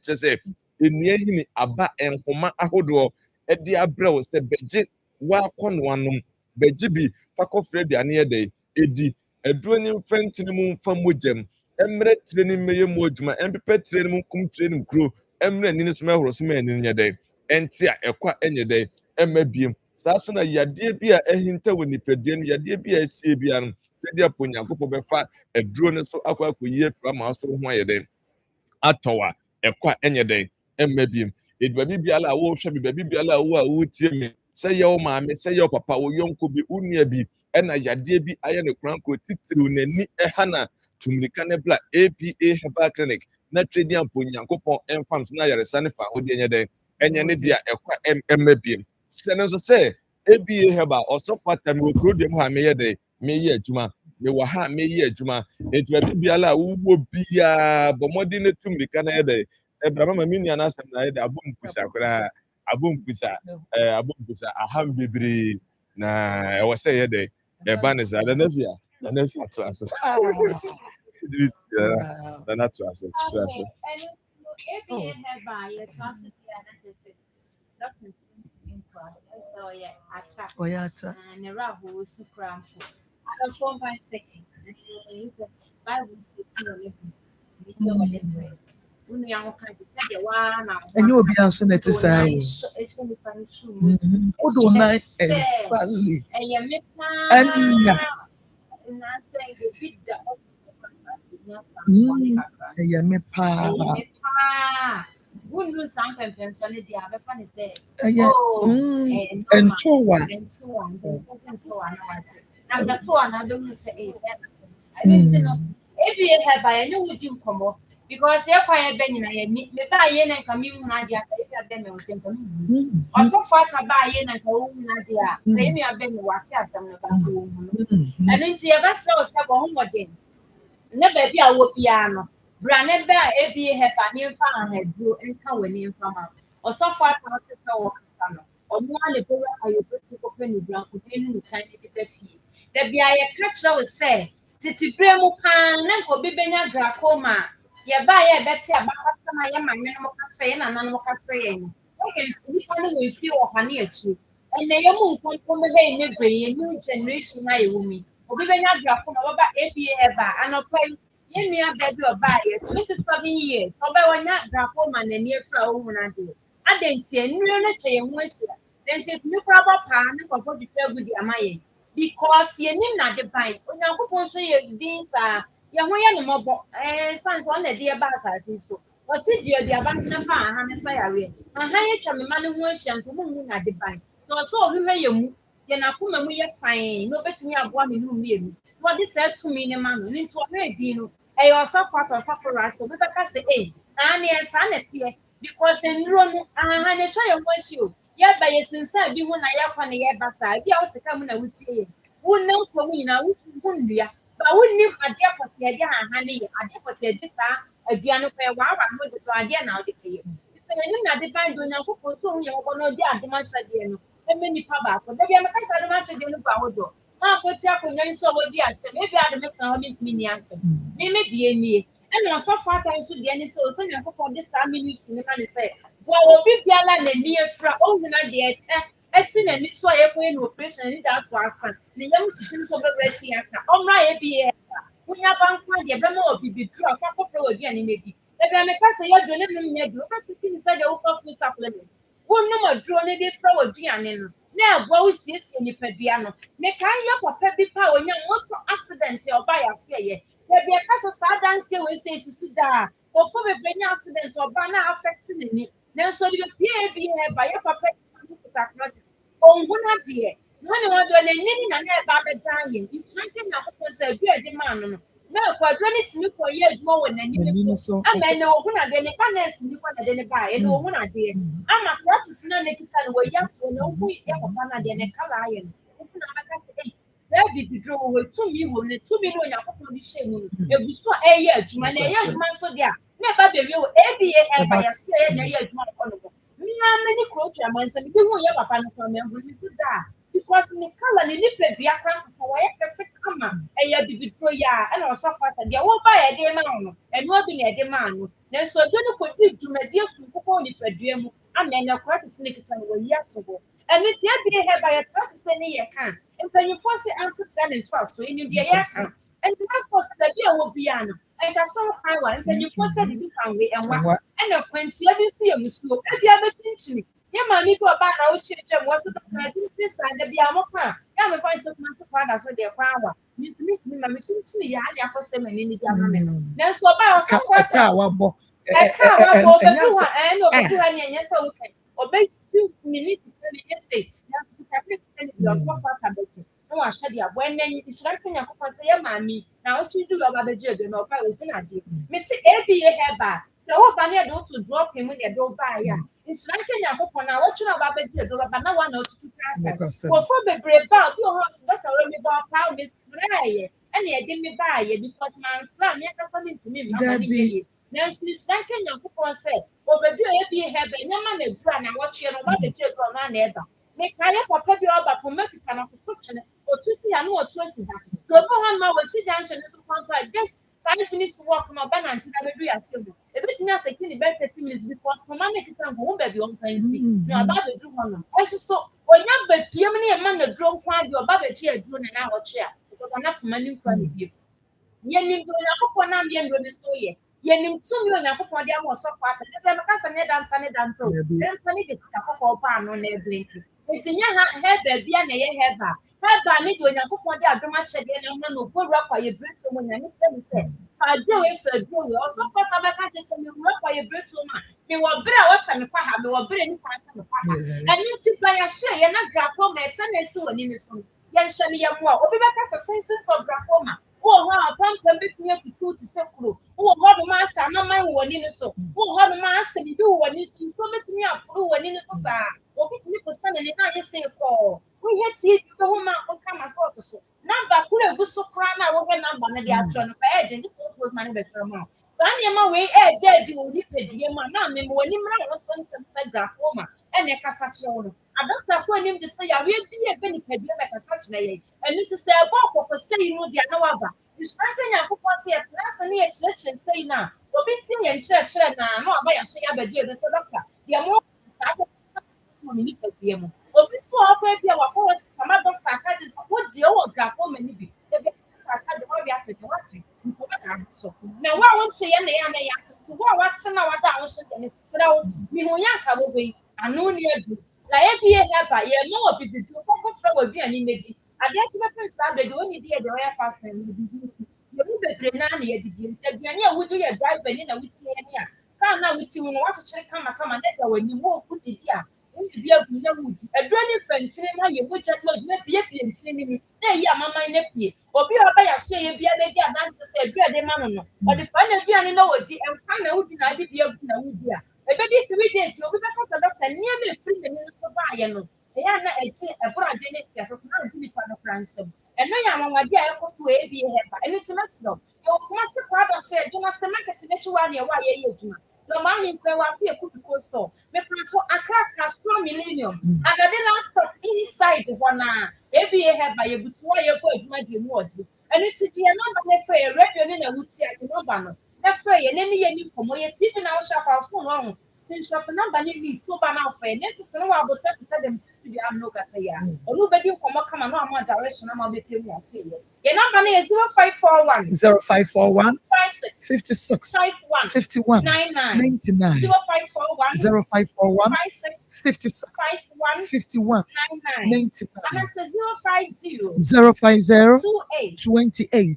kyɛ sɛ nnua hini aba nhoma ahodoɔ ɛde abrɛ wo sɛ bɛgye wakɔ no anom bɛgye bi fakɔfrɛ aduane yɛ dɛ edi aduro ne mfa ntini mu mfa mogyam ɛmmerɛ tire ne mmɛyɛ mu adwuma ɛmpepɛ tire ne mu kum tire ne kuro ɛmmerɛ ani ne so mɛhoro so mɛani nyɛ dɛ ɛnte a ɛkwa ɛnyɛ dɛ ɛmma biem saa so na yadeɛ bi a ɛhinta wɔ nipadua no yadeɛ bi a ɛsie bia no sɛdeɛ po nyankopɔn bɛfa aduro no so akɔ akɔyi afiri ama asoro ho ayɛ dɛ atɔwa ɛkwa ɛnyɛ dɛ ɛmma biem baabi biara a wɔrehwɛ me baabi biara a wotie me sɛ yɛ wo maame sɛ yɛ wo papa wo yɔnko bi wo nua bi ɛna yadeɛ bi ayɛ ne korankoro titiriw n'ani ɛha na tumirika ne bla APA Herbal Clinic na twedi ampo nyankopɔn ɛmfam so na yaresa ne fa ahodeɛ nyɛ dɛ ɛnyɛ ne deɛ ɛkwa ɛmma biem sɛ no nso sɛ APA Herbal ɔsɔfo atam wɔ kuro deɛ mu ha meyɛ dɛ meyɛ adwuma mewɔ ha meyɛ adwuma nti baabi biara a wowɔ biara bɔ mmɔden ne tumirika na yɛ dɛ ɛbra mama me nua no asɛm na yɛ dɛ abɔmpusa koraa abɔmpusa aham bebree na ɛwɔ sɛ yɛ dɛ ɛba ne saa dana fia to aso dana to aso Ɔyɛ ata. Ɛnyɛ obi nso na ɛte saa o. Wode wo nan exactly. Ɛnya. Ɛyɛ me paa. Ɛyɛ ntowa. Because you're quite a benny, me buy in and come in, Nadia, also fought a buy in and go, Nadia, say me a benny, what's some of and then see a vessel step home again. Never be a whoop piano. Branded by ABA had a new fan had drew and come in from her, or so far out or one the I you put to open the ground within the tiny fee. There be a catcher will say, Titi Bremo pan, and be Benya Akoma. Yeah, buy a better about my animal cafe and animal cafe. Okay, we can feel honey at you. And they are moved from the way a new generation. I will me. Or we may not drop from about ABA and I'll pay me a baby or buy it 27 years. So by one not drop home and a near flow when I do. I didn't see a new change. Then she's new proper pan for what you tell with the Amaya. Because you need not the pine. When I go say these are. Ya ho ya no mobo sans on na dia ba asase so o si dia ban na fa ha ne sa yare ha ye twa me ma ne ho ahia nso mu na de ban so so o hwe ye mu ye na koma mu ye fine no betimi aboa me no mienu no de say to me ne ma no ni so hwe di no e yo so kwato so for us so be ka say ani e sa na tie because enro no ha ne twa ye ho ahia ye ba ye sinsa bi hu na ye kwa ne ye ba sa bi a wo teka mu na wutie ye wo nam kwa mu nyina wo ndua but wouldn't him a dear for the idea and honey, a dear for the disa, a piano player, wow, I'm going to idea now. They say, you're not defined doing a couple soon, you're going to do the match again. And many papa, but maybe I'm a case of the match again of our door. I'll put up with you so dear, so maybe I'll make some mini answer. Maybe the and I'm so far time should be any so send a couple of this time used to the man say, well, be the land and near from all the idea. I seen and this way a operation, that's why the young students of the red theatre. On my ABA, when you have one, the Bremo be true, a couple of again in it. If I make us say, you're doing it, you're inside the offer supplement. One number drawn it from a Gianin. Now, boys, yes, in the Pediano. Make I up a peppy power, young motor accident or by a share. There be a pass of sardines here when says to die, or for a penny accident or banner affecting it. Now, so you appear be here by a papa. Oh, one idea. No one doing anything and about the dying. It's something that happens a good demand. No, quite when it's new for years more than you so. I may know when I didn't buy and no one idea. I'm a practice no naked and we're young to know who ever found a lion. There be draw with 2 million, 2 million of shame. If you saw a year to my young man so there. Never be you, ABA by a say, a year to my honorable. Many clothes and months and you won't ever find from them when you sit there. because the color ni nipa bia class for why kese kama e ya bibitro ya e na so fata dia wo ba ya de ma no e no bi na e de ma no na so do no kodi dwumadi asu kokko nipa dua mu ama na kwat sneak tan wo ya to and it's yet be here by a trust any ye can and when you force it answer plan and trust so in the year and that's what the beer will be an and that's so high one when you force it be found and what and a quincy every see you slow if you have a chinchini yeah mammy go about our shit was the this and the beer mocha yeah me find some father for their power need to meet me my chinchini yeah I first them and in the government then so about some what I can't go over and over to any yes okay obey 2 minutes say your papa no wa hye dia bo enen yi hira kanya kokon say ya mami na o chi du lo ba beje de no ba we fina de me say aba heba say wo ba na do to drop him de do ba ya hira kanya kokon na wo chi no ba beje do ba na wa na o tutu kata wo fo bebre ba bi o ho so that we me ba pa me sraye ene e de me ba ye because man sra me ka sa me ntimi ma ni ye na hira kanya kokon say o be do aba heba nyama na dura na wo chi no ba beje do na na eba me kaya papa bi oba po mekita na fufuchene otusi ya no otusi ha so bo han ma we si junction so kwanta just 5 minutes walk no ba na ntina be do ya so do e be tinya take ni be 30 minutes because for man kita go be bi on fancy no aba be do ho no eso so onya be piem ne ma na dro kwa bi oba be chi aduro na na ho chi a because na poma ni kwa ni bi ye ni do na kokko na mbe ndo ni so ye yenim tumi onyankopon de awo so kwata de be maka sane danta ne danto danta ne de sika kokko pa no na blink etinya ha heba bia na ye heba ne de onyankopon de adoma chede na ma no borwa kwa ye breto mo nyane tell say fa je we fa do we so kwata be ka je se me borwa kwa ye breto ma me wo bra wo sa me kwa ha me wo bra ni kwa sa me kwa ha eni ti pa ya so ye na grapo ma etene so woni ni so ye nhane ye mo obi be ka sentence of grapo ma oh ha pam bit me to two to sekuro oh ha do ma sa na man woni ni so oh ha do ma sa bi do woni so bit me apro woni ni so sa obi ti me ko stand ni na ye say ko we heti bi ho ma ko kama so so number kure gu so kra na wo he number na de atro no pa e de ni so man be tro ma sa ni ma we e de di woni pedie ma na me woni mra wo so ntem sa grafoma ene kasa kire wo adopta fo nim de say ya we bi e be ni pedie me kasa kire ye eni ti say bo ko say no dia na wa ba Israel ko say class na ye chire say na obi tin ye chire na no aba ya so ya ba je de doctor dia mo sa ko mo ni pedie mo obi fo akwa bia wa ko sama doctor ka de so de o grafoma ni bi e be ka de wa bi ate de wati nko na so na wa won say na ya so wa wati na wa da wo so de ni srawo mi ho ya ka bo bi anu ni edu la e bi e heba ye no obi bi du ko ko fra wa bi ani nedi ade a ti be prince ade de oni die de o ya fast na bi bi ye mu bebre na na ye didi nti aduane a wudu ye driver ni na wuti ye ni a ka na wuti wo no wa kyekyere kama na da wani mo ku didi a ndi bi agu na wudi aduane fantine ma ye wuja ma dum bi bi ntine ni na ye amama na pie obi oba ya so ye bia be di adanse se aduane ma no no o de fa na aduane na wodi empa na wudi na ade bi agu na wudi a ebe di 3 days no obi be ka sa doctor nia me free me ni so ba ye no ya na eji ebura aduane ti aso na ntini pa no pransem eno ya amamade a ekoso e bi heba eno ti masro yo kuma se kwada so e juna se market ne chiwa ne wa ye ejuma no ma hin kwe wa pe ku ko store me prato akaka store millennium agade last stop inside wana e bi heba ye butu wa ye ko ejuma di mu odi eno ti di e number ne fe radio ne na wuti a number no e fe ye ne ye ni komo ye tv na wo shafa phone on shop number ni ni so ba na fe ne sisi no wa bote se dem bi am no ka say ya onu be di komo kama no am direction am be pay me afi ye number na 0541 0541 56 51 51 99 0541 0541 56 51 99 and I say 050 050 28 28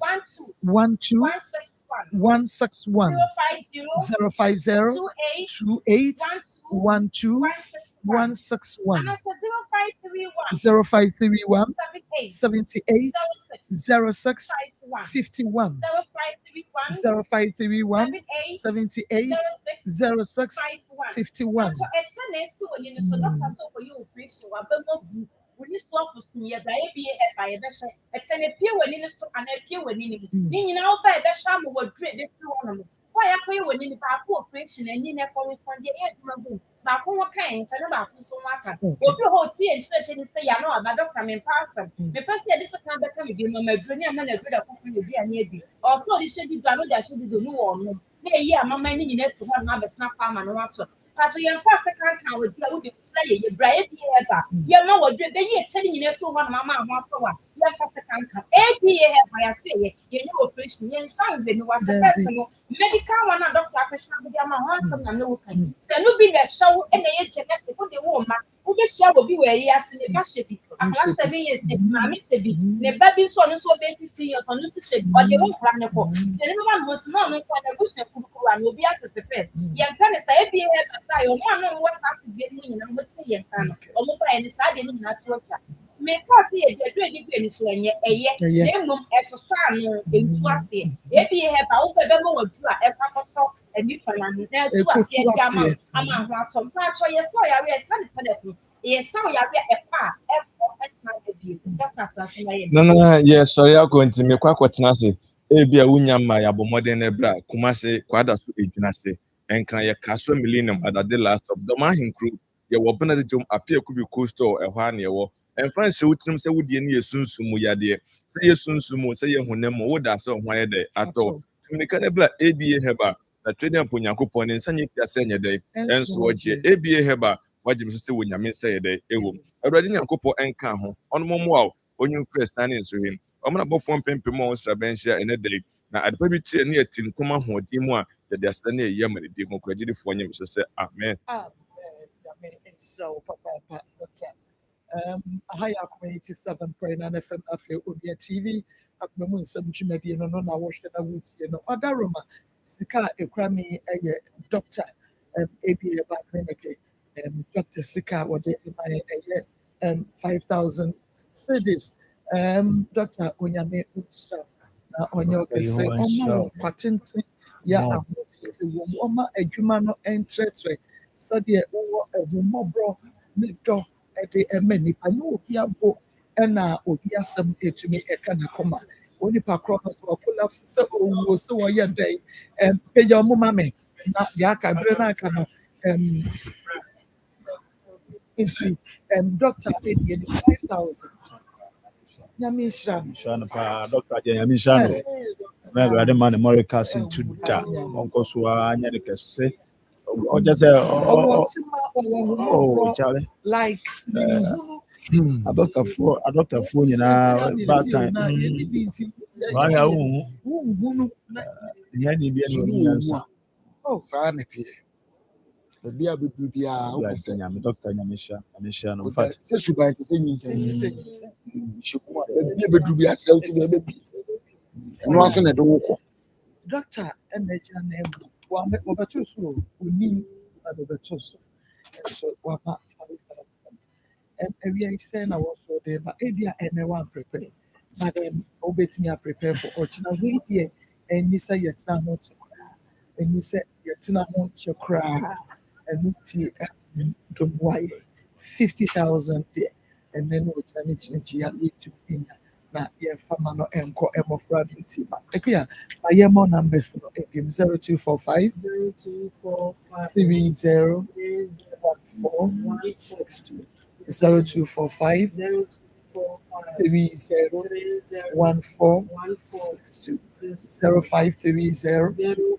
12 161 050 28 12 161 and I say 0531 78 78 06 51 0531 78 06 51 so etene so woni no so doctor so for you operation wa ba mo bu woni so office ni ya ba e bi e ba ye be hye etene pie woni no so ana pie woni ni ni nyina wo ba e be hye mo wo dre be fi wono mo wa ya pie woni ni ba ko operation ani na correspond e duma bu baako ho ka nkyɛn na baako nso ho aka obi hɔ tie nkyerɛkyerɛ ne sɛ ya no aba dɔkta me mpa asɛm mepɛ sɛ yɛde sɛ kan bɛka me bi ma maduro ne ama na aduro da kɔkɔ ne bi ane adi ɔsɛ ɔde hyɛ di do ano de ahyɛ di do ne wɔ ɔnom na ɛyi amama ne nyinaa fi hɔ no abɛsena kɔ ama no watɔ Pato yɛn fa ase kankan wɔ dua wode kusira yɛ bra ebi hɛba yɛma wɔ dua bɛyi ɛtɛ ne nyinaa fi hɔ no mama ho afɔ wa yɛn fa ase kankan ebi hɛba yɛaso yɛnyɛ operation yɛn nhyɛ nwɛ no wase pɛsɛ no medical one na doctor apɛhyɛ bɛdi ama ho asɛm na ne wo kan sɛ no bi na ɛhyɛ wo ɛna yɛ genetic wode wo ma wobɛhyia wɔ bi wɔ ɛyi ase ne ba hyɛ bi akala 7 years hyɛ bi maame hyɛ bi ne ba bi nso ɔno nso ɔbɛyɛ 15 years ɔno nso hyɛ bi ɔde wo nkora ne kɔ sɛ ne bɛba no hosi na ɔno nkɔ na ebusua kurukuru a na obi ahyehyɛ pɛs yɛmpɛ ne saa ebi hɛba saa yɛ ɔmo a na ɔmo wɔ saa ate bi no nyinaa mo sɛ yɛnka no ɔmo ba yɛ ne saa deɛ no nyinaa to atwa meka sɛ yɛ deɛ duro ni bi ani so ɛyɛ na mmom ɛsoso ano ɛntu aseɛ ebi hɛba wopɛ bɛma wɔ duro a ɛfa kɔsɔ ani fa na no na ɛtu aseɛ de ama ho atɔ mpa atɔ yɛsɛ ɔyare ɛsa ne pɛdɛ ko yɛsɛ ɔyare ɛpa a ɛkɔ ɛtena baabi dɔkta to ase na yɛ nana yɛsɔre akɔ nti mekɔ akɔtena ase ebi a wonya ma yɛabɔ mmɔden no berɛ a Kumase kwada so ɛdwina ase ɛnkra yɛka so millennium adade last of dɔm ahenkuro yɛwɔ benade dwom apia kubi coastal ɛhɔ a ne yɛwɔ ɛmfa nhyɛ wo tirim sɛ wodie ne yɛsunsum mu yadeɛ sɛ yɛsunsum mu sɛ yɛhonam mu woda sɛ ho ayɛ dɛ atɔ tuminika no berɛ a aba heba na twɛde ampo Nyankopɔn ne nsa nyɛ tia sɛ nyɛ dɛ ɛnso wɔgyeɛ aba heba wagye me so sɛ wɔnyame sɛ yɛ dɛ ɛwɔ mu Awurade Nyankopɔn ɛnka ho ɔno mmoa wo onye mfrɛ stane nso him ɔmo na bɔfoɔ mpempem a ɔsra bɛnhyia ɛnɛ dɛ na adepa bi tie ne yɛti nkɔma ahoɔden mu a yɛde aseda ne yɛyɛ ma ne di ho kɔagyedefoɔ nyɛ me so sɛ amen aha yɛ Akoma 87.9 FM afei Onua TV Akoma mu nsɛm dwumadie no na wɔhwɛ na wotie no ɔda roma sika a ekura me ɛyɛ doctor ebi ɛba clinic doctor sika a wɔde ɛma ɛyɛ 5,000 cedis doctor Onyame Utsra na ɔnyɛ ɔkɛse ɔma kwatenten yɛ ahoɔfɛ wɔ mu ɔma adwuma no ɛntrɛtrɛ sɛdeɛ wɔwɔ ɛhummɔborɔ ne dɔ ɛde ɛmɛ nipa ne obi abo ɛna obi asɛm etumi ɛka na kɔma onipa korɔ no so collapse sɛ owuo sɛ wɔyɛ dɛn pagya ɔmo ma me na deɛ aka bere no aka no nti doctor ɛdeɛ ne 5,000 nyame nhyira no paa doctor deɛ nyame nhyira no na Awurade ma ne mmɔreka se ntu da ɔnkɔ so a nyɛ ne kɛse ɔgye sɛ kyale like adɔktafoɔ nyinaa baatan wayɛ wohu nyɛ ne bia ne ɔni nyansa saa ne teɛ baabi a bɛduru biara wopɛ sɛ nyame dɔkta nyame hyia no mfa sɛ suban te sɛ nyinsɛn hyɛmu a baabi a bɛduru biara sɛ wotumi ɛbɛbi ɛno aso na ɛde wokɔ doctor ɛna gyina na ɛmu wɔbɛto so onim na wɔbɛto so ɛso waba 5,000 awia yi sɛ na wɔso de ba ebi a ɛnɛ wa prepare na dem wobɛtumi a prepare for ɔkyena wei deɛ ɛni sɛ yɛtena ho kyɛ koraa ɛni sɛ yɛtena ho kyɛ koraa ɛno ti ntomboa yɛ 50,000 deɛ ɛnɛ no ɔkyena ne kyinakyi a yɛtumi nya na yɛmfa ma no ɛnkɔ ɛmmɔfra no nti ma ɛkua ma yɛmmɔ numbers no ebiem 0245 30 1462 0245 30 1462 0530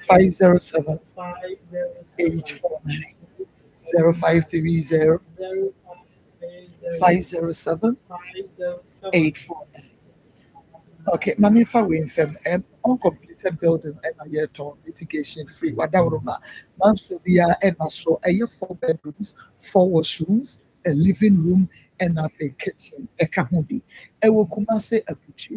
507 849 0530 507 849. Okay, Mami Fawin Fem, uncompleted building and a year to litigation free. Wadauruma, Mansubia and Maso, a year 4 bedrooms, 4 washrooms, a living room, and a kitchen, a kahudi. I will come say a butcher,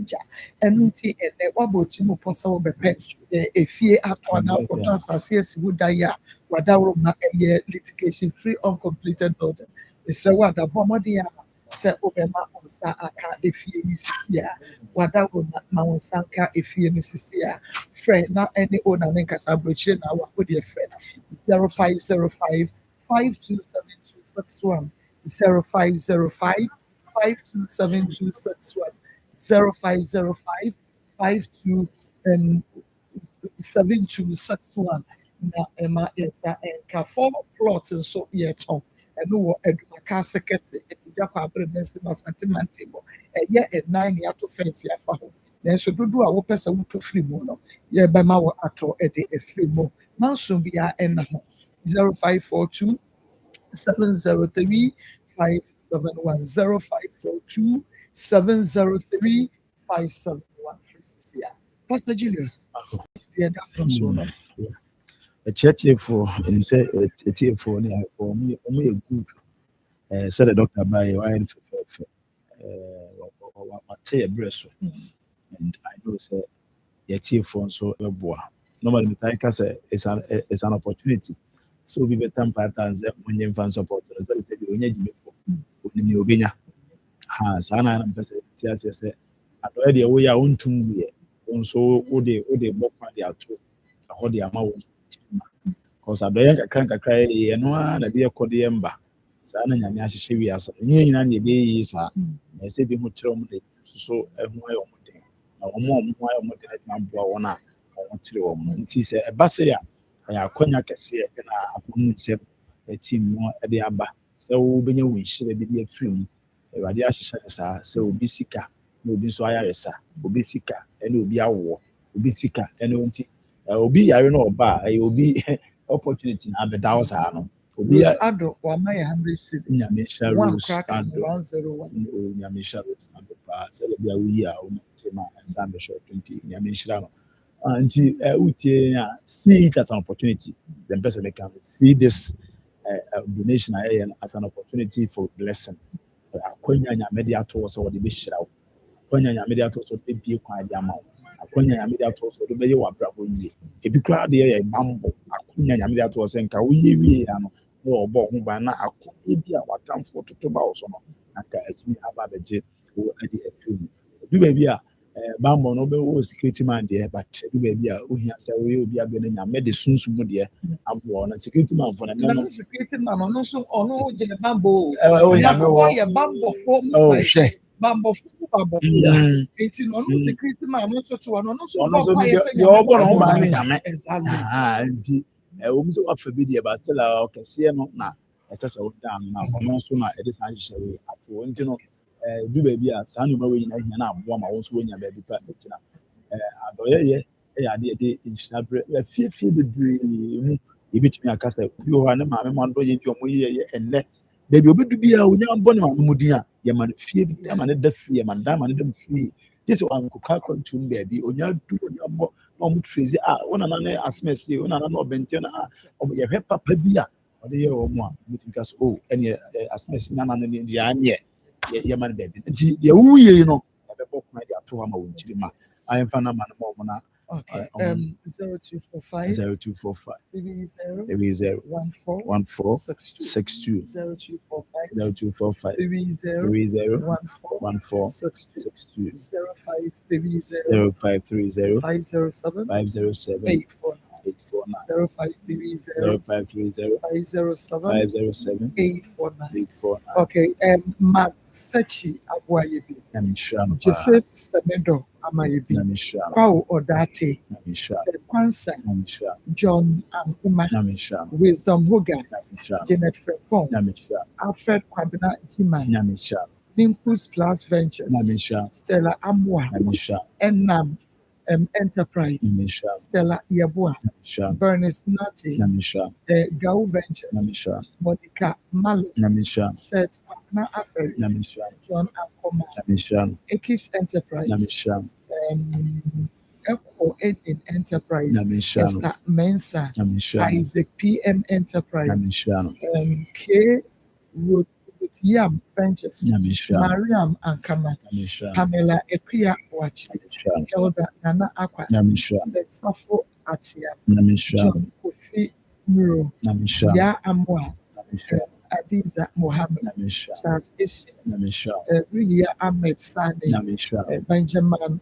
and Nuti and a wabotimo possible bench, a fear at one hour, as would die. Wadauruma, a year litigation free, uncompleted building. Mr. Wada Bomodia said Obama on Sa Aka if you Misia, Wada ma on Sanka if you Misia, friend, not any owner in Casabridge, our dear friend 0505 527261 0505 527261 0505 527261 na ɛma yɛsa ɛnka 4 plot nso yɛtɔn ɛno wɔ adumaka ase kɛse ɛfigya kɔ abere bɛsi ma santimante bɔ ɛyɛ ɛnan ne ato fɛnsi afa ho nanso dodoɔ a wopɛ sɛ wotɔ firi mu no yɛbɛma wɔ atɔ ɛde afiri mu manso biara ɛna ho 0542 703 571 0542 703 571 Pastor Julius deɛ da so no akyerɛkyerɛfoɔ ɛnim sɛ ɛtiefoɔ ne ayɛfoɔ ɔmo yɛ good sɛ the doctor baeɛ wayɛ no fɛfɛɛfɛ wate yɛ berɛ so and I know sɛ yɛtiefoɔ nso bɛboa normally metaa ka sɛ it's an opportunity so obi bɛtam 5,000 sɛ monyɛ mfa support no sɛ sɛ deɛ ɔnya dwumafoɔ onim deɛ ɔbɛnya saa na mpɛ sɛ te aseɛ sɛ adɔyɛ deɛ woyɛ a wontum wuyɛ nso wode bɔ kwa de ato ɛhɔ de ama wo because adɔyɛ nkakra yɛ no a na de ɛkɔ de yɛmba saa na nyame ahyehyɛ wiase no nyina ne ɛbɛyɛ saa na ɛsɛ bi ho kyerɛ ɔmo de so ɛho ayɛ ɔmo den na ɔmo ayɛ ɔmo den atuma boa wɔn a ɔmo kyerɛ ɔmo nti sɛ ɛba sɛ a ɛyɛ akɔnya kɛseɛ ɛna akɔnya nsɛm team no ɛde aba sɛ wobɛnya wo nhyira bi de afiri mu awurade ahyehyɛ no saa sɛ obi sika na obi nso ayaresa obi sika ɛna obi awoɔ obi sika ɛna nti obi yare no ɔba ɛyɛ obi opportunity na abɛda wo saa no obi ado wama yɛ 100 cities nyame hyɛ one rose crack ado 101 nyame hyɛ rose ado paa sɛ bi a woyi a wo ma ɛnsa bɛhyɛ 20 nyame hyira no nti wotie a see it as an opportunity the person can see this donation as an opportunity for blessing akwanya nyame de ato sɛ wɔde bɛhyira wo akwanya nyame de ato sɛ wɔde bɛbie kwan de ama wo akwanya nyame de ato sɛ wɔde bɛyɛ w'abrabɔ yie ebi koraa deɛ yɛ bambɔ akwanya nyame de ato sɛ nka woyɛ wie ya no na ɔbɔ ho ban na akwanya bi a watamfo toto ba wo so no nka atumi aba abɛgye wo ade afiri mu obi baabi a bambɔ no wobɛwɔ security man deɛ but ebi baabi a ohia sɛ woyɛ obi abɛ no nyame de sunsum mu deɛ aboɔ na security man fo na na security man ɔno nso ɔno gyina bambɔ nyame wɔ yɛ bambɔfoɔ mu hwɛ bambɔfoɔ enti no ɔno security man no nso te ɔno nso ɔno nso deɛ ɔbɔ no ho ban ne nyame nti wɔn sɛ wafa bi deɛ ba still a ɔkɛseɛ no na ɛsɛ sɛ woda no na ɔno nso na ɛde saa hyehyɛ wei ato nti no du baabi a saa nneɛma wei nyinaa hia na aboa ma wɔn nso wɔnya baabi pa gyina adɔyɛyɛ ɛyɛ adeɛ de nhyira berɛ afiefie bebree mu yɛbɛtumi aka sɛ obi wɔ hɔ a ne maame ma dɔ yɛ bi ɔmo yɛ ɛnnɛ baabi obedu bi a onya bɔ ne maame mu din a yɛma no fie bi ama ne da fie yɛma no da ama ne da mu fie gye sɛ wankɔkɔ akɔntum baabi onya du onya bɔ na ɔmo trezi wɔn nana ne asomasi wɔn nana ne ɔbɛnten na yɛhwɛ papa bi a ɔde yɛ wɔn a wɔtumi ka so ɛneɛ asomasi nana ne deɛ aneɛ yɛma no baabi nti deɛ wuyɛ no yɛbɛbɔ kwan de ato hɔ ama wɔn kyiri ma ayɛmfa no ama no ma ɔmo na 0245 0245 30 14 62 0245 0245 30 14 62 0530 0530 507 507 849 0530 507 507 849 okay Mark Sechi Abuayebi Namishano Joseph Semedo Amayebi Namishano Kwao Odate Namishano Kwansa Namishano John Ankuma Namishano Wisdom Hogan Namishano Janet Frepong Namishano Alfred Kwabena Hima Namishano Nimpus Plus Ventures Namishano Stella Amwa Namishano Enam Enterprise Namishano Stella Yabua Namishano Bernice Nati Namishano Gao Ventures Namishano Monica Malu Namishano Seth Kwabena Aferi Namishano John Akoma Namishano Ekis Enterprise Namishano Echo Edin Enterprise Namishano Esther Mensa Namishano Isaac PM Enterprise Namishano K Yam Ventures Namishano Mariam Ankama Namishano Pamela Equia Wachi Namishano Elder Nana Aqua Namishano Sefafo Atia Namishano John Kofi Muro Namishano Ya Amwa Namishano Adiza Mohammed Namishano Charles Isi Namishano Riya Ahmed Sani Namishano Benjamin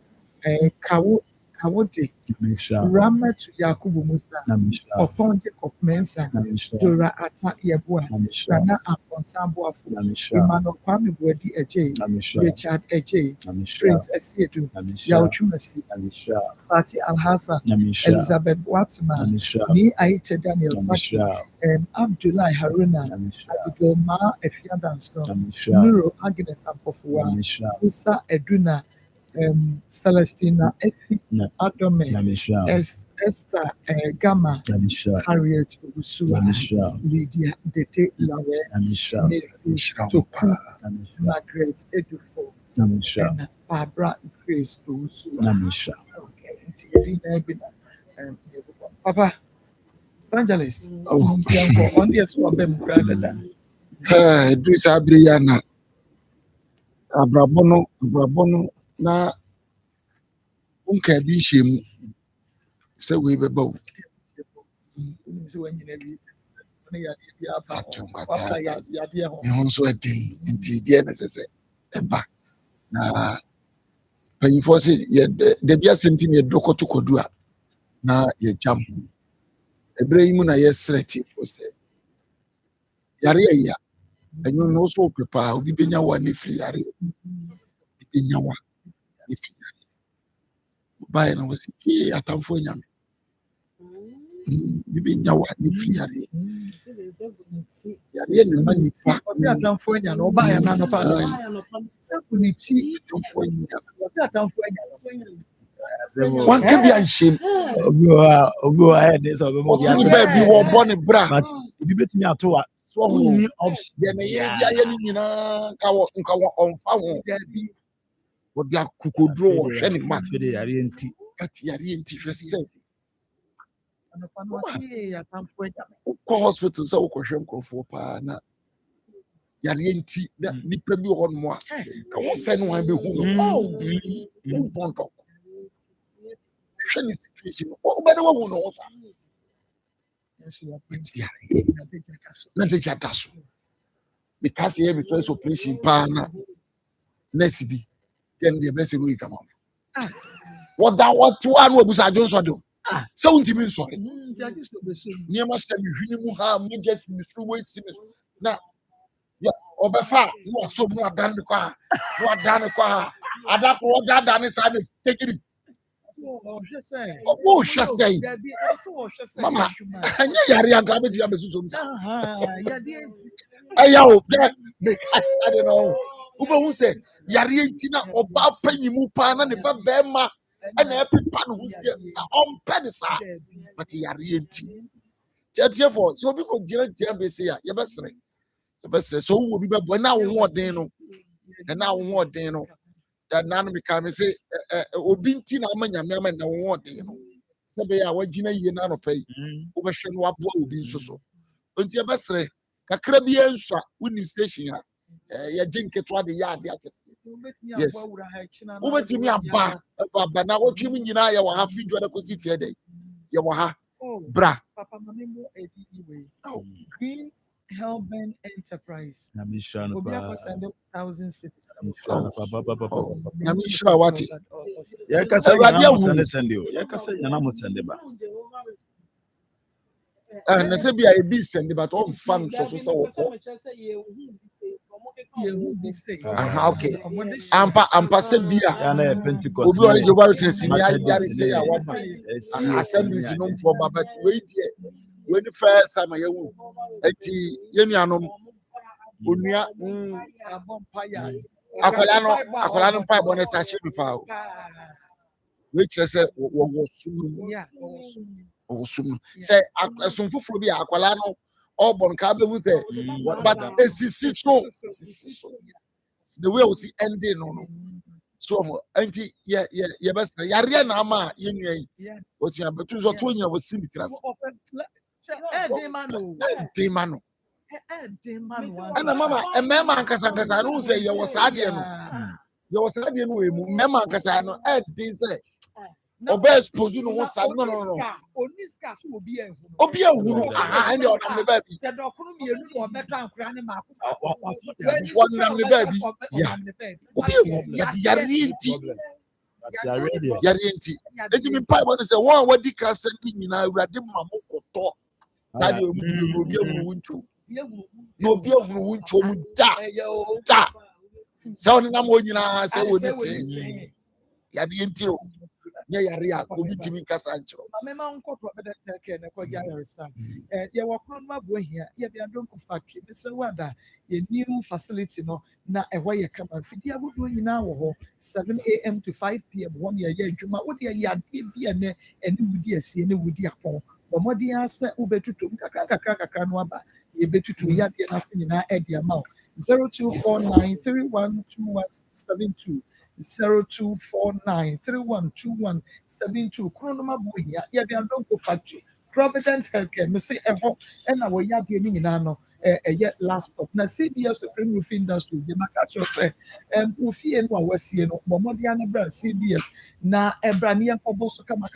Kawu Kawode, Namisha. Ramat Yakubu Musa, Namisha. Oponje Kopmensa, Namisha. Dora Ata Yabua, Namisha. Rana Afonsambo, Namisha. Emmanuel Kwame Bodi Eje, Namisha. Richard Eje, Namisha. Prince Esiedu, Namisha. Yauchumasi, Namisha. Fatih Alhassan, Namisha. Elizabeth Watsman, Namisha. Ni Aiche Daniel Saki, Namisha. Abdullah Haruna, Namisha. Abdulma Efiadanso, Namisha. Nuro Agnes Ampofua, Namisha. Musa Eduna, Celestina Efi Na- Adome, Namisha. Esther Gamma, Namisha. Harriet Usua, Namisha. Lydia Dete Lawe, Namisha. Nefi Toku, Namisha. Margaret Edufo, Namisha. and Barbara Grace Usua. Namisha. Okay, it's Yedina Ebina. Papa, evangelist, Oh. on the spot, Ben Brother. Idris Abriyana. Abrabono na unka bi hyem sɛ we bɛba wo. Ɛho nso ɛden nti deɛ na sɛ ɛba na mpanyinfoɔ sɛ dabi asɛm ti na yɛdɔ kɔtokɔdu a na yɛgyam ɛberɛ yi mu na yɛsrɛ tiefo sɛ yare ɛyɛ ɛnyɛ no so wopɛ paa obi bɛnya wa ne firi yare obi bɛnya wa ne firi yare wobaeɛ na wɔsɛ fie atamfoɔ nyame obi bɛnya wa ne firi yare yare ne ma nipa Atamfoɔ nya no ɔbaa yɛ na no pa sɛ ku ne ti atamfoɔ nya atamfoɔ nya wanka bi anhyɛm Obi wa ayɛ de sɛ ɔbɛma obi ɔtumi ato. baabi wɔbɔ ne bra But obi betumi ato a so ɔho option. deɛ ne yere bi ayɛ no nyinaa nka wɔ ɔmfa ho wɔde akokoduro wɔhwɛ ne ma Fede yare nti. but yare nti hwɛ sɛ anɔpa no ɔse atamfoɔ nya wokɔ hospital sɛ wokɔhwɛ nkurɔfoɔ paa na yareɛ nti na nnipa bi wɔ hɔ nom a ka wɔ sɛ no wan bɛhu no wobɔndɔ hwɛ ne situation wobɛne wahu no wo saa na dagya da so because yɛ me first operation paa na nurse bi then deɛ bɛsɛ no yɛdwamafo wɔda wɔtoa no wabusa adwo nsɔ de o sɛ wontimi nsɔre nneɛma hyɛ me hwene mu ha mogya si me soro wɔasi me so na ɔbɛfa a na wasom na wadane ne kɔ ha na wadane kɔ ha adako wɔdaadaa ne saa ne tɛgyiri wohwɛ sɛi mama ɛnyɛ yare anka bɛtumi abɛsusom sa ɛyɛ o dɛ meka sade no wobɛhu sɛ yareɛ nti na ɔbaa panyi mu paa na ne ba bɛɛma ɛna ɛpepa ne ho sɛ na ɔmpɛ ne saa but yareɛ nti tiatiefo sɛ obi kɔgyina bɛsɛ a yɛbɛsere sɛ wowu obi bɛbɔ ɛna wo hoɔden no ɛna no meka me sɛ obi nti na ama nyame ama na wo hoɔden no sɛ bɛyɛ a wagyina yie no anɔpa yi wobɛhwɛ no waboa obi nso so nti yɛbɛsere kakra bi nso a wonim station a yɛgye nketewa de yɛ ade akɛseɛ yes wobɛtumi aba na wɔtwe mu nyinaa yɛwɔ ha firi dwa no kɔsi fie dɛ yɛwɔ ha bra Green Hellman Enterprise. Namisha no Obi pa. akɔsɛnde 1,000 nyame hyira wate Yɛkasa Awurade nyana mo ahu. sɛnde o. Yɛkasa nyana mo sɛnde ba. na sɛ bi a ebi sɛnde but ɔmfa no so sɛ wɔkɔ aha okay ampa sɛ bi a Ya na yɛ Pentecost. obi ɔyɛ Jehovah Witness ni Methodist ayare sɛ ni, yɛ waba SCA assemblies ni, no mfɔ ba but wei deɛ wei ni first time a yɛwu eti yɛnuanom onua akwadaa no mpa ɛbɔ ne ta hyɛ mi paa o wei kyerɛ sɛ wɔwɔ sum no sɛ ɛsom foforɔ bi a akwadaa no ɔbɔ nka abɛhu sɛ but esisi so the way osi ending no so nti yɛbɛsrɛ yareɛ na ama a yɛnua yi wɔtumi abɛtu nso ɔtɔ nyina wɔsi ne tira so ɛden ma no ɛna mama mmarima ankasa no sɛ yɛwɔ saa deɛ no wɔ mu mmarima ankasa no ɛden sɛ ɔbɛ expose no ho saa no obi ehunu aha ɛna ɔnam ne baabi wɔnam ne baabi ya obi ehunu yɛde yareɛ nti yare nti enti me pai won say one wadi ka say ni nyina awurade ma mo koto sa de obi ahunu wuncho no obi ahunu wuncho mu da sa on na mo nyina say woni ti yare nti o nye yare a obi timi kasa nchiro mama nko provident care na ko ya resa ye wo kron ma bo hia ye bia don ko factory be so wada ye new facility no na ehwo ye kama fidi abudo nyina wo ho 7 am to 5 pm won ye adwuma wo de ye ade bia ne ene wudi asie ne wudi akon bo modi ase ubetutum kakra no aba ye betutu ya de na se nyina e de ama 0249312172 0249312172 Kronoma Buya, Yabianco Factory, Provident Healthcare, Missy Eho, and our Yaki Ninano, yet last stop. Now, CBS Supreme Roof Industries, the Macacho say, Ufi and Wasiano, Momodiana Brand, CBS, na Ebrania Koboso Kama,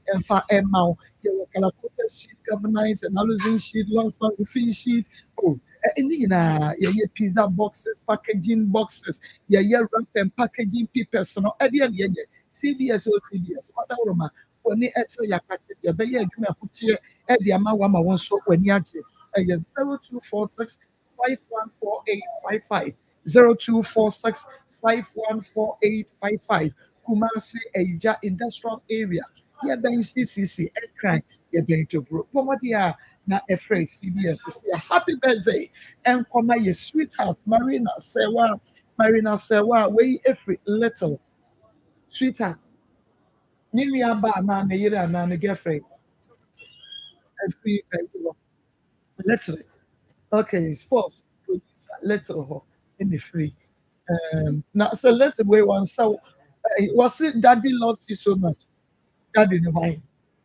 and Fa Emau, Yawakalakuta sheet, governance, and housing sheet, long span roofing sheet. Oh, yeah, pizza boxes, packaging boxes, yeah, wrap and packaging papers, no, CBS or CBS, what are when you actually are catching your baby, you may put here at the amount one so when you actually 0246 514855 0246 514855 Kumasi Eja Industrial Area. Yeah, then CCC, Ekran, you're going to grow. Pomodia, na a phrase, CBS, happy birthday. And come your sweetheart, Marina Sewa, way every little sweetheart. Nini aba na ne yere na ne girlfriend. Every little. Okay, sports producer, little in the free. Now, so let's way one. So, was it daddy loves you so much? Daddy, no mind.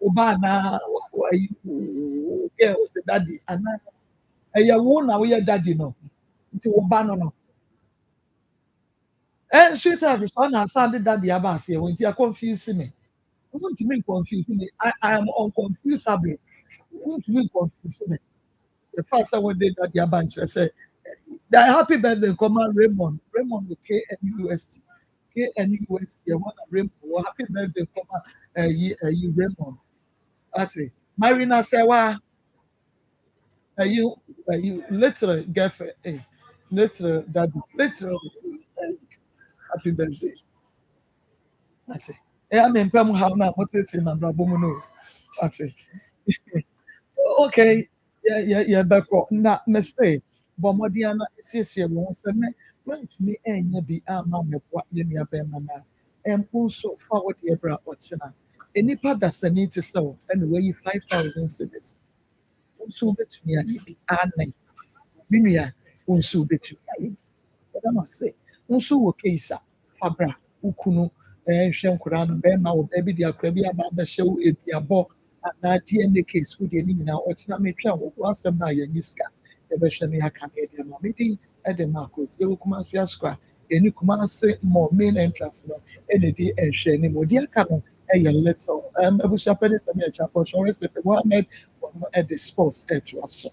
Obana, why you girls, the daddy, and I won't know where daddy no. To Obana no. And sweetheart, the son and son daddy abasi when you are confusing me. You want to make confusing me. I am unconfusable. You want to make confusing me. The first one did that your bunch, I said, the happy birthday, come on, Raymond with KNUST. KNUST, you want a Raymond, happy birthday, come on, you Raymond. That's it. Marina Sewa, you little girlfriend, little daddy, little happy birthday. That's it. I mean, Pam, how now, what's it in my brother? That's it. Okay. Yeah, back up. Na mistake. But Modiana says here once a minute. Going to me and you be a mamma, what you near Bemana. And also forward your bra watchina. Any part that's a need to sell and weigh 5,000 cities. Also bet me a be a name. Minia, also bet you. But I must say, also a case, Fabra, Ukunu, and Shankuran, Bema, or baby, dear Crabby about the show, it be a book. Na DNA case who did na ochina metwa was na ya niska e be hwe ya Canada ma meeting at the Marcos e kuma se askwa eni kuma se more main entrance no e dey e hwe ni modi aka no e ye little abusia penis na me chapel show respect Mohammed at the sports edge was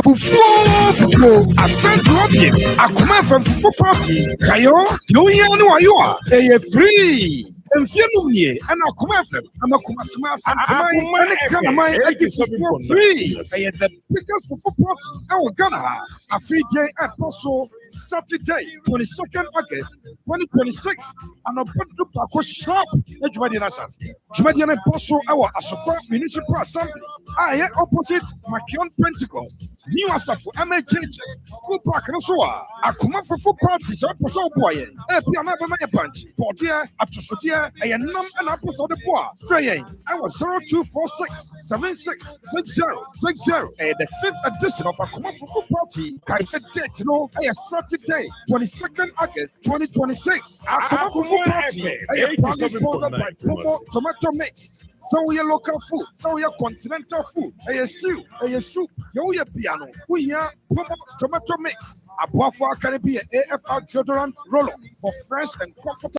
Fufu Asante Akoma from Fufu Party Kayo Yoya no ayo e free Mfianumie and Akoma FM Amakuma Sma Santamai and Kanamai for free the biggest Fufu Party our Ghana Afije Apostle Saturday 22nd August 2026 and a Badu Pako shop Jumadian Assas Jumadian Apostle our Asopa Municipal Assembly I hear opposite Makion Pentecost New Asafo MA Churches School Park no so Akoma Fufu Party so Apostle Boy e piana be my bunch Portia Atosodia e nam and Apostle de Bois Frey I was 0246 766060 the 5th edition of Akoma Fufu Party Kaisa date no Saturday, 22nd August 2026. Akoma Fufu Party is proudly sponsored by Pomo Tomato Mix. So your local food, so your continental food, a stew, a soup, your piano, we are Pomo Tomato Mix. A Buffalo Caribbean AFR deodorant roll for fresh and comfortable.